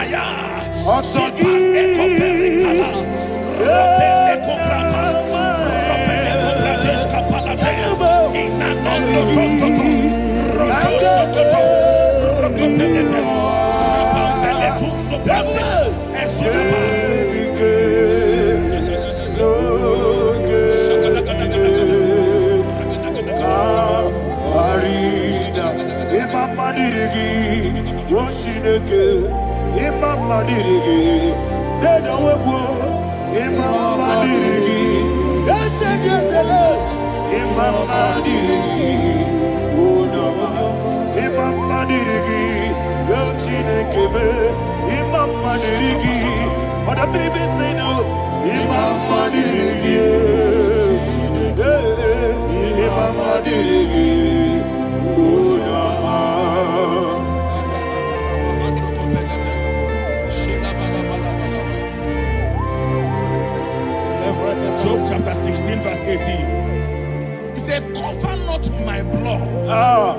Job chapter 16 verse 18. He said, cover not my blood.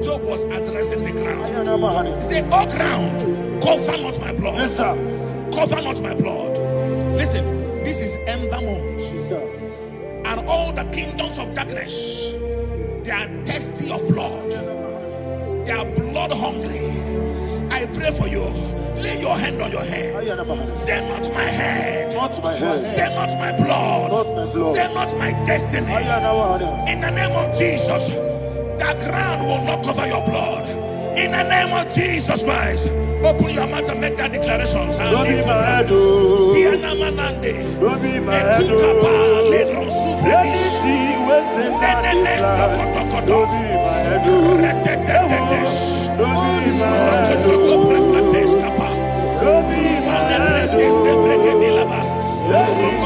Job was addressing the ground. He said, oh ground, cover not my blood. Yes, sir. Cover not my blood. Listen, this is ember month. Yes, sir. And all the kingdoms of darkness, they are thirsty of blood. They are blood hungry. I pray for you. Lay your hand on your head. Say, not my head. Not my head. Say, not my blood. Not my blood. Say, not my destiny. In the name of Jesus, that ground will not cover your blood. In the name of Jesus Christ, open your mouth and make that declaration. Don't be mad, oh. Don't be mad, oh. Anything was in that decline. Don't be mad, oh. Don't be mad, oh. Don't be mad, oh.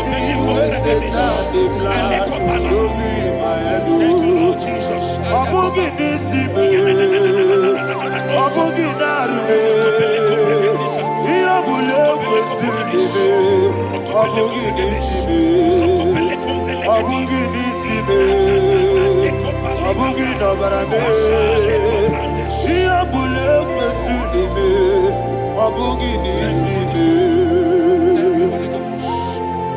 Anything was in that decline. Don't be mad, oh. Thank you, Lord Jesus.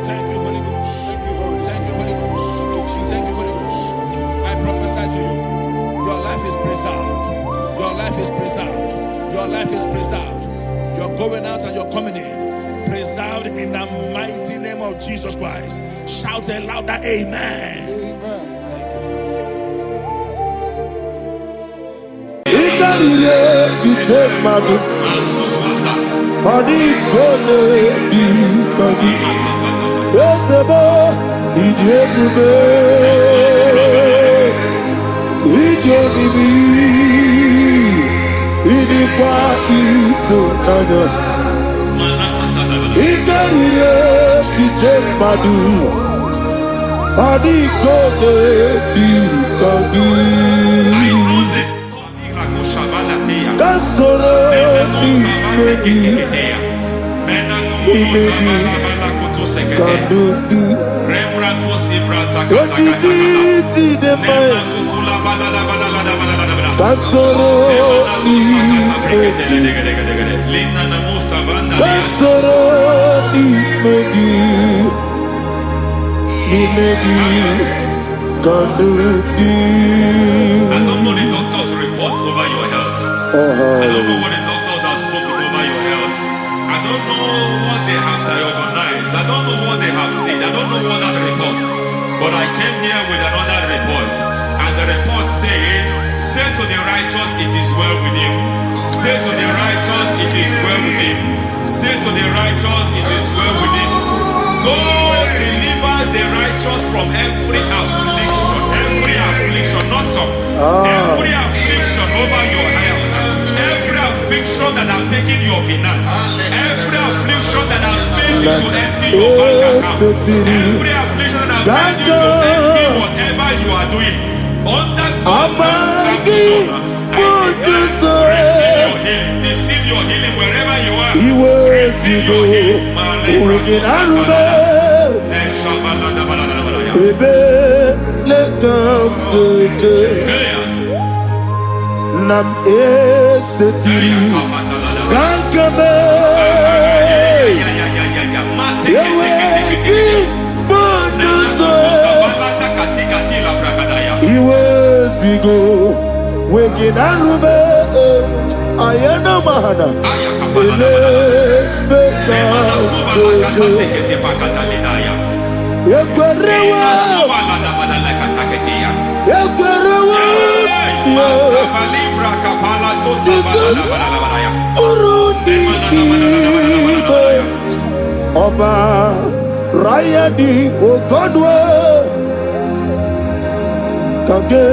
Thank you, Holy Ghost. Thank you, Holy Ghost. Thank you, Holy Ghost. Thank you, Holy Ghost. I prophesy to you, your life is preserved. Your life is preserved. Your life is preserved. You're going out and you're coming in. Preserved in the mighty name of Jesus Christ. Shout a louder amen. Thank you, I don't know the doctor's report over your health. I don't know what the doctors have spoken over your health. I don't know what they have diagnosed. I don't know what they have said. I don't know what that report. But I came here with another report. And the report said, say to the righteous, it is well with him. Say to the righteous, it is well with him. Say to the righteous, it is well with him. God delivers the righteous from every affliction. Every affliction, not some. Every affliction over your health. Every affliction that have taken your finance. Every affliction that have made you to empty your bank account. Every affliction that have made you to empty whatever you are doing. Under God's receive your healing. Receive your healing wherever you are. Receive your healing. Nam eseti gankame yeweki bonuso iwezigo weginarube ayana mahana ele beka yekwerewa Ọba Rayadi Ogodwe Kage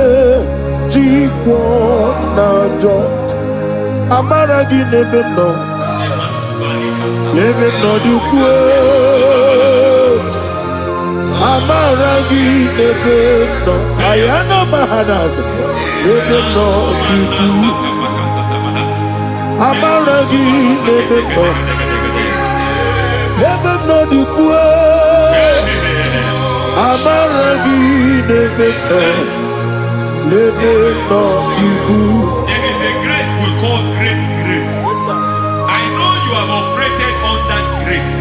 Jikwo Najo Amaragi Nebeno Nebeno Dukwe Amaragi Nebeno Ayana Mahanas Nebeno Dukwe Amaragi Nebeno Nebeno Dukwe Amaragi Nebeno Nebeno Dukwe. There is a grace we call great grace. I know you have operated on that grace,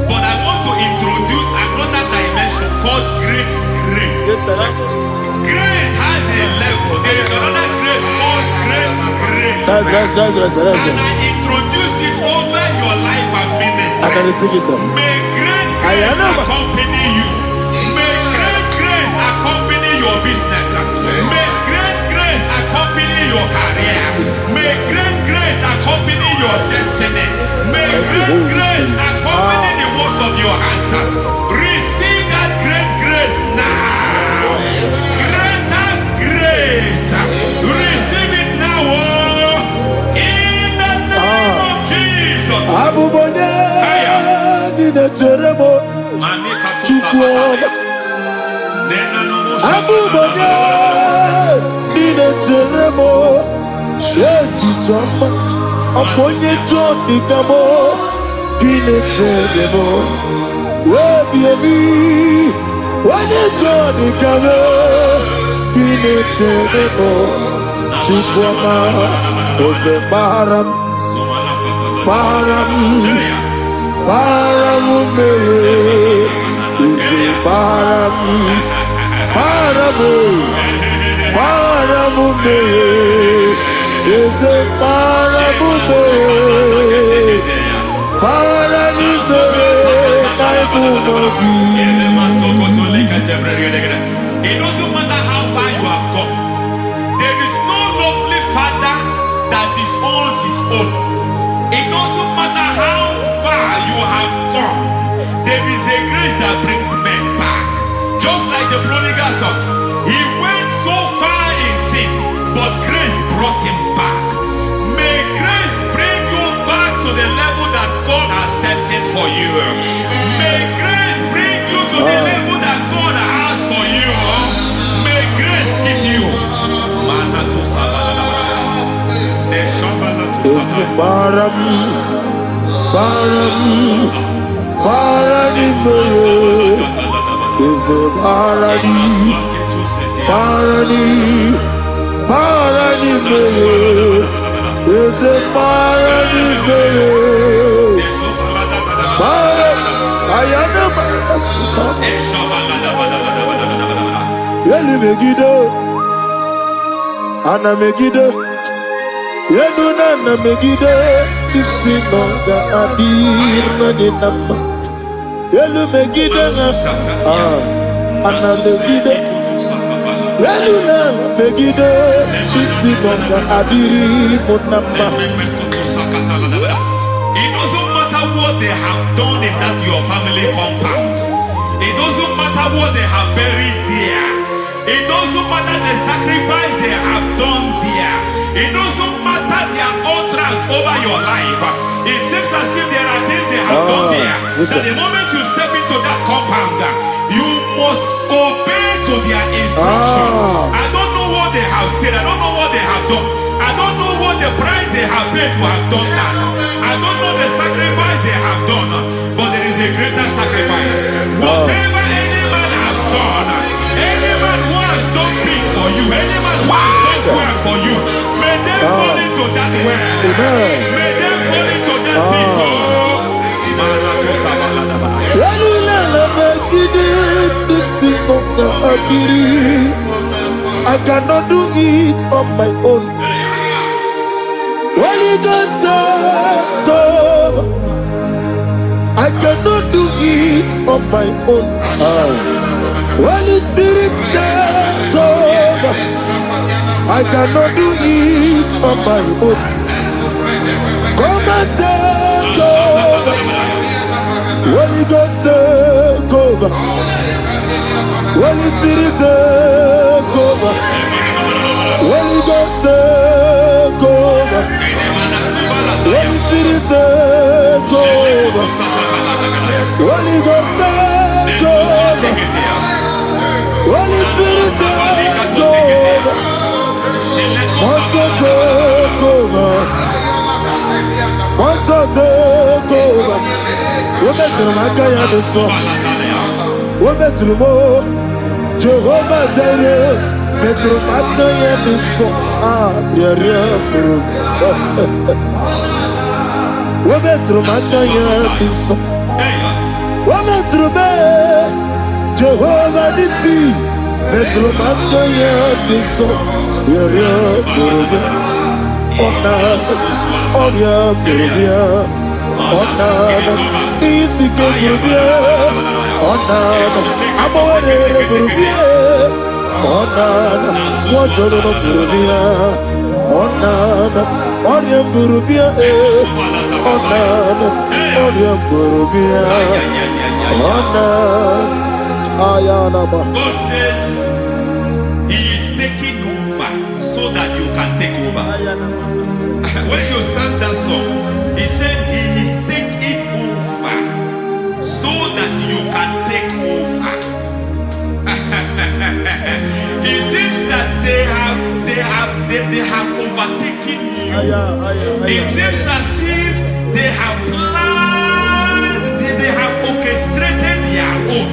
but I want to introduce another dimension called great grace. Grace has a level. There is another grace called great grace. That's and I introduce it over your life and ministry. I can receive it, sir. May great grace accompany you. May great grace accompany your business. May great grace accompany your career. May great grace accompany your destiny. May great grace accompany the works of your hands. Receive that great grace now. Greater grace. Receive it now. In the name of Jesus. Abubonye nina teremo chukwu. Abubonye nina teremo etichoma. Aponye Johnny Kamo kine teremo. Baby, when you Johnny Kamo kine teremo. Chukwu ose baram. Paramu me, isi paramu me, isi paramu me, It doesn't matter how far you have gone. There is no lovely father that disowns his own. It doesn't matter how far you have gone. There is a grace that brings men back. Just like the prodigal son. He went so far in sin, but grace brought him back. May grace bring you back to the level that God has destined for you. May grace bring you to the level that God has for you. May grace give you. Ana megide Yeduna na megide isi noga adir na dinamba Yelu megide na Ana megide Yeduna na megide isi noga adir munamba. It doesn't matter what they have done in that your family compound. It doesn't matter what they have buried there. It doesn't matter the sacrifice they have done there. It doesn't matter their utterance over your life. It seems as if there are things they have done there. That the moment you step into that compound, you must obey to their instruction. I don't know what they have said. I don't know what they have done. I don't know what the price they have paid to have done that. I don't know the sacrifice they have done. But there is a greater sacrifice. Whatever any man has done, any man who has done things for you, any man who has done work for you, may they fall into that work. May they fall into that thing. I cannot do it on my own. Holy Ghost take over. I cannot do it on my own. Holy Spirit take over. I cannot do it on my own. Come and take over. Holy Ghost take over. Holy Spirit take over. Holy Ghost take over. Holy Spirit take over. Holy Ghost take over. Holy Spirit take over. Master take over. Master take over. We better make a decision. We better more. Jehovah Jireh. Better make a decision. We better make a decision. We better make Jehovah Nissi. Better make a decision. Onya burubia, onana, isike burubia, onana, amore burubia, onana, wajoro burubia, onana, onya burubia, onana, onya burubia, onana, ayana ba. God says He is taking over so that you can take over. When you sang that song, He said He is taking over so that you can take over. It seems that they have overtaken you. It seems as if they have planned, they have orchestrated their own.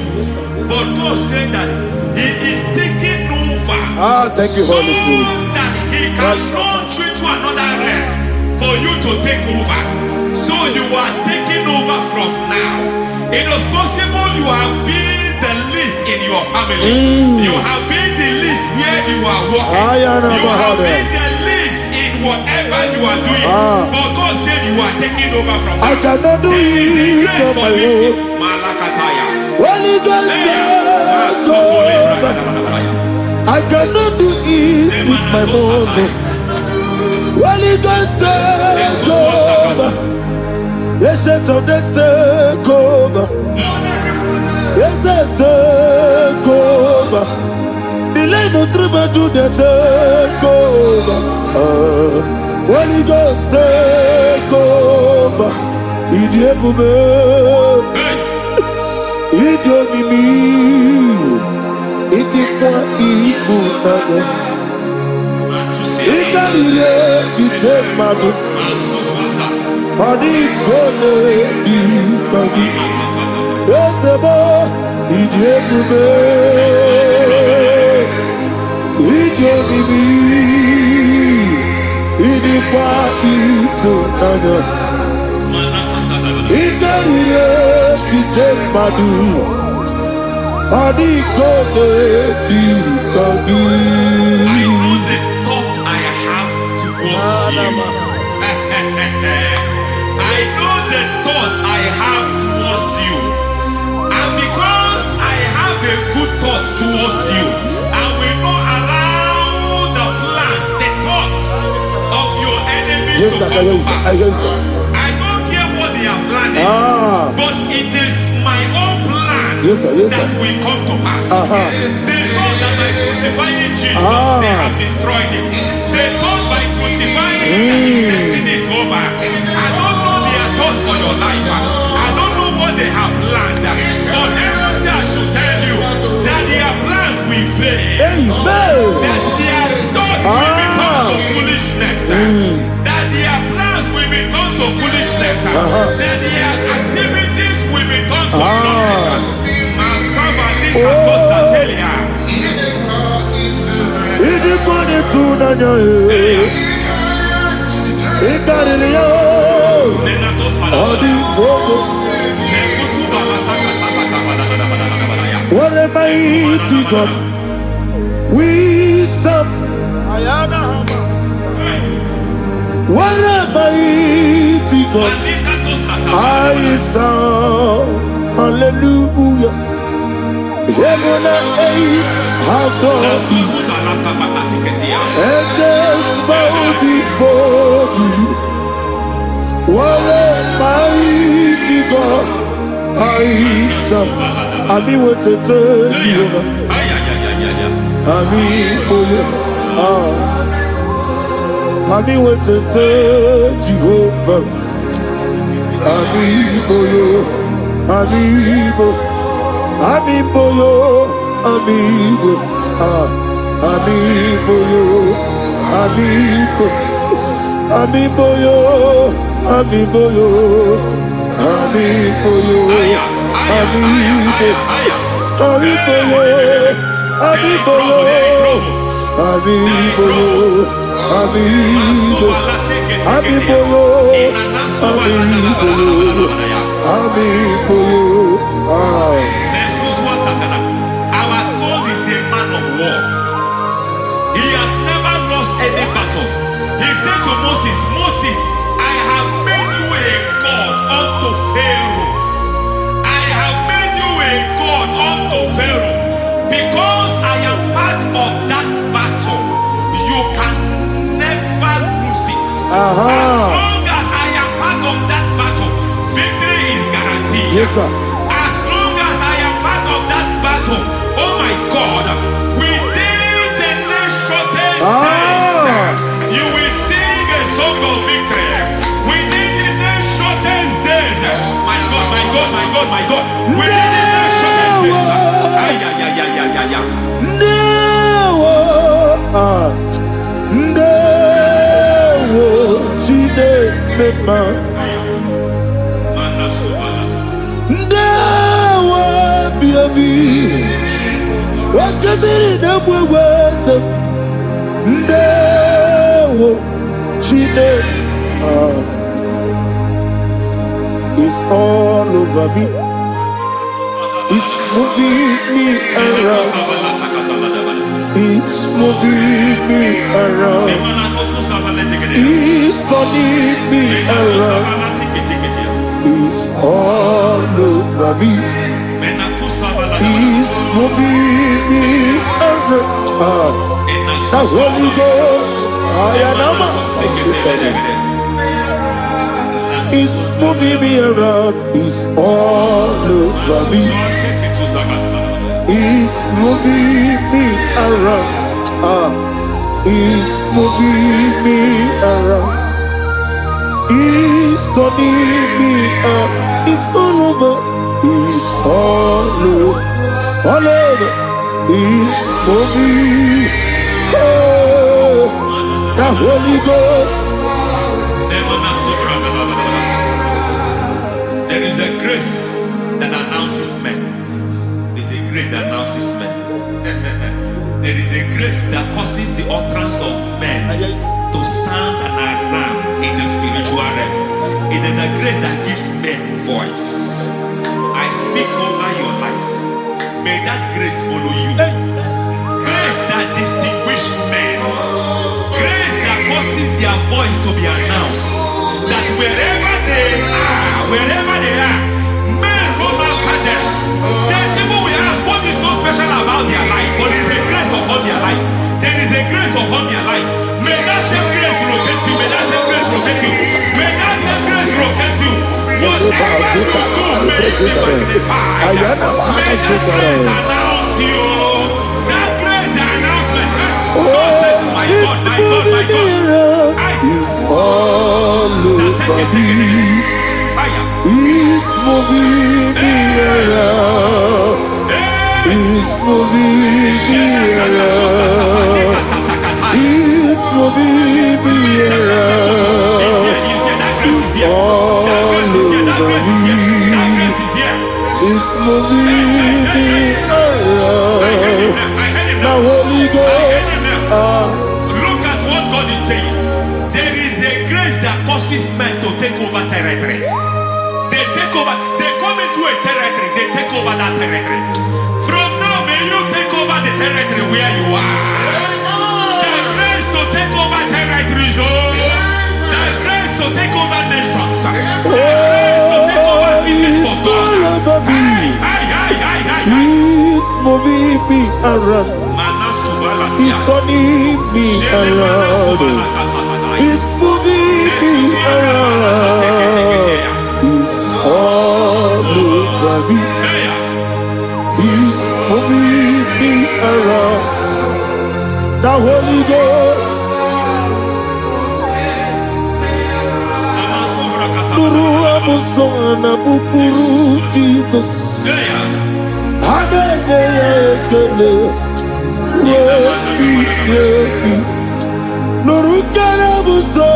But God said that He is taking over. Thank you, Holy Spirit. So that He can launch you to another realm for you to take over. So you are taking over from now. It is possible you have been the least in your family. You have been the least where you are working. You have been the least in whatever you are doing. But God said you are taking over from now. I cannot do it on my own. Holy Ghost, take over. I cannot do it with my muscle. Holy Ghost, take over. Yes, of this take over. Yes, take over. Delay no trouble to the take over. Holy Ghost, take over. Idiebube, idiomimi, idikwa ifunana. Ikarire titemadu. Adi kone di kagi. Esebo idiebube, idiomimi, idikwa ifunana. Ikarire titemadu. Adi kone di kagi. I know the thoughts I have towards you. I know the thoughts I have towards you. And because I have a good thought towards you, and we know around the plans, the thoughts of your enemies Yes, to sir, come to pass. I don't care what they are planning, but it is my own plan Yes, sir. that will come to pass. They thought that by crucifying Jesus, they have destroyed him. They thought by crucifying him that his destiny is over. I don't know their thoughts for your life. I don't know what they have planned. But heaven says I should tell you that their plans will fail. Amen. That their thoughts will become to foolishness. That their plans will become to foolishness. That their activities will become to nothing. Idikone tunanya ikaririyo odi ogo. What a mighty God we serve. What a mighty God I serve. Hallelujah. Heaven and earth have gone, and just bow before you. What a mighty God I serve. I mean, what a third Jehovah. I mean, I mean, what a third Jehovah. I mean, I mean, amigo, amigo, amigo, amigo, amigo, amigo, Our God is a man of war. He has never lost any battle. He said to Moses, Moses, Moses, I have made you a God unto Pharaoh. I have made you a God unto Pharaoh. Because I am part of that battle, you can never lose it. As long as I am part of that battle, victory is guaranteed. Yes, sir. As long as I am part of that battle, oh my God, within the next shortest days, you will sing a song of victory. Within the next shortest days, my God, my God, my God, my God, within the next shortest days, it's all over me. It's moving me around. It's moving me around. It's turning me around. It's all over me. It's moving me around. The Holy Ghost, it's moving me around. It's all over me. It's moving me around. It's moving me around. It's turning me up. It's all over. It's all over. All over. It's moving. Oh, the Holy Ghost. There is a grace that announces men. There is a grace that announces men. There is a grace that causes the utterance of men to sound an alarm in the spiritual realm. It is a grace that gives men voice. I speak over your life. May that grace follow you. Grace that distinguishes men. Grace that causes their voice to be announced. That wherever they are, men hold out hands. Then people will ask what is so special about their life. But there is a grace upon their life. There is a grace upon their life. May that same grace rotate you. May that same grace rotate you. May that same grace rotate you. Whatever you do, may it be magnified. May that grace announce you. That grace announcement. God says, my God, my God, my God. It's all over me. It's moving me around. It's moving me around. It's moving me around. It's all over me. It's moving me around. Now Holy Ghost. Look at what God is saying. There is a grace that causes men to take over territory. They take over. They come into a territory. They take over that territory. From now, may you take over the territory where you are. The grace to take over territories. The grace to take over nations. The grace to take over cities for God. He's moving me around. He's turning me around. He's moving me around. He's all over me. He's moving me around. The Holy Ghost. Nuru amusona bukuru Jesus. Amen. Nurukana buso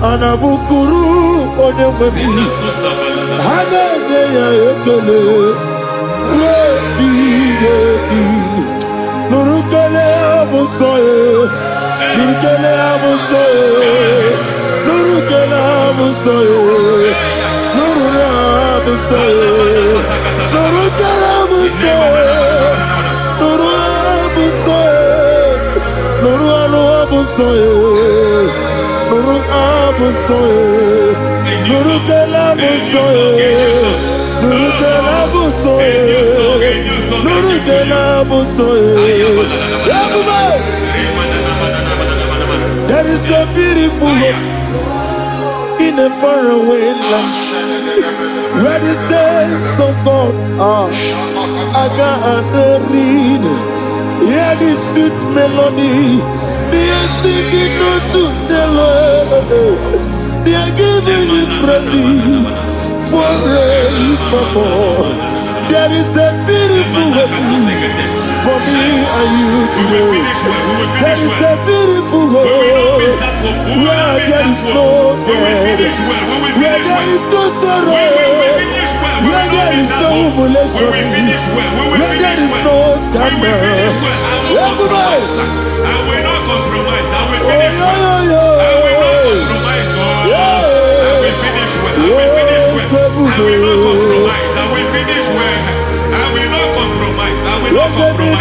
anabukuru onememi hanene ya ekele rebi nurukana buso nurukana buso nurukana buso nurukana buso nurukana buso Nuru abusoe. Nuru kelabusoe. Nuru kelabusoe. Nuru kelabusoe. There is a beautiful hope in a faraway land where the saints of God are gathering. Hear the sweet melody. They are singing unto the Lord. They are giving you praise forevermore. There is a beautiful hope for me and you today. There is a beautiful hope where there is no death, where there is no sorrow, where there is no humiliation, where there is no scandal. Everybody, I will not compromise. I will finish well. I will not compromise. I will finish well. I will finish well. I will not compromise. I will finish well. I will not compromise. I will not compromise.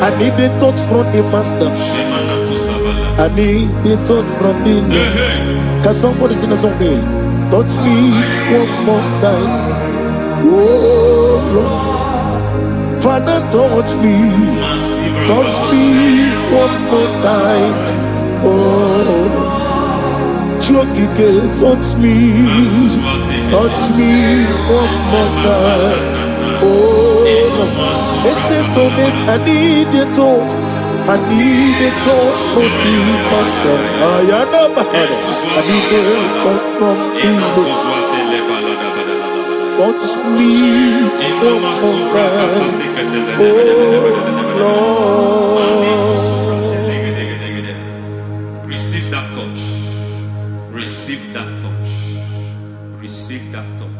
I need a touch from the master. I need a touch from the Lord. Can somebody sing a song there? Touch me one more time. Oh Lord, Father, touch me. Touch me one more time. Oh, Chokike, touch me. Touch me one more time. Oh, listen to this, I need a touch. I need a touch from the master. I need a touch from the Lord. Touch me one more time. Oh, Lord. Receive that touch. Receive that touch. Receive that touch.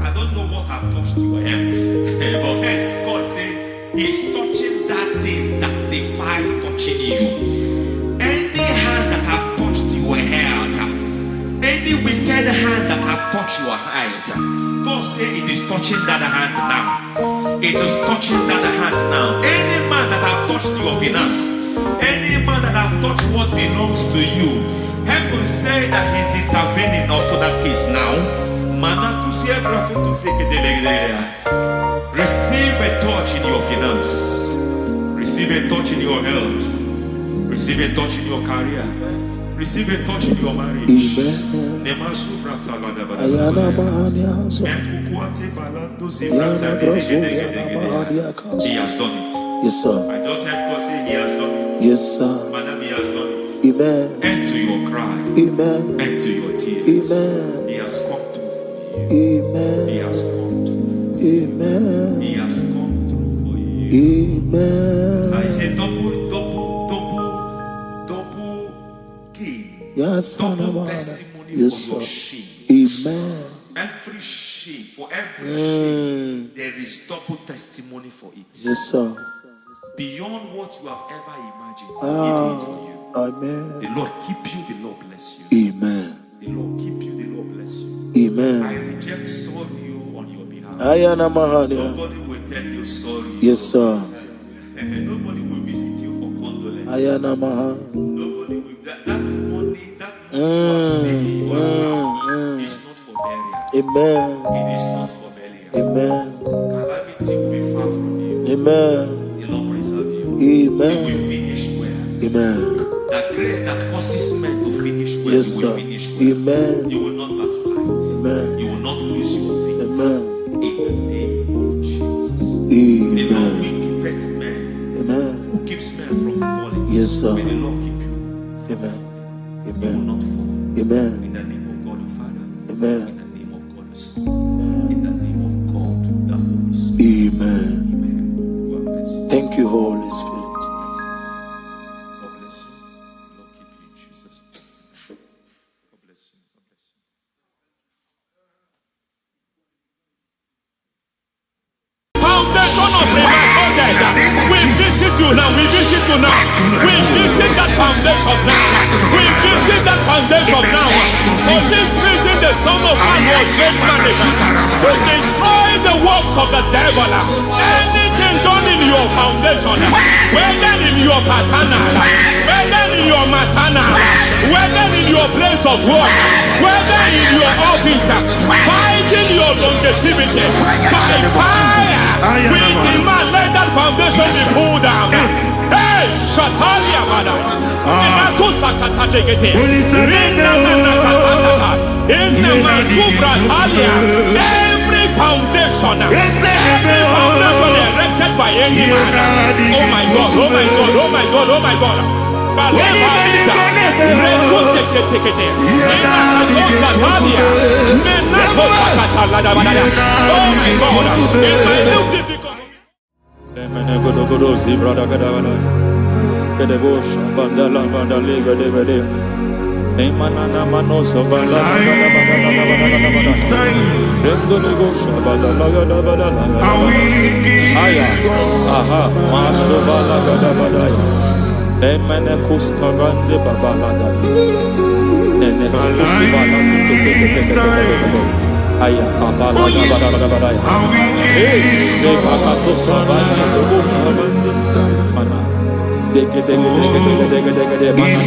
I don't know what I've touched your health, but hence God said He's touching that thing that defied touching you. Any hand that have touched your health, any wicked hand that have touched your health, God said it is touching that hand now. It is touching that hand now. Any man that have touched your finance, any man that have touched what belongs to you, heaven said that He's intervening up to that case now. Receive a touch in your finance. Receive a touch in your health. Receive a touch in your career. Receive a touch in your marriage. Amen. He has done it. Yes, sir. I just heard God say He has done it. Yes, sir. Madam, He has done it. Amen. End to your cry. Amen. End to your tears. Amen. He has come through for you. Amen. He has come through for you. Amen. He has come through for you. Amen. I say double gain. Yes, Double testimony yes, for your sir. shame. Amen. Every shame, for every shame, there is double testimony for it. Yes, sir. Beyond what you have ever imagined, He did it for you. Amen. The Lord keep you, the Lord bless you. Amen. The Lord keep you, the Lord bless you. Amen. I reject sorrow on your behalf. Ayana Mahania. Nobody will tell you sorry. Yes, sir. Nobody will visit you for condolence. Ayana Maha. Nobody will. That money you have seen in your account is not for burial. Amen. It is not for burial. Amen. Calamity will be far from you. Amen. The Lord preserve you. Amen. You will finish well. Amen. That grace that causes men to finish well, Yes, you sir. will finish well. Amen. You will not backslide. Amen. You will not lose your faith. Amen. In the name of Jesus. The Lord Amen. will keep men. Amen. Who keeps men from falling? Yes, sir. May the Lord keep you. Amen. You will Amen. not fall. Amen. In the name of God the Father. Amen. In the name of God the Son. In the name of God the Holy Spirit. Amen. Amen. God bless you. Thank you, Holy Spirit. God bless you. The Lord keep you in Jesus' name. God bless you. God bless you. Foundation of premature death. We visit you now. We visit you now. We visit that foundation now. We visit that foundation now. For this reason, the Son of Man was made manifest to destroy the works of the devil. Anything done in your foundation, whether in your paternal, whether in your maternal, whether in your place of work, whether in your office, fighting your longevity by fire. We demand let that foundation be pulled down. Hey, Shatalia Mada. Inato Sakata Legete. Rina Manakatasata. In the Masubratalia. Every foundation erected by any man. Oh my God, oh my God, oh my God, oh my God. Balevalita. Reto Sekete. Inato Satalia. Menato Sakata Ladabada. Oh my God. In my new difficult. Aya kapala da badaya. Hey, bakato sabana do mana. Deke mana.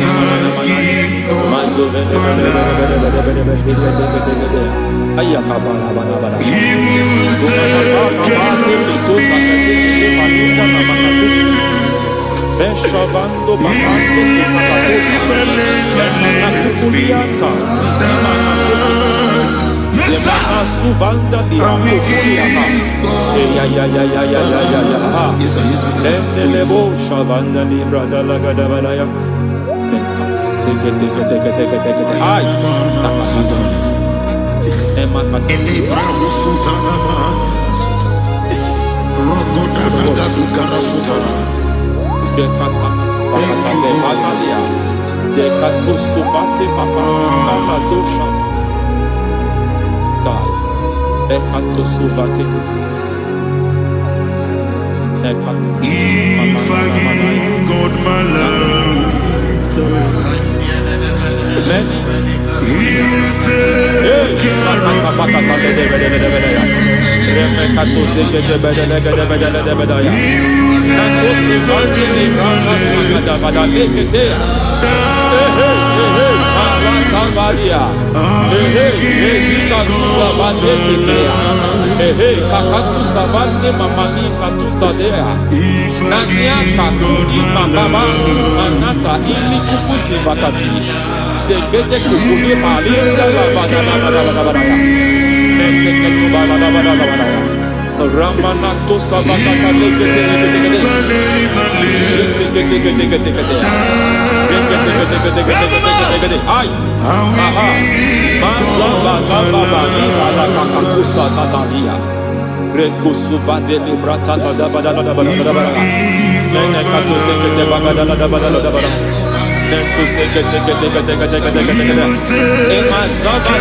Mazo vede. Aya kapala bada. Beshavando bakando kukulianta. Yemana suvanda di akukuliata. Ya. Lebo shavanda libra da lagada balaya. Teke. Ay. Emakata. Libra usutana ma. Rogoda nagadu karasutana. Dekata. Bakata le batalia. Dekato suvate papa. Amadosha. Ekato suvate. Ekato. If I give God my love, He'll take care of Ramanato Sabakata Ay, aha, Mazaba Baba Nibala Kakakusa Tatalia, Rekusuva de Librata Badabada, Menekato Sekete Bagada Badabada, Nentu Sekete, Emazaba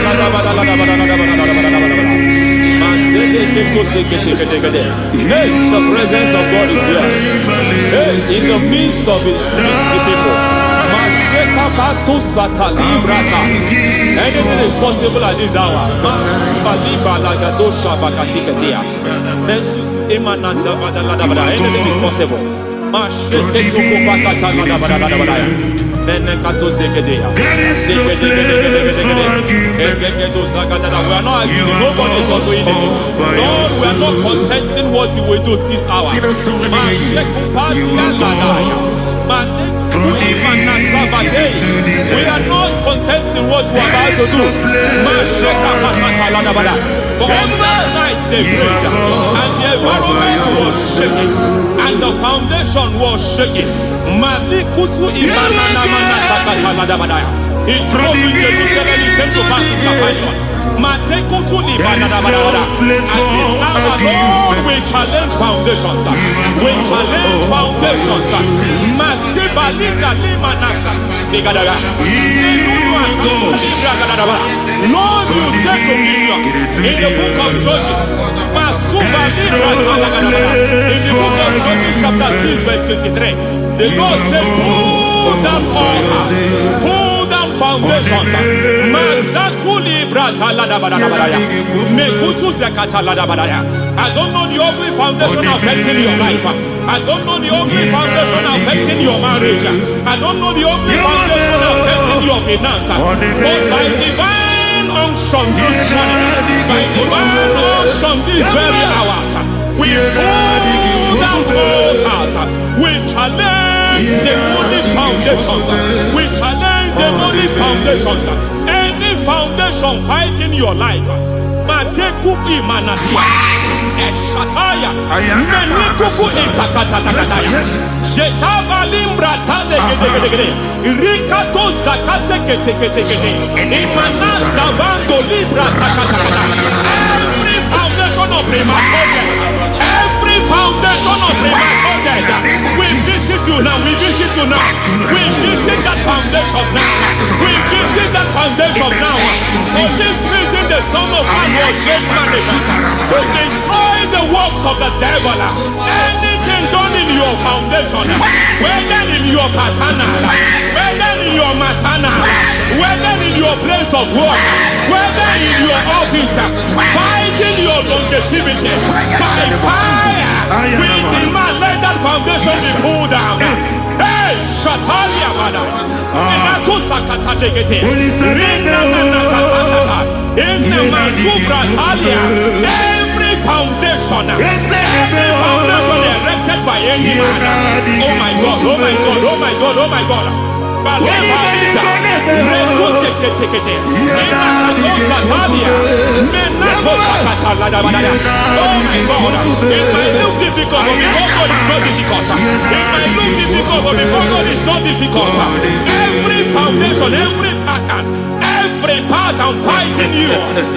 Hey, the presence of God is here. Hey, in the midst of his people. Rabatu Satalibrata. Anything is possible at this hour. Baliba Lagadosha Bakatikatia. Nesus Imana Zavada Ladabada. Anything is possible. Mashetetsuko Bakata Ladabada. Nenekato Zegedea. We are not arguing. Nobody is doing it. Lord, we are not contesting what you will do this hour. We are not contesting what we are about to do. For all that night they prayed, and the environment was shaking, and the foundation was shaking. He spoke in Jerusalem, he came to pass in Capernaum. At this hour, Lord, we challenge foundations. We challenge foundations. Lord, you said to Gideon in the book of Judges, in the book of Judges chapter 6 verse 23, the Lord said, pull down altars, pull down foundations. I don't know the ugly foundation affecting your life. I don't know the ugly foundation affecting your marriage. I don't know the ugly foundation affecting your finance. But by divine unction this morning, by divine unction these very hours, we pull down altars. We challenge demonic foundations. We challenge demonic foundations. Any foundation fighting your life, Matekuki Manatia, Eshataya, Menikuku Itakatatakataya, Jetavalimbra Tade, Rikato Zakate Ketekete, Imanaza Vando Libra Takatakata. Every foundation of premature death, every foundation of premature death, we visit you now, we visit you now, we visit that foundation now, we visit that foundation now. For this reason, the Son of Man was made manifest to destroy the works of the devil. Anything done in your foundation, whether in your paternal, whether in your maternal, whether in your place of work, whether in your office, fighting your longevity by fire, we demand let that foundation be pulled down. Hey, Shatalia Madam, every foundation erected by any man. Oh my God, oh my God, oh my God, oh my God. Oh my God, it might look difficult, but before God it's not difficult. It might look difficult, but before God it's not difficult. Every foundation, every pattern fighting you,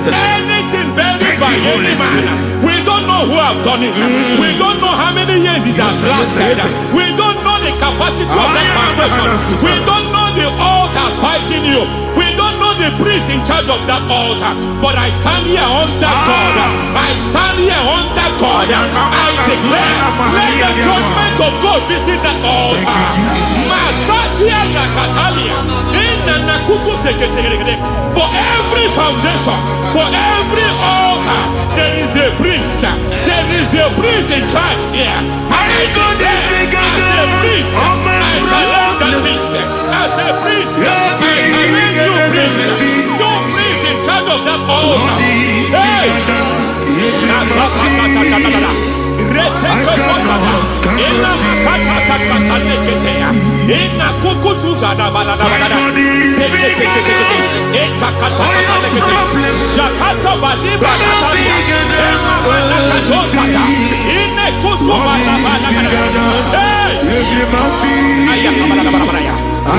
anything buried by any man, we don't know who have done it. We don't know how many years it has lasted. We don't know the capacity of that foundation. We don't know the altars fighting you. We don't know the priest in charge of that altar. But I stand here under God. I stand here under God. I declare, let the judgment of God visit that altar. For every foundation, for every altar, there is a priest. There is a priest in charge here. I go there as a priest. I challenge that priest. As a priest, I challenge you priest. You priest in charge of that altar. Hey! I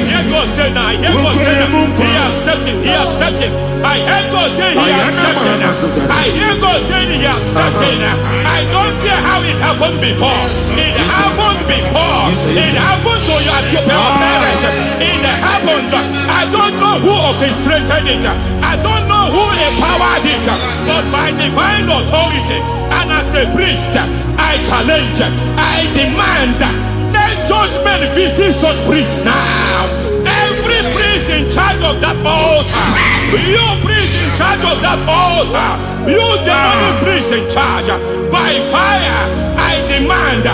hear God say now, I hear God say now, he has stepped in, he has stepped in. I hear God say he has stepped in. I hear God say he has stepped in. I don't care how it happened before. It happened before. It happened to your parents. It happened. I don't know who orchestrated it. I don't know who empowered it. But by divine authority and as a priest, I challenge, I demand, let judgment visit such priests now. Every priest in charge of that altar, you priest in charge of that altar, you demonic priest in charge, by fire, I demand,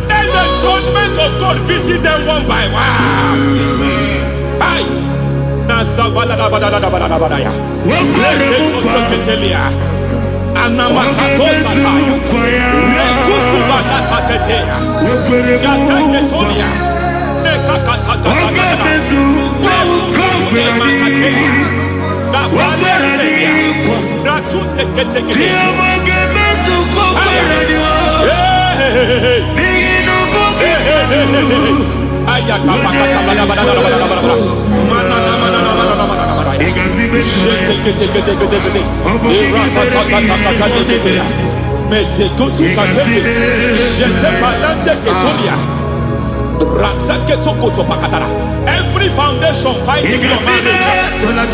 let the judgment of God visit them one by one. Aye. Every foundation fighting your marriage,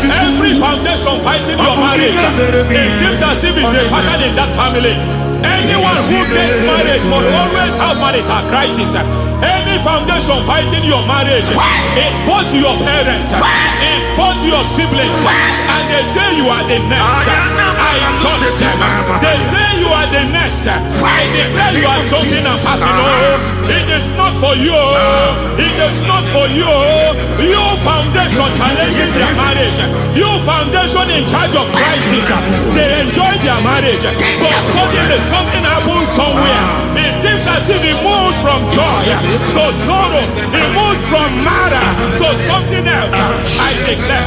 every foundation fighting your marriage, it seems as if it's a pattern in that family. Anyone who gets married must always have marital crisis. Any foundation fighting your marriage, it fought your parents, it fought your siblings, and they say you are the next. I judge them. They say you are the next. I declare you are jumping and passing. Oh, it is not for you. It is not for you. You foundation challenges their marriage. You foundation in charge of crisis. They enjoy their marriage, but suddenly something happens somewhere. It seems as if it moves from joy to sorrow. It moves from matter to something else. I declare,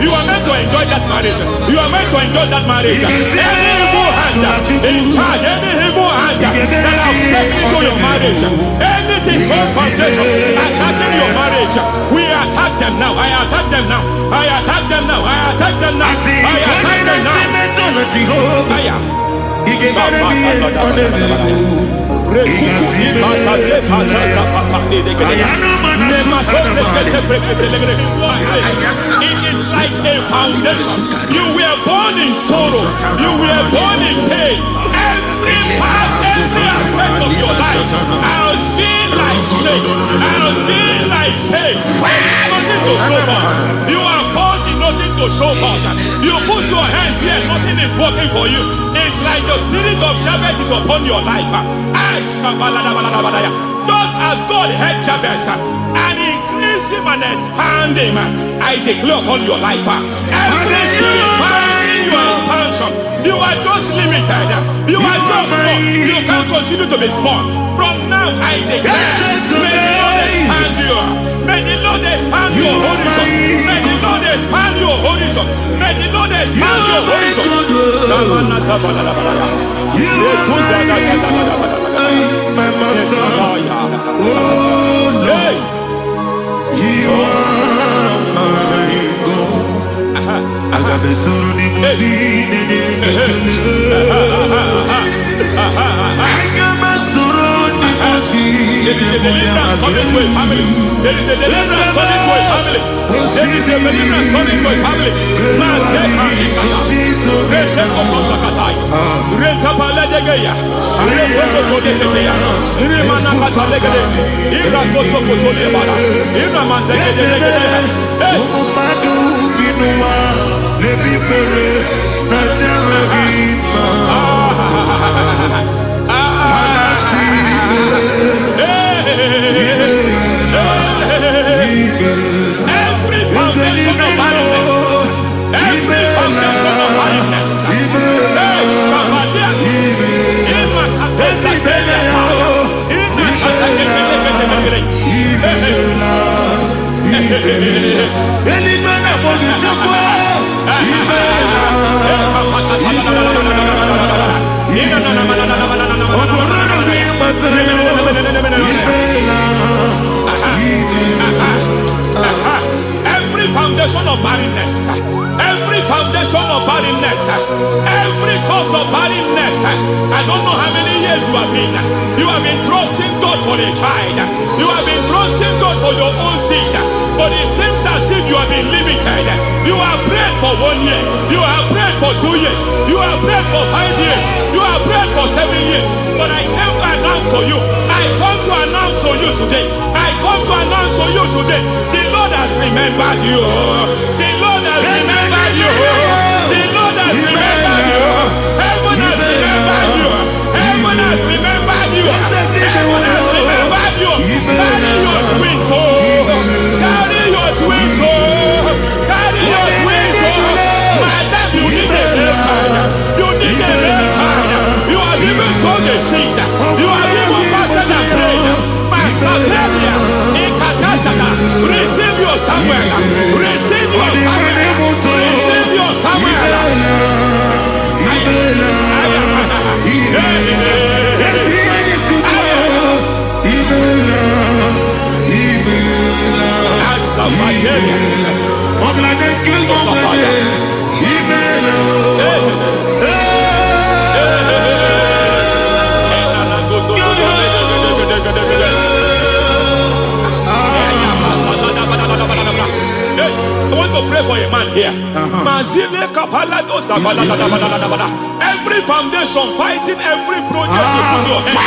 you are meant to enjoy that marriage. You are meant to enjoy that marriage. Any evil hand in charge, any evil hand that have stepped into your marriage, anything called foundation attacking your marriage, we attack them now. I attack them now. I attack them now. I attack them now. I attack them now. I am. It is like a foundation. You were born in sorrow. You were born in pain. Every part, every aspect of your life has been like shame. Has been like pain. There is nothing to show for. You are faulty, nothing to show for. You put your hands here, nothing is working for you. It's like the spirit of Jabez is upon your life. Just as God had Jabez and increased him and expand him, I declare upon your life. Every spirit fighting your expansion, you are just limited. You are just small. You can't continue to be small. From now, I declare, may the Lord expand you. May the Lord expand your horizon. May the Lord expand your horizon. May the Lord expand your horizon. My master, oh Lord, you are my God. I got the soul in my feet. I got my soul in my feet. There is a deliverance coming to a family. There is a deliverance coming to a family. There is a deliverance coming to a family. Every foundation of barrenness, every foundation of barrenness, every foundation of barrenness, every foundation of barrenness, every cause of barrenness. I don't know how many years you have been trusting God for a child. You have been trusting God for your own seed, but it seems as if you have been limited. You have prayed for 1 year, you have prayed for 2 years, you have prayed for 5 years, you have prayed for 7 years. But I came to announce to you, I come to announce to to you today. I come to announce to you today. The Lord has remembered you. The Lord has remembered you. The Lord has remembered you. Heaven has remembered you. Heaven has remembered you. Heaven has remembered you. Carry your twins, oh. Carry your twins, oh. Carry your twins, oh. Madam, you need a real child. You need a real child. You have even sown the seed. You have even fasted and prayed. Masaperia, Ekatasata, receive your Samuel. Receive your Samuel. Receive your Samuel. I want to pray for a man here. Every foundation fighting every project you put your hands.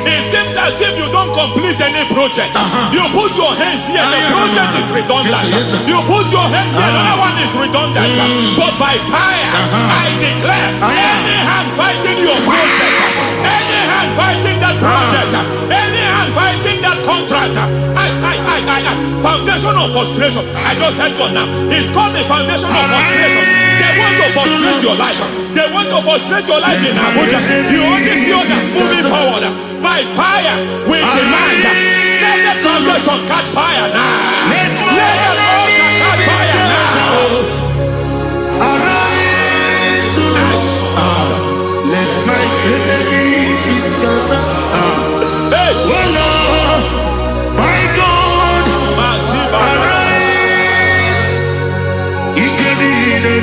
It seems as if you don't complete any project. You put your hands here, the project is redundant. You put your hand here, another one is redundant. But by fire, I declare, any hand fighting your project, any hand fighting that project, any hand fighting that contract, foundation of frustration. I just heard God now. It's called the foundation of frustration. They want to frustrate your life. They want to frustrate your life in Abuja. You only see others moving forward. By fire, we demand. Let the foundation catch fire now. Let the altar catch fire now. Arise, let my enemy be scattered. Hey, Oh Lord, my God, arise.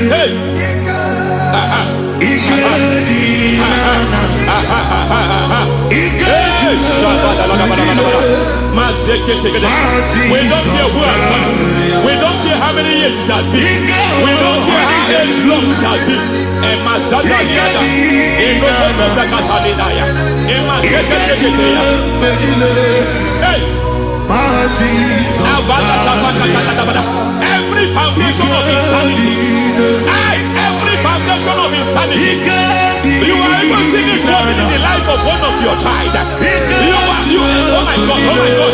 hey. We don't care who has done it. We don't care how many years it has been. We don't care how age long it has been. Every foundation of insanity, every foundation of insanity, you are even seeing it working in the life of one of your child. Oh my God, oh my God.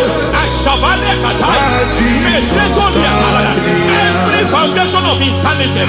Every foundation of insanity,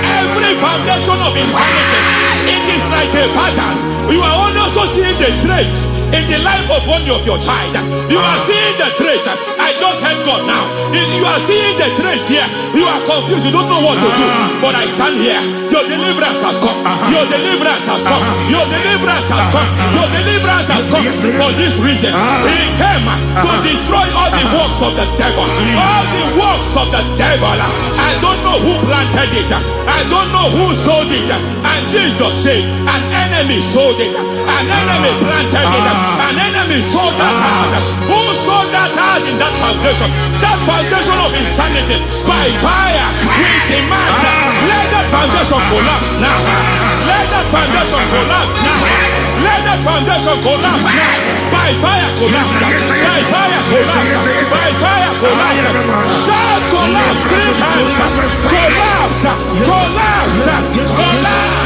every foundation of insanity, it is like a pattern. You are also seeing the trace in the life of one of your child. You are seeing the trace. I just heard God now. You are seeing the trace here. You are confused. You don't know what to do. But I stand here. Your deliverance has come. Your deliverance has come. Your deliverance has come. Your deliverance has come. For this reason, He came to destroy all the works of the devil. All the works of the devil. I don't know who planted it. I don't know who sold it. And Jesus said, an enemy sold it. An enemy planted it. An enemy sold that house. Who sold that house in that foundation? That foundation of insanity. By fire, we demand, let that foundation collapse now. Let that foundation collapse now. Let that foundation collapse now. By fire, collapse. By fire, collapse. By fire, collapse. Shout collapse 3 times. Collapse. Collapse. Collapse.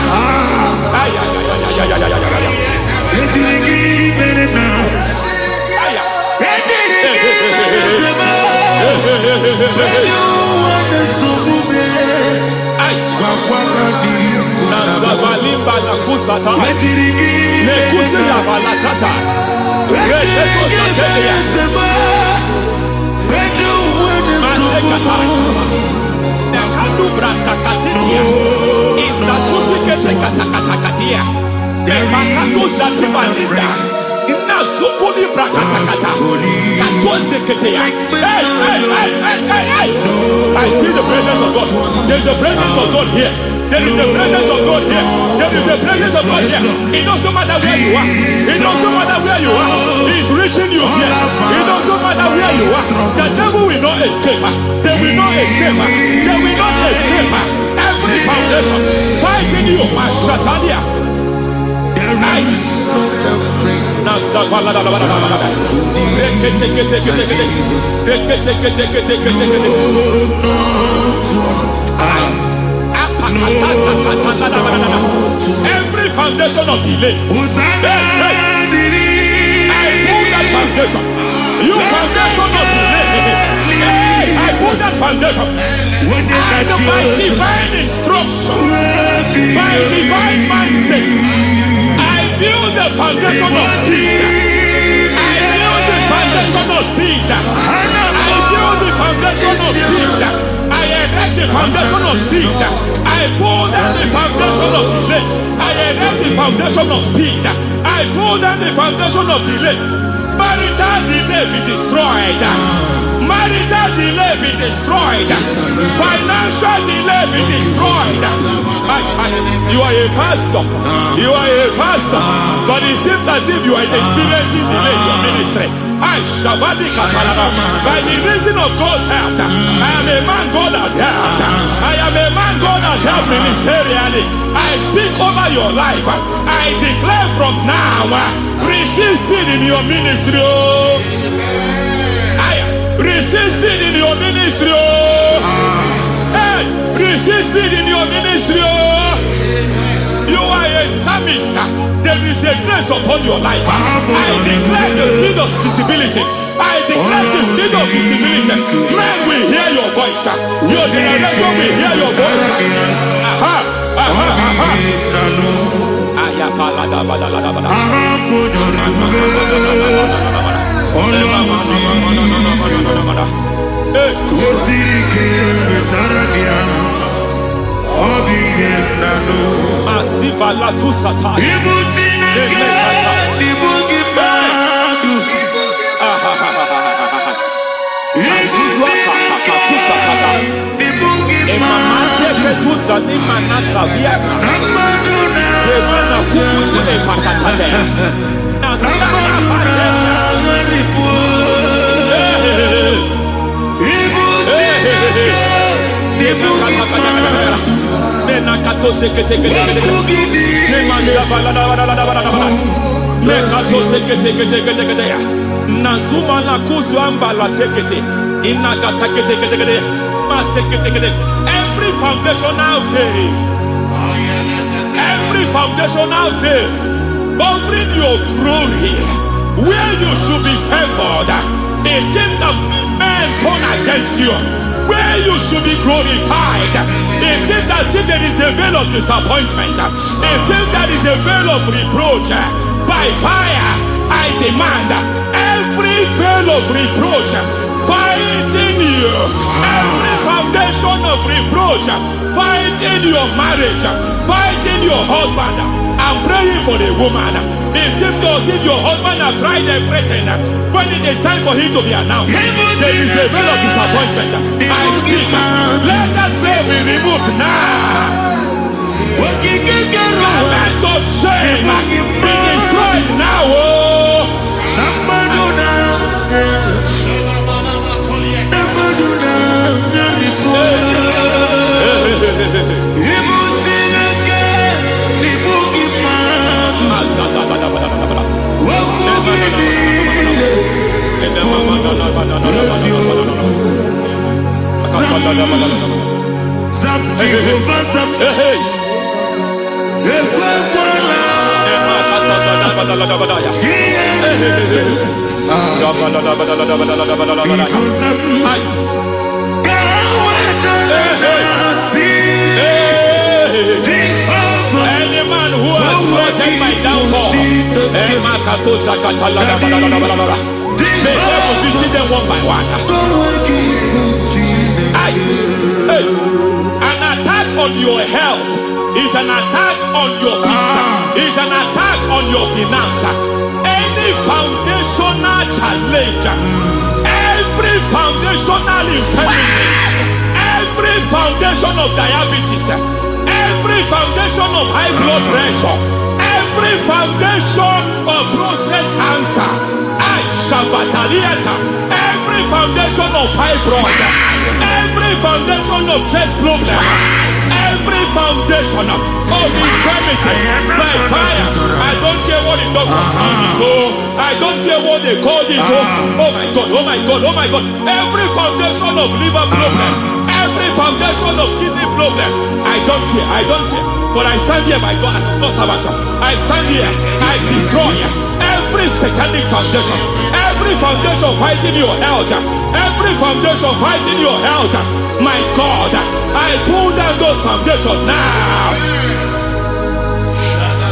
I see the presence of God. There's a presence of God here. There is a presence of God here. There is a presence of God here. It doesn't matter where you are. It doesn't matter where you are. He's reaching you here. It doesn't matter where you are. The devil will not escape. They will not escape. They will not escape. Every foundation fighting you, Mashatania. There is no friend. Every foundation of delay, I pull that foundation. You foundation of delay, I pull that foundation. And by divine instruction, by divine mandate, I build the foundation of speed. I build the foundation of speed. I build the foundation of speed. I erect the foundation of speed. I pull down the foundation of delay. I erect the foundation of speed. I pull down the foundation of delay. Marital delay be destroyed. Marital delay be destroyed. Financial delay be destroyed. You are a pastor. You are a pastor. But it seems as if you are experiencing delay in your ministry. By the reason of God's help, I am a man God has helped. I am a man God has helped ministerially. I speak over your life. I declare from now, receive speed in your ministry. Receive speed in your ministry. Hey, receive speed in your ministry. You are a psalmist. There is a grace upon your life. I declare the speed of visibility. I declare the speed of visibility. Men will hear your voice. Your generation will hear your voice. Aha, aha, aha. Asiva la tu sata. Azizwa kaka tu sata. Emamatia ketuza ni manasa viata. Semana kukutu e pakatate. Nasana pate. Every foundational veil, every foundational veil covering your glory, where you should be favored, it seems that men turn against you. Where you should be glorified, it seems as if there is a veil of disappointment. It seems there is a veil of reproach. By fire, I demand every veil of reproach fighting you, every foundation of reproach fighting your marriage, fighting your husband. I'm praying for the woman. It seems as if your husband has tried everything. When it is time for him to be announced, there is a veil of disappointment. I speak. Let that veil be removed now. Garment of shame be destroyed now. Any man who has plotted my downfall, may devil visit them one by one. An attack on your health is an attack on your peace, is an attack on your finance. Any foundational challenge, every foundational infirmity, every foundation of diabetes, every foundation of high blood pressure, every foundation of prostate cancer, every foundation of fibroid, every foundation of chest problem, every every foundation of infirmity by fire. I don't care what the doctors call it, so I don't care what they called it. Oh my God, oh my God, oh my God. Every foundation of liver problem, every foundation of kidney problem, I don't care, I don't care. But I stand here, my God, as God's servant. I stand here, I destroy every satanic foundation, every foundation fighting your health, every foundation fighting your health. My God, I pull down those foundations now.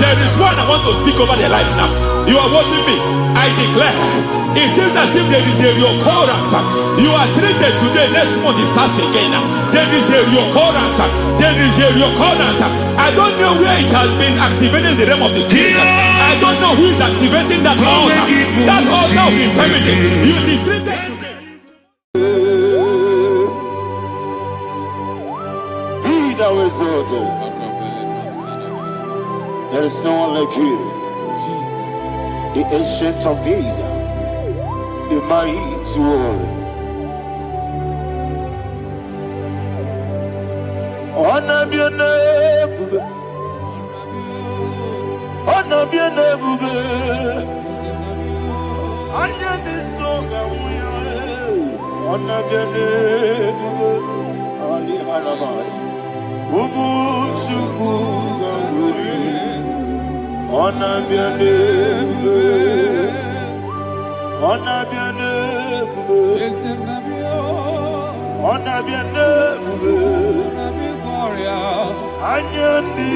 There is one I want to speak over their life now. You are watching me. I declare, it seems as if there is a reoccurrence. You are treated today, next month it starts again. There is a reoccurrence. There is a reoccurrence. I don't know where it has been activated in the realm of the spirit. I don't know who is activating that altar. That altar of infirmity. You is treated today. Be thou exalted. There is no one like you. Jesus. The ancient of days. The mighty warrior. Honor be your name. Honor be your name. Anya ni soga muya. Honor be your name. Ali Harabai. Ubu chukuga muri. Honor be your name. Honor be your name. Honor be your name. Anya ni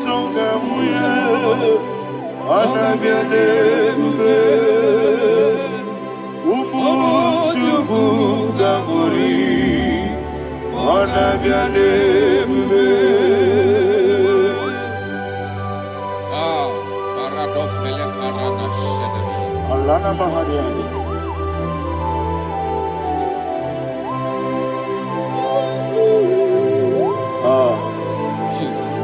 soga muya. Honor be your name. Ubu chukuga muri. Honor be your name. Alana Mahadiazi. Jesus.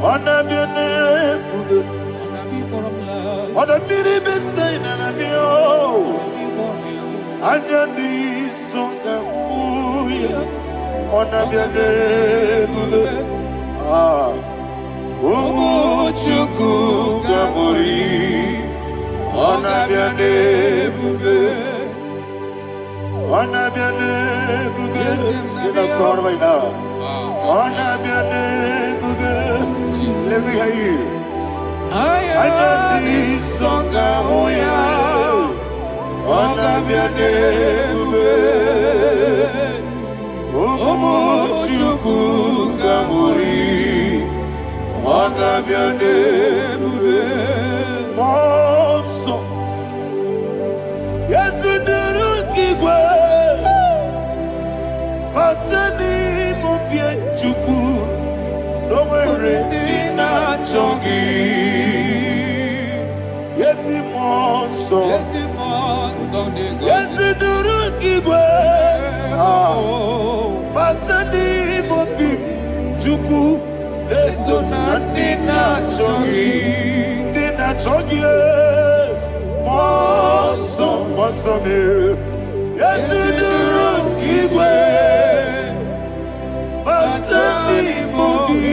Honor be your name. Honor be the best sign and be all. Anya ni songa muya. Honor be your name. Umu chukuga muri. Honor be your name. Honor be your name. Sing a song right now. Honor be your name. Let me hear you. Anya ni songa muya. Honor be your name. Umu chukuga muri. Honor be your name. Monso. Yes, igbo. Batani mubie chuku. No mere nina chongi. Yesi monso. Yesi monso. Yesi igbo. Batani mubie chuku. Eso na nina chongi. Nina chongi. Moso, moso me. Yesu igwe. Batani mobi.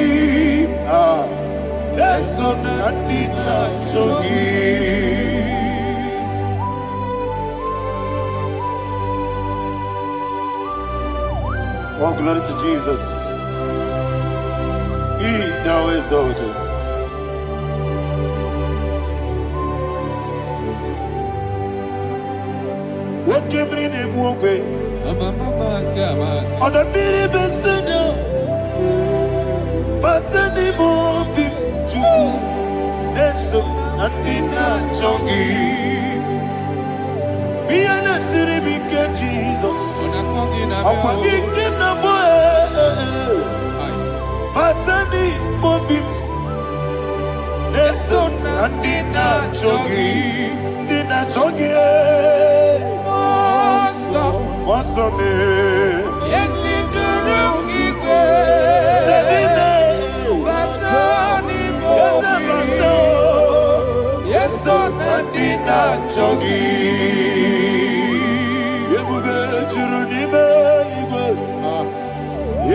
Eso na nina chongi. Oh, glory to Jesus. He thou exalted. What came in a walkway? On the mini besena. But anymore be true. That's nothing not chongi. Be an city became Jesus. I'm forgetting the boy. But anymore be. That's nothing not chongi. Did not chongi. What's up there? Yes, in the rookie way. Yes, on the dinner jogging. You will get your neighbor.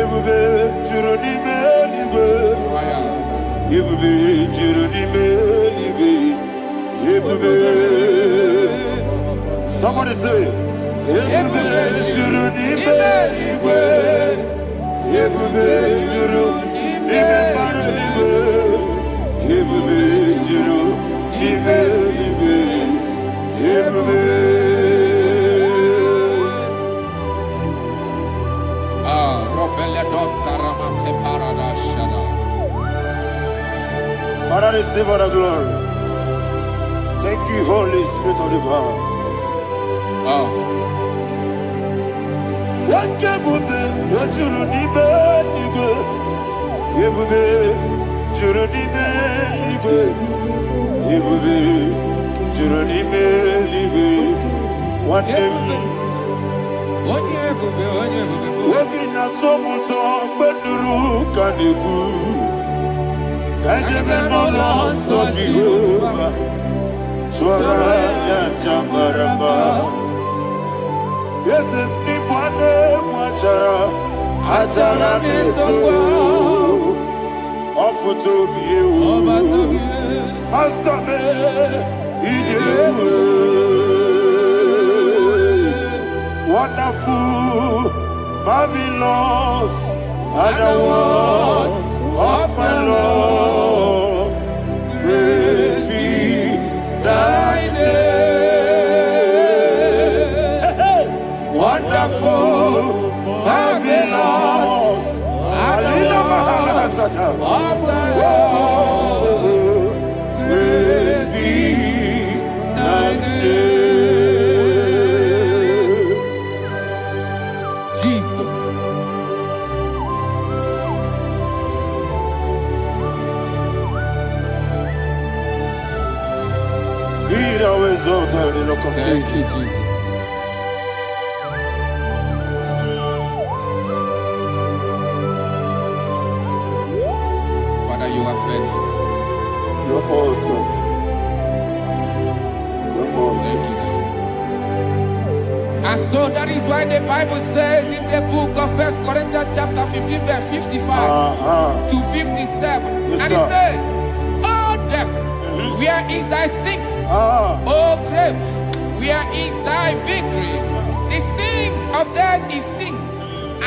Ebube juru n'ime eluigwe. Ebube juru n'ime eluigwe. Ebube. Somebody say, Ebube juru n'ime eluigwe. Ebube juru n'ime eluigwe. Ebube juru n'ime eluigwe. Ebube. Father, receive all the glory. Thank you, Holy Spirit of the power. What can you do? What you need, nigga? Ebube, juru n'ime eluigwe. Ebube, juru n'ime eluigwe. Obi na-atọ mkpenduru ka na-ekwu. Kajebe n'ụlọ nsọ Jehova, chụọrọ ya aja mara mma. Eze ndị bụ na-egwu achara na-eto, ọfụta obi ewu, pasta mee ije ewu. Wonderful, marvelous, are the words of my Lord. Praise be thy name. Wonderful, marvelous, are the words of my Lord. Praise be thy name. Thank you, Jesus. Father, you are faithful. You're awesome. You're awesome. Thank you, Jesus. And so that is why the Bible says in the book of 1 Corinthians chapter 15 verse 55 to 57. Yes, and it says, "Oh death, where is thy sting? Oh grave, where is thy victory? The stings of death is sin,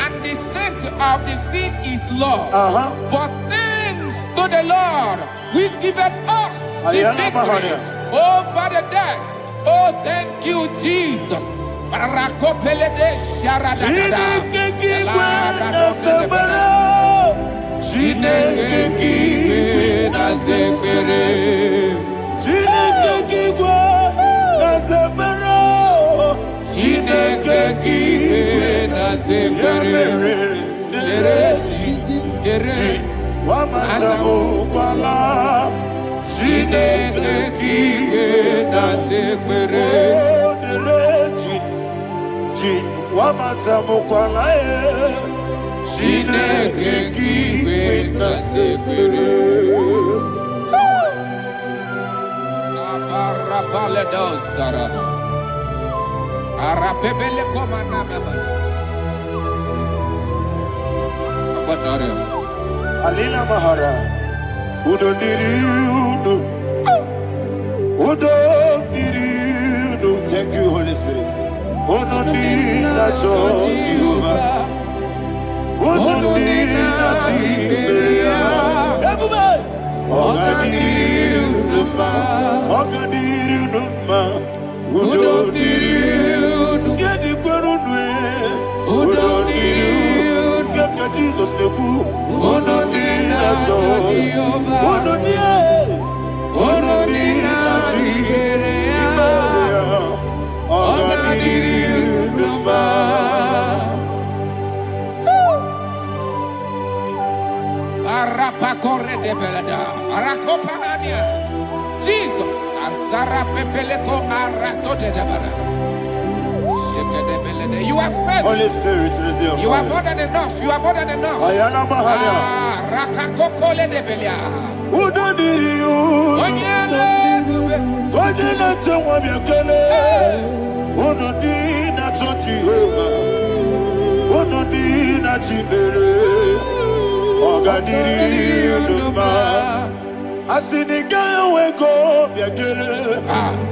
and the strength of the sin is law. But thanks to the Lord, which giveth us the victory over the death." Oh, thank you, Jesus. Alila Mahara, Udo Diriudo, Udo Diriudo. Thank you, Holy Spirit. Udo Diriudo, Udo Diriudo, everybody. Ogadiriudo, Udo Diriudo, get the Gurudwe, Udo Diriudo, get the Jesus the Ku. Jesus, Azara Pepeleko Arato de Dabara. You are faithful. Holy Spirit, resume. You are more than enough. You are more than enough. Ayana Mahania. Rakakokole de Belia. Udo Diriu. Odina Tawamiakele. Udo Dina Jehovah. Udo Dina Chibere. Ogadiri Uduma. Asiniga weko biakele.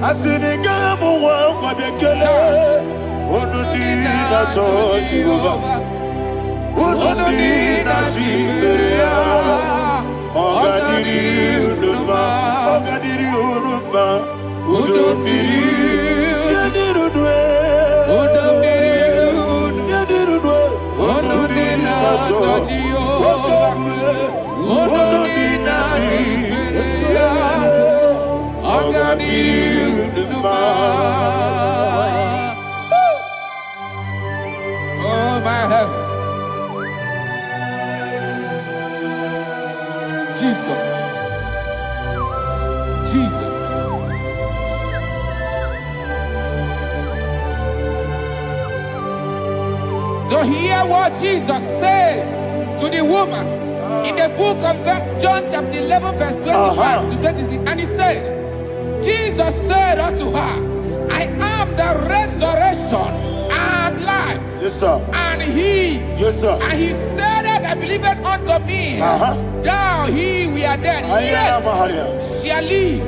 Asiniga muwa kwa biakele. Ununi na Jehovah. Ununi na Ziberia. Ogadiri Uduma. Ogadiri Uduma. Udomiri. Yadirudwe. Udomiri. Yadirudwe. Ununi na Jehovah. Ununi na Ziberia. Ogadiri Uduma. Oh, my health. Jesus. Jesus. So hear what Jesus said to the woman in the book of John chapter 11 verse 25 to 26. And he said, Jesus said unto her, I am the resurrection and life. Yes, sir. And he, Yes, sir. and he said that I believeth unto me, thou he we are dead, yet shall live,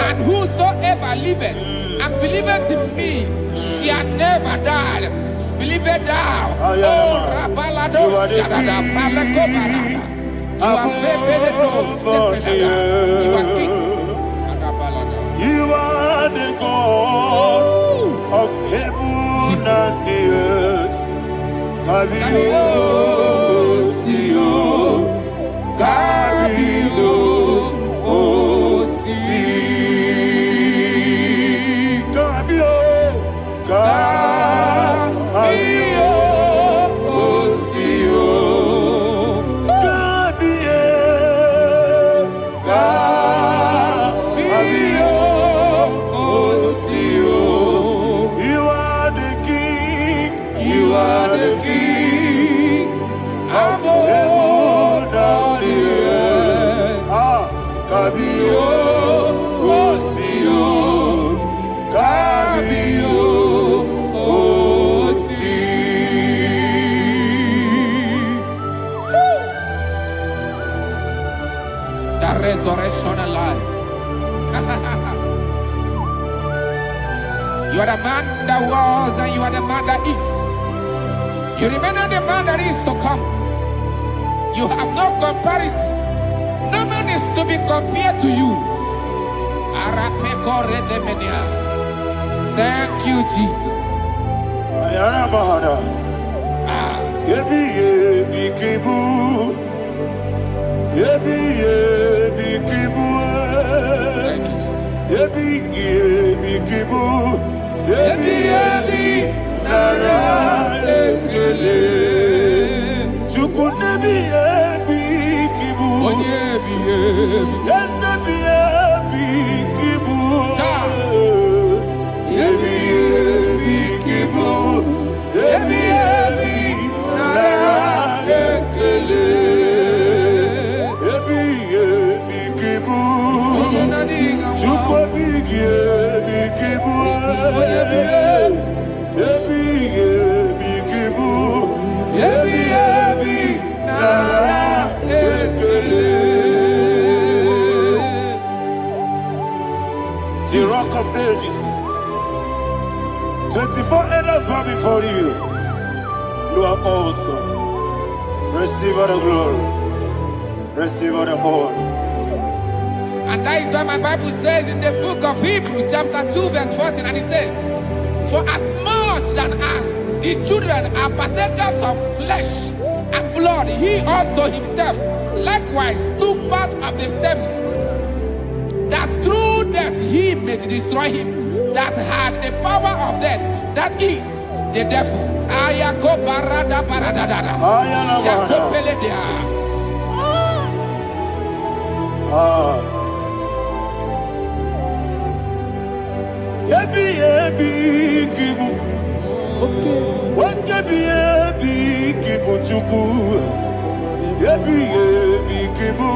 and whosoever liveth and believeth in me shall never die. Believeth thou, oh Rabalado Shadada Palakobarada. You are you are king. You are the God of heaven and the earth. Kabio, Sio, Kabio, Si, Kabio, Kabio, Sio, Kabio, Kabio, Sio. You are the king. You are the king of heaven and the earth. Kabio, Sio, Kabio, Si. The resurrection alive. You are the man that was and you are the man that is. You remember the man that is to come. You have no comparison. No man is to be compared to you. Thank you, Jesus. Ayana Bahada. Yebi yebi kibu. Yebi yebi kibu. Thank you, Jesus. Yebi yebi kibu. Yebi yebi nara ekele. Chuku nebi yebi kibu. Onyebi yebi. Yes nebi yebi kibu. Yebi yebi kibu. Yebi yebi nara ekele. Yebi yebi kibu. Chuku yebi yebi kibu. Yebi yebi kibu. Yebi yebi nara ekele. The rock of ages. 24 elders bow before you. You are awesome. Receive all the glory. Receive all the honor. And that is why my Bible says in the book of Hebrews chapter 2 verse 14, and it said, for as much than as the children are partakers of flesh and blood, he also himself likewise took part of the same, that through death he may destroy him that had the power of death, that is the devil. Ayako barada paradadada. Shakopeledia. Yebi yebi kibu. Yebi yebi kibu chuku. Yebi yebi kibu.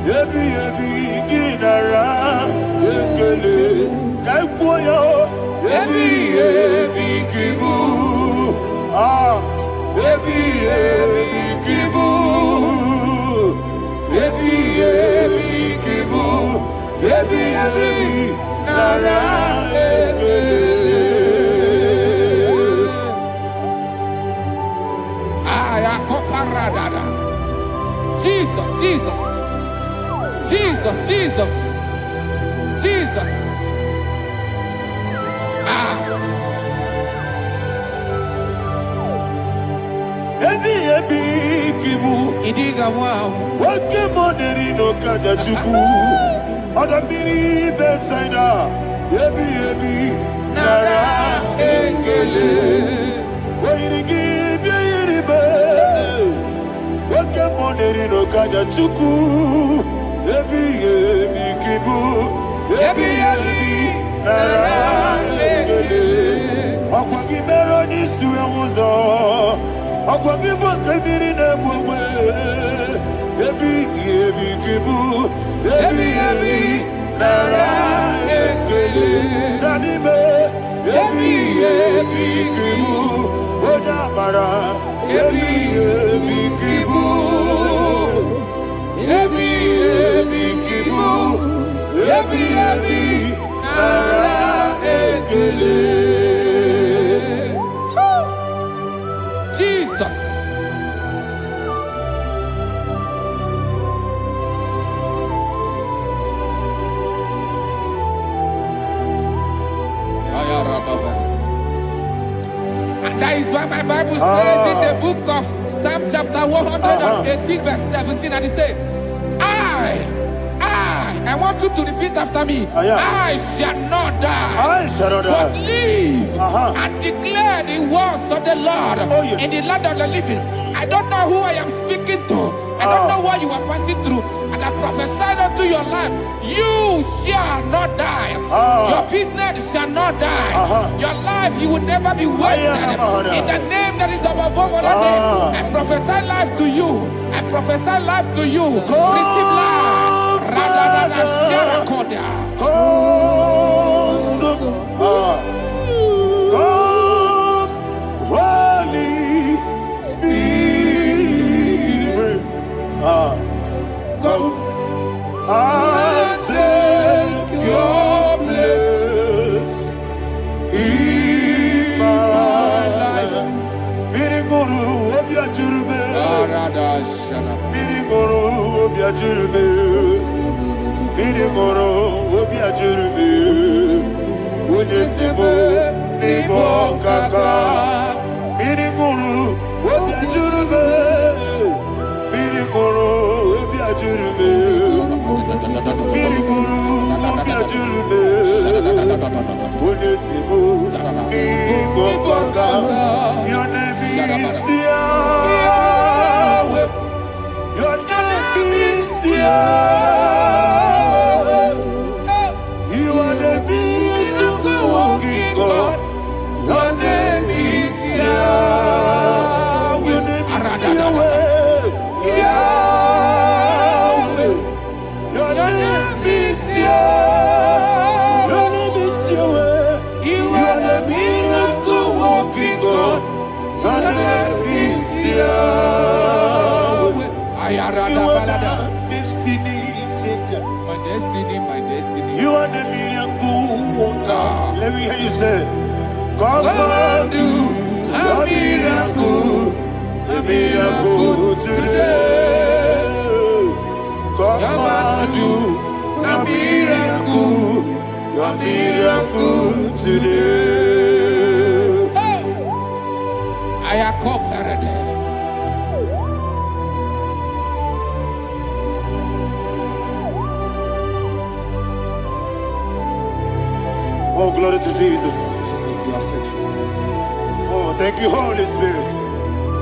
Yebi yebi ginara ekele. Kaikuyo. Yebi yebi kibu. Yebi yebi kibu. ebi ebi nara ekele. Jesus, Jesus, Jesus, Jesus, Jesus. Ebi ebi kibu. Idiga wow. Wake moneri no kaja chuku. Odamiri besaida. Ebi ebi nara ekele. Wairigi biiribe. Wake moneri no kaja chuku. Ebi ebi kibu. Ebi ebi nara ekele. Okwagi bero ni suwe muzo. Okwagi bote biri ne bwe. Ebi ebi kibu. Ebi ebi nara ekele. Nanibe. Ebi ebi kibu. Odamara. Ebi ebi kibu. Ebi ebi kibu. Ebi ebi nara ekele. Jesus. And that is why my Bible says in the book of Psalm chapter 118 verse 17, and it says, I want you to repeat after me. I shall not die, I shall not but die. live and declare the words of the Lord in the land of the living. I don't know who I am speaking to. I don't know what you are passing through. And I prophesied unto your life, you shall not die. Your business shall not die. Your life, you will never be wasted. In the name that is above all other name, I prophesy life to you. I prophesy life to you. Receive life. Come, Holy Spirit. Come and take your place in my life. Miriguru obiajurube. Miriguru obiajurube. Miriguru obiajurube. Ujesebo nibo kaka. Miriguru obiajurube. Miriguru obiajurube. Miriguru obiajurube. Ujesebo nibo kaka. Your name is Yahweh. Your name is Yahweh. You are the miracle working God. Your name is Yahweh. Your name is Yahweh. Yahweh. Your name is Yahweh. Your name is Yahweh. You are the miracle working God. Your name is Yahweh. You are the destiny changer. My destiny, my destiny. You are the miracle worker. Let me hear you say, come and do a miracle today. Come and do a miracle today. I am cooperative. Oh, glory to Jesus. Jesus, you are faithful. Oh, thank you, Holy Spirit.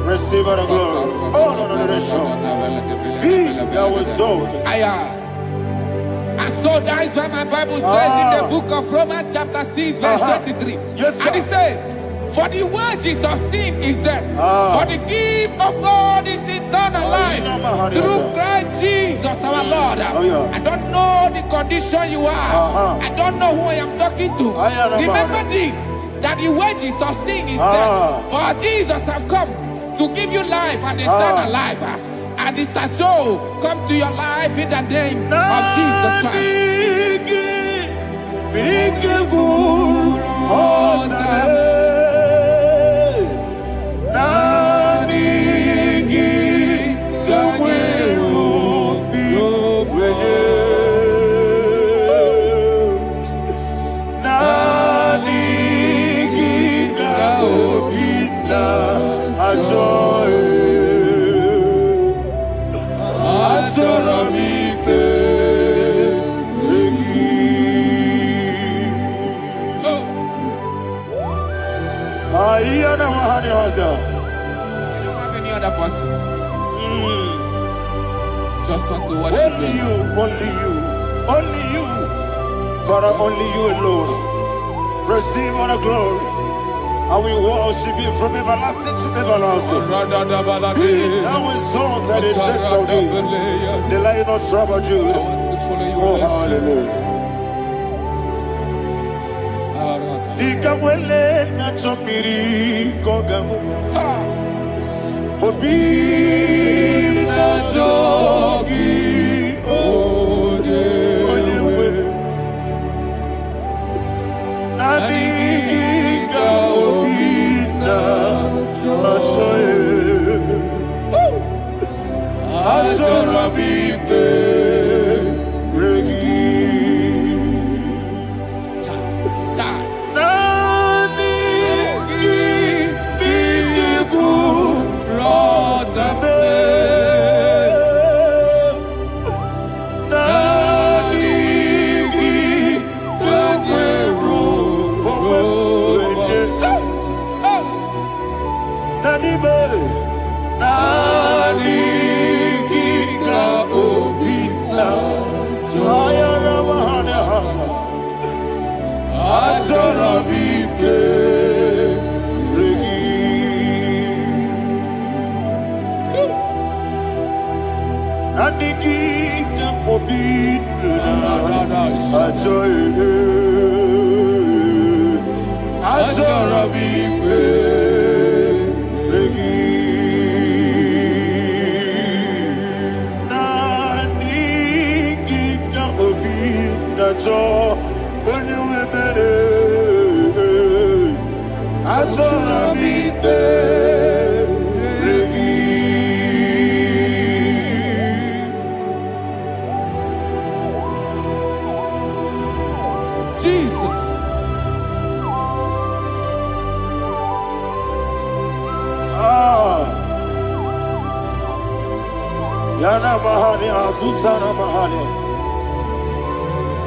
Receive our glory. Oh, no, that's sure. Be thou exalted. And so that is why my Bible says in the book of Romans chapter 6 verse 23. Yes, sir. And it says, for the wages of sin is death, but the gift of God is eternal life through Christ Jesus our Lord. I don't know the condition you are. I don't know who I am talking to. Remember this, that the wages of sin is death, but Jesus have come to give you life and eternal life. And this a show come to your life in the name of Jesus Christ. You don't have any other person. Just want to worship only you, only you, only you. Father, only you alone. Receive all the glory. I will worship you from everlasting to everlasting. Be thou exalted and set of thee. The Lion of Tribe of Judah. Oh, hallelujah. Ikamwele na chomiri kogamu. Obi na jogi onewe. Naniga obi na jogi. Azorabite regi.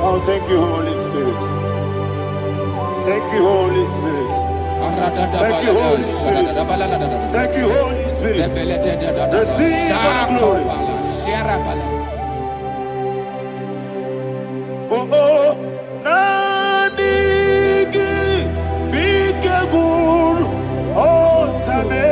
Oh, thank you, Holy Spirit. Thank you, Holy Spirit. Thank you, Holy Spirit. Thank you, Holy Spirit. Receive the glory. Oh, oh, Nanigi, Bigabur, oh, Tabe.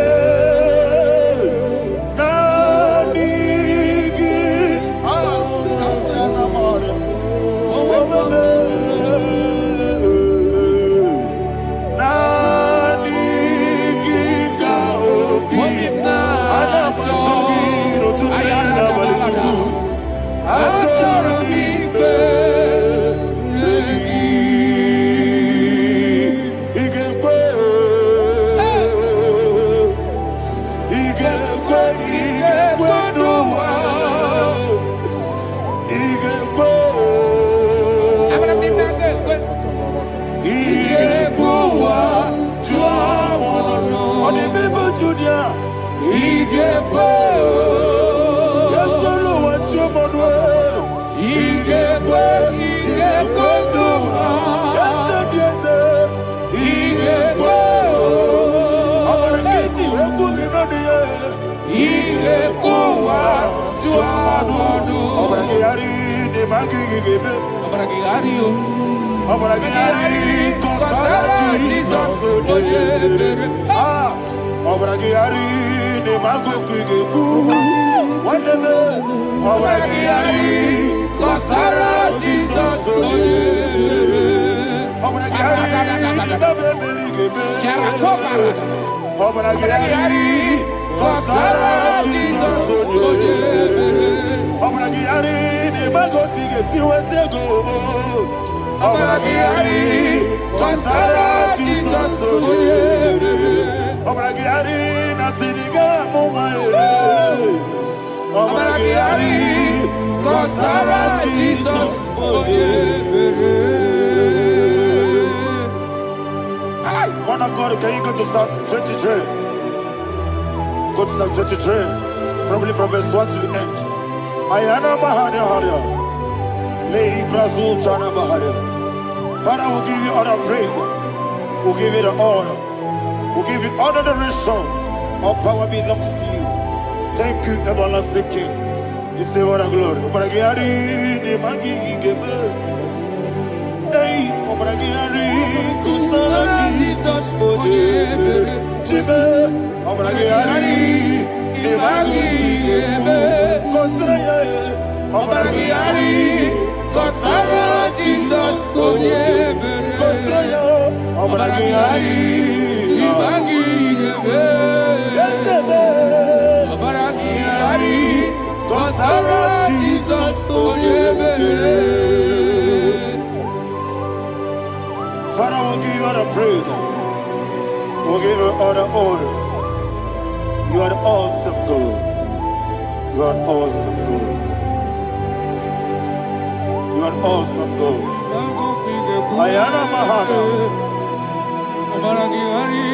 Kosara Jesus Onyebere. Obragiari ni magoti gesi wetego. Obragiari Kosara Jesus Onyebere. Obragiari na siniga mumae. Obragiari Kosara Jesus Onyebere. Man of God, can you go to Psalm 23? Go to Psalm 23, probably from verse 1 to the end. Ayana Bahania Haria. Lei Brazil Chana Baharia. Father, we'll give you all the praise. We'll give you the honor. We'll give you all the adoration. All power belongs to you. Thank you, everlasting King. You say what a glory. Obragiari ni magi gebe. Hey, Obragiari Kosara Jesus Onyebere. Jibe. Obragiari ni magi gebe. Obragiari Kosara Jesus Onyebere. Obragiari ni magi gebe. Obragiari Kosara Jesus Onyebere. Father, we'll give you all the praise. We'll give you all the honor. You are the awesome God. You are an awesome God. You are an awesome God. Ayana Mahana. Obragiari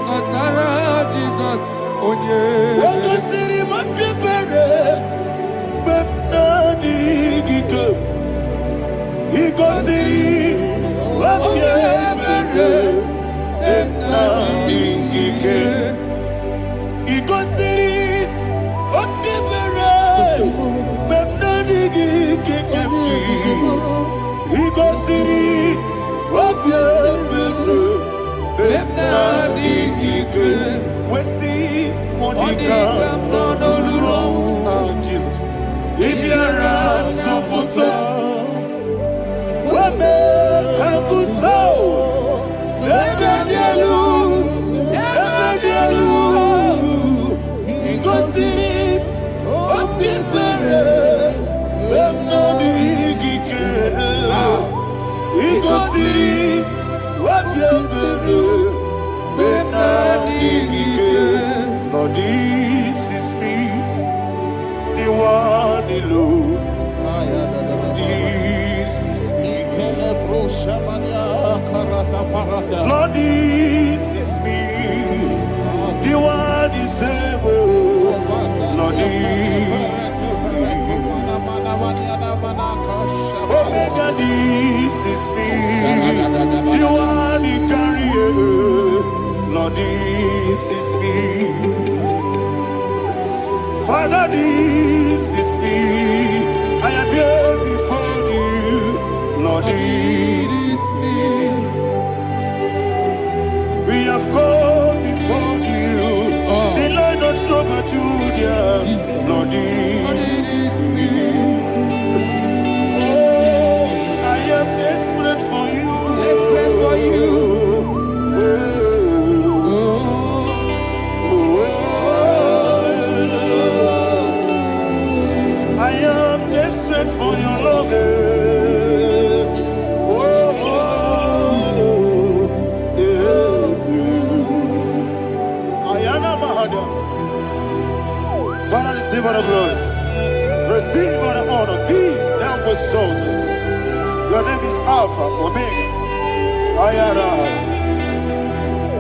Kosara Jesus Onyebere. Wakasiri mapipere. Bepnani gike. Ikosiri. Wapyemere, Emnangike, Ikosiri, Wapyemere, Emnangike, Ikosiri, Wapyemere, Emnangike, Wesi, Monica, oh Jesus, Ibiara, Sopoto, Wame, Kanguso, Ebedielu, Ikosiri, Opipere, Emnabigike, Ikosiri, Opipere, Emnabigike. Lord, this is me, the one alone. Lord, this is me, the one is ever. Lord, this is me. Omega, this is me, the one in carrier. Lord, this is me. Father, this is me. I am here before you. Lord, this is me. We have come before you. The Lord not so much Judah. Lord, it is me. Oh, I am desperate for you. Desperate for you. I am desperate for your love. Father, receive all the glory. Receive all the honor. Be thou exalted. Your name is Alpha, Omega. Ayara.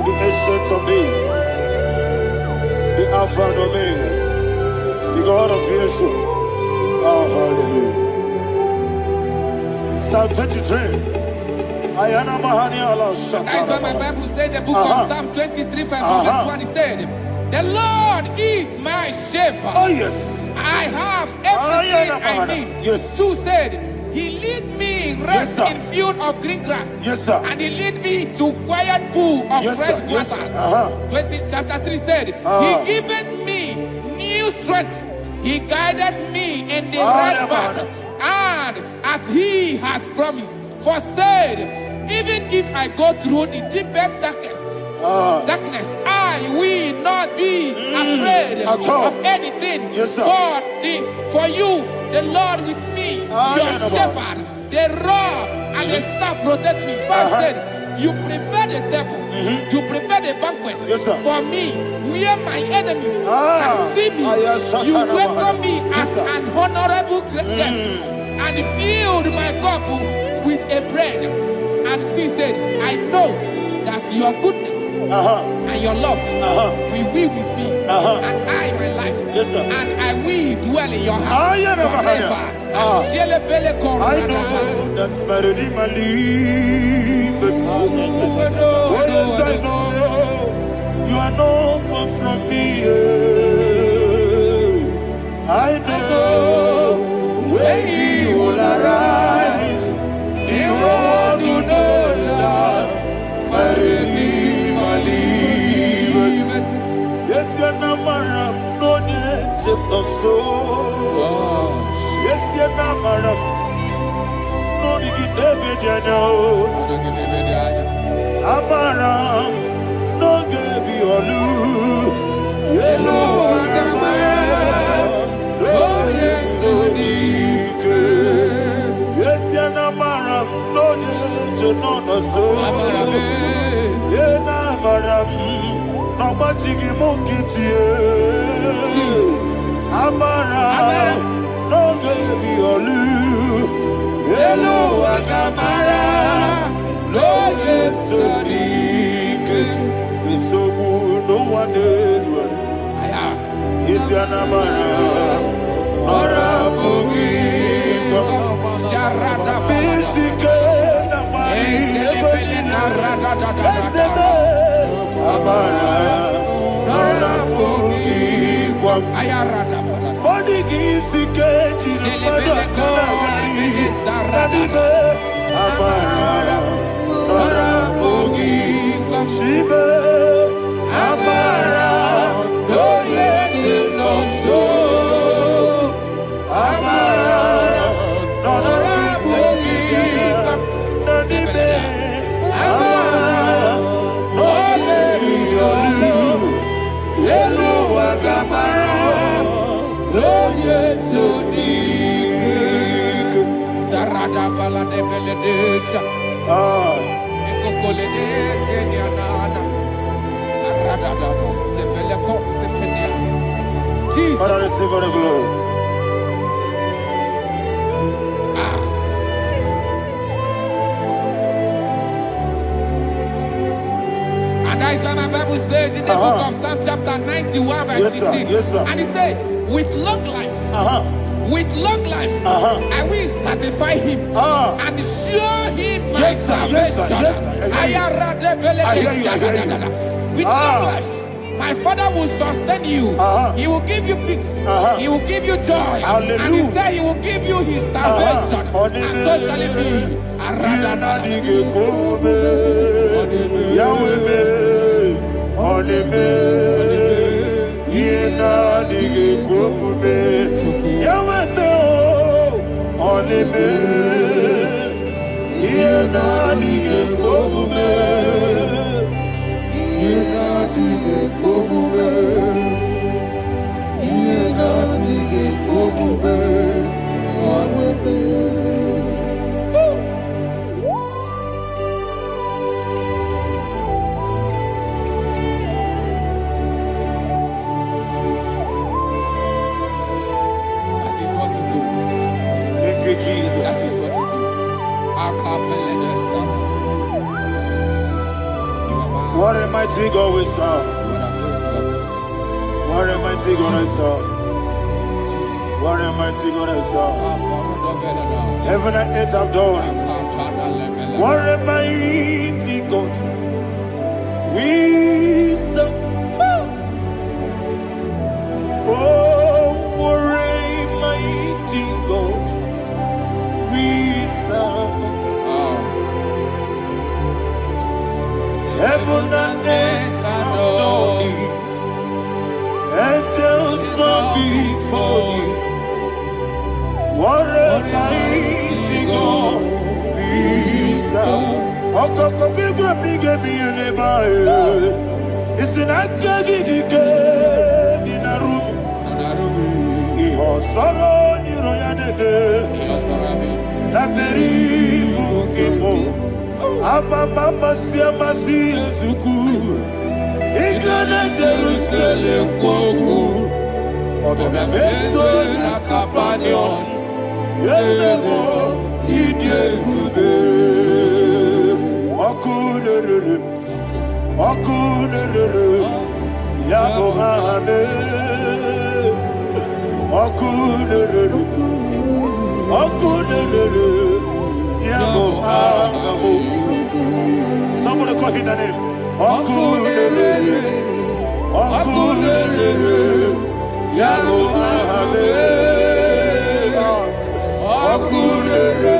The ancient of days. The Alpha and Omega. The God of Yeshua. Oh, hallelujah. Psalm 23. Ayana Mahani Allah Shata. That is what my Bible said, the book of Psalm 23, verse 1. It said, the Lord is my shepherd. Oh, yes. I have everything I need. Yes. 2 said, he lead me rest Yes, in field of green grass. Yes, sir. And he lead me to quiet pool of Yes, fresh sir. Yes, waters. sir. Chapter 3 said, he giveth me new strength. He guided me in the right path. And as he has promised, for said, even if I go through the deepest darkest darkness, I will not be afraid of anything. Yes, sir. For you, the Lord with me, your shepherd, the rod and the staff protect me. First said, you prepare the table, you prepare the banquet for me, where my enemies can see me. You welcome me as an honorable guest, and filled my cup with a bread. And she said, I know that your goodness and your love will be with me, and I, my life, and I will dwell in your house forever. I know that's better than my life. I know you are not far from me. I know when he will arise, he will do that. Yes, you're not married, no need to so. Yes, you're not married, no need to be Amara, no give you all. Hello, yes, so deep. Yes, you're not married, no need to know the soul. Yeah, not married. No machigi mukiti, Amara, no baby olu. Hello, Agamara, no get sadiq. Bisobu no one did. Is your Amara, Ora Bogi, Sharada Bisike, Namari, Amara, Nara Bogi, Ayarada Monigi Sikeji, Amara, Nara Bogi, Shibe, Amara, no yet no so, Amara, Nara Bogi, Nanibe, Amara, Hello, Agamara, Roye Sodik, Sarada Bala de Beledesha, Ecocole de Seniana, Arada Sebeleco Sepenia. Jesus, Father, receive all the glory. And that's what my Bible says in the book of Psalm chapter 91 verse 16. And he said, with long life, I will satisfy him and show him my salvation. With long life, my Father will sustain you. He will give you peace. He will give you joy. And he said he will give you his salvation. And so shall it be. What a mighty God we serve. What a mighty God I serve. What a mighty God I serve. Heaven and earth have done it. What a mighty God we serve. Oh, what a mighty God we serve. Heaven and earth adore it. Angels bow before you. What a mighty God we serve. Okoko bibra bige biene bae. Isinaka gidike dinarum. Iho soro ni royanede. Laberi bukimo. Ababa siamasi ezuku. Igrana Jerusalem kwoku. Odoga meso na kapanion. Yelemo idie gube. Okunere. Okunere. Yabo hame. Okunere. Okunere. Yabo hame. Somebody call him the name. Okunere. Okunere. Yabo hame. Okunere.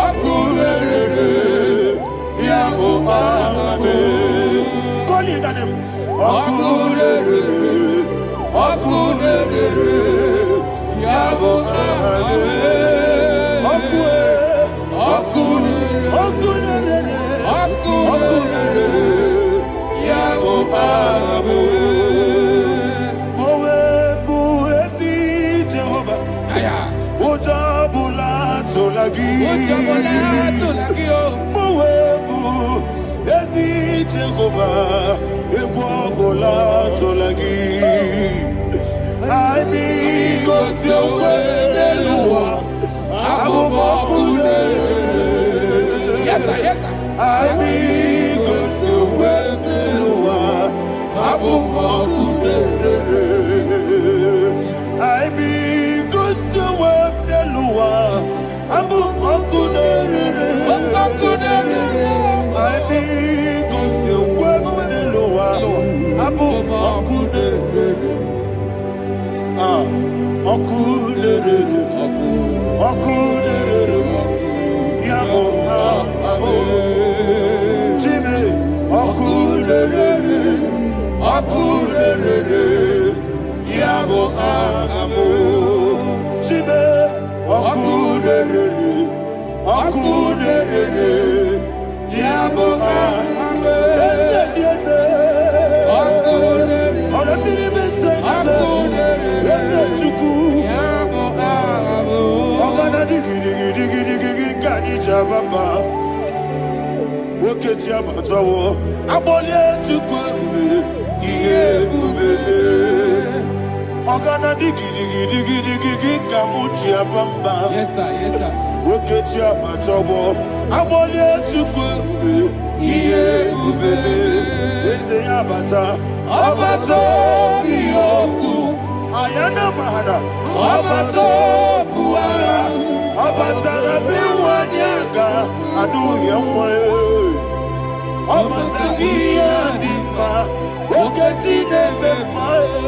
Okunere. Yabo hame. Call him the name. Okunere. Okunere. Yabo hame. Yes, sir. Yes, sir. Yes, sir. Yes, sir. Ayana mahana, abato buara, abatana biwanyaga, adu yamwe, abatagia dimba, oketi nebe mae,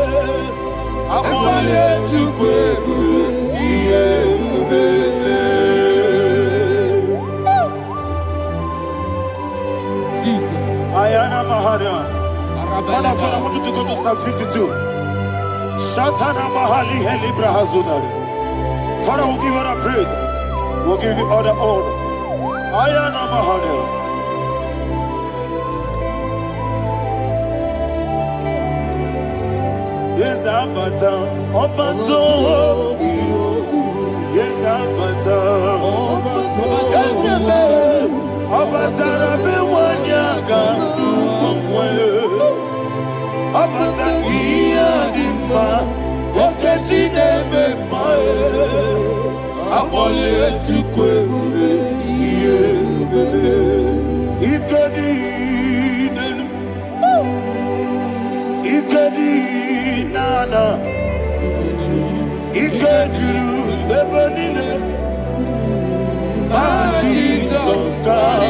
amale tukwebu, iye ubebe. Jesus. Ayana mahana. Father, I want you to go to Psalm 52. Shatana Mahali Helibra Hazudari. Father, we'll give you all the praise. We'll give you all the honor. Ayana Mahali. Yes, Abata. Obato. Yes, Abata. Yes, Abata. Rabi Wanyaga. Abata iya dimba, oketi nebe mae, abole tukwebu iye bebe, ikedi nenu, ikedi nana, ikediru lebanile, Jesus God.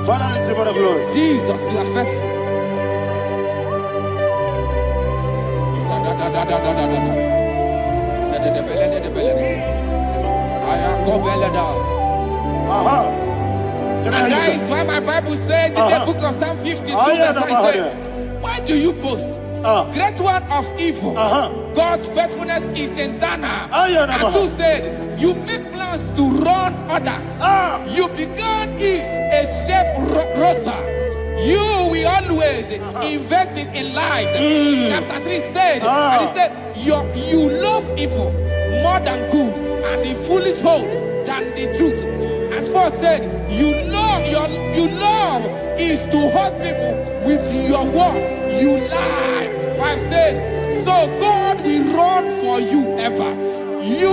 Father, receive all the glory. Jesus, you are faithful. And that is why my Bible says in the book of Psalm 52, verse 5, why do you boast? Great one of evil. God's faithfulness is eternal. Ayanaba. And two said, you make plans to run others. You began is a shape rosa. You will always invent it in lies. Chapter 3 said, and he said, you love evil more than good, and the foolish hold than the truth. And 4 said, you love is to hurt people with your word. You lie. 5 said, so God will run for you ever. He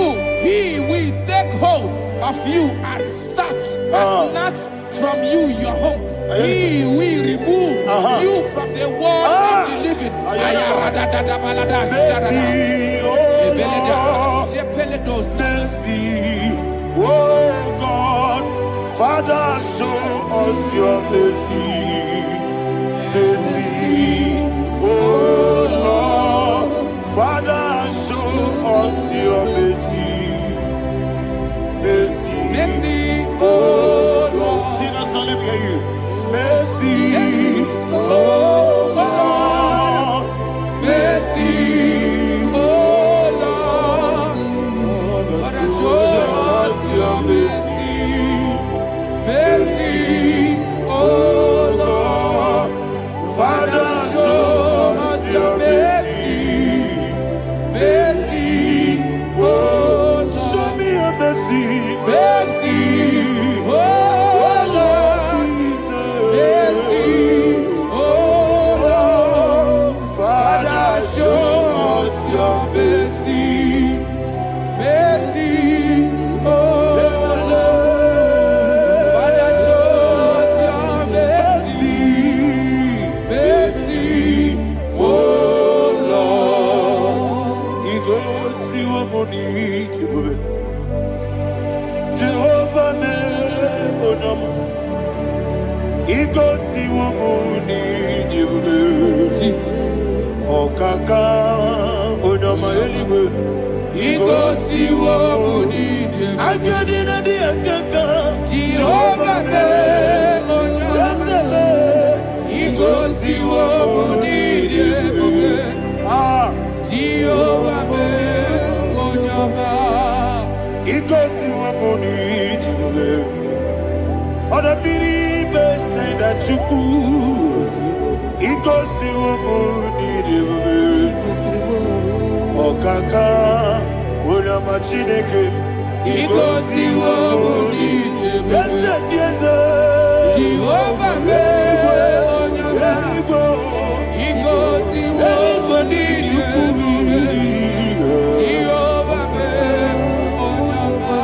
will take hold of you and snatch from you your home. He will remove you from the world of the living. Mercy, oh God, Father, show us your mercy. Mercy, oh Lord, Father, show us your mercy. Mercy, Mercy, oh Lord, sinners, let me hear you. Mercy, oh Lord, mercy, oh Lord, Father, show us your mercy. Mercy, oh Lord, Father, show us your mercy. Mercy, oh Lord, show me your mercy. mercy, oh Lord, mercy, oh Lord, Father, show us your mercy. Mercy, oh Lord, Father, show us your mercy. Mercy, oh Lord. He goes to a money. Jehovah me onama. He goes to a money. Jesus. Okaka onama eliwe. He goes to Womuni. Akadina di akaka. Jehovah me onyama. He goes to Womuni. Jehovah me onyama. He goes to a money. Oda biri be say that you could. He goes to a money. Okaka onama chineke. He goes to Womuni. Jehovah me onyama. He goes to Womuni. Jehovah me onyama.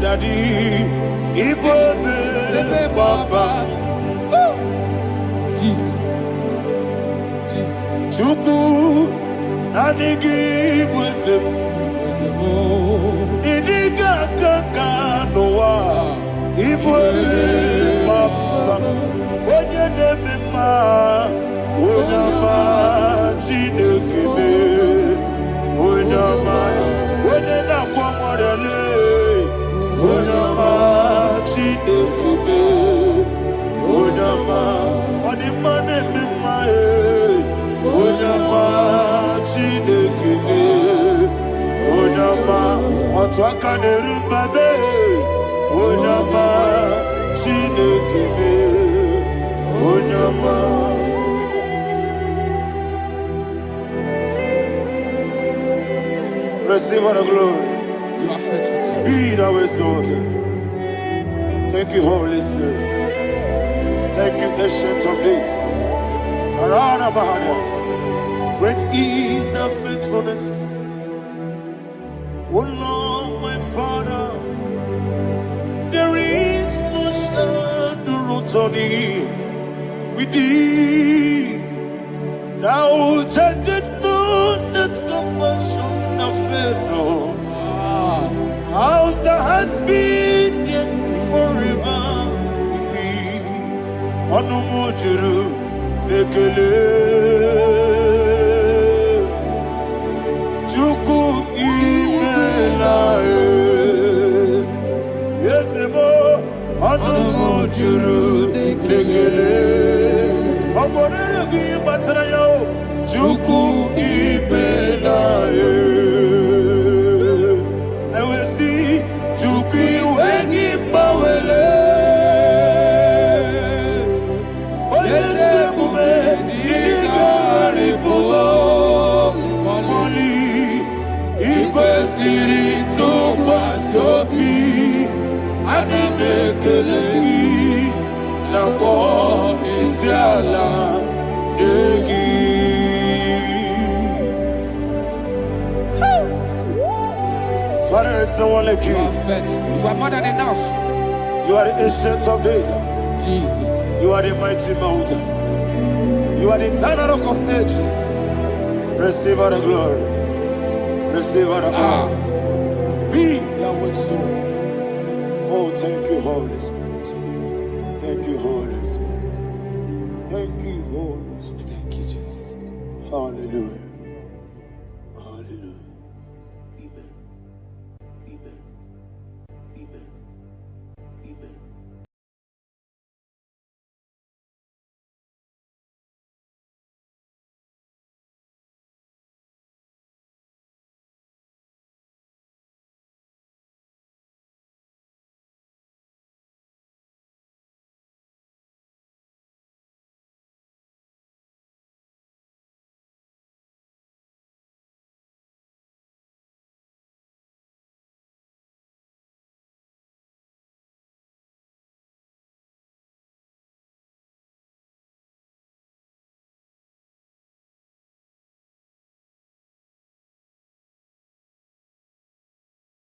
Daddy, Ibobe, Baba, Jesus. Jesus. Chuku, Nanigi, Wisdom, Idiga Kaka, Noa, Ibobe, Baba, Onya Nebima, Onyama, Chinekebe, Onyama, Onena Kwamorele. Onyama, Chinekebe, Onyama, Onimane Mimae, Onyama, Chinekebe, Onyama, Otwakane Rumbabe, Onyama, Chinekebe, Onyama. Receive all the glory. You are faithful, Jesus. Be thou exalted. Thank you, Holy Spirit. Thank you, Ancient of Days. Arana Bahania. Great is thy faithfulness. O Lord, my Father, there is much endurance on thee. With thee, thou changest not that compassion of faith not. How's the has been yet forever with thee? Onumujuru nekele Chuku imela Yesemo Anumujuru Dekele Oborere Gi Batrayo Juku Ibelaye I will see Juku Wegi Bawele Oyese Bume Digari Bubo Moli Ikwesiri Tukwa Sobi Adine Kelegi Labo Isiala Yegi Father, there's no one like you. You are faithful. You are more than enough. You are the ancient of days. Jesus. You are the mighty mountain. You are the eternal rock of ages. Receive all the glory. Receive all the honor. Be thou exalted. Oh, thank you, Holy Spirit. Thank you, Holy Spirit. Thank you, Holy Spirit. Thank you, Jesus. Hallelujah.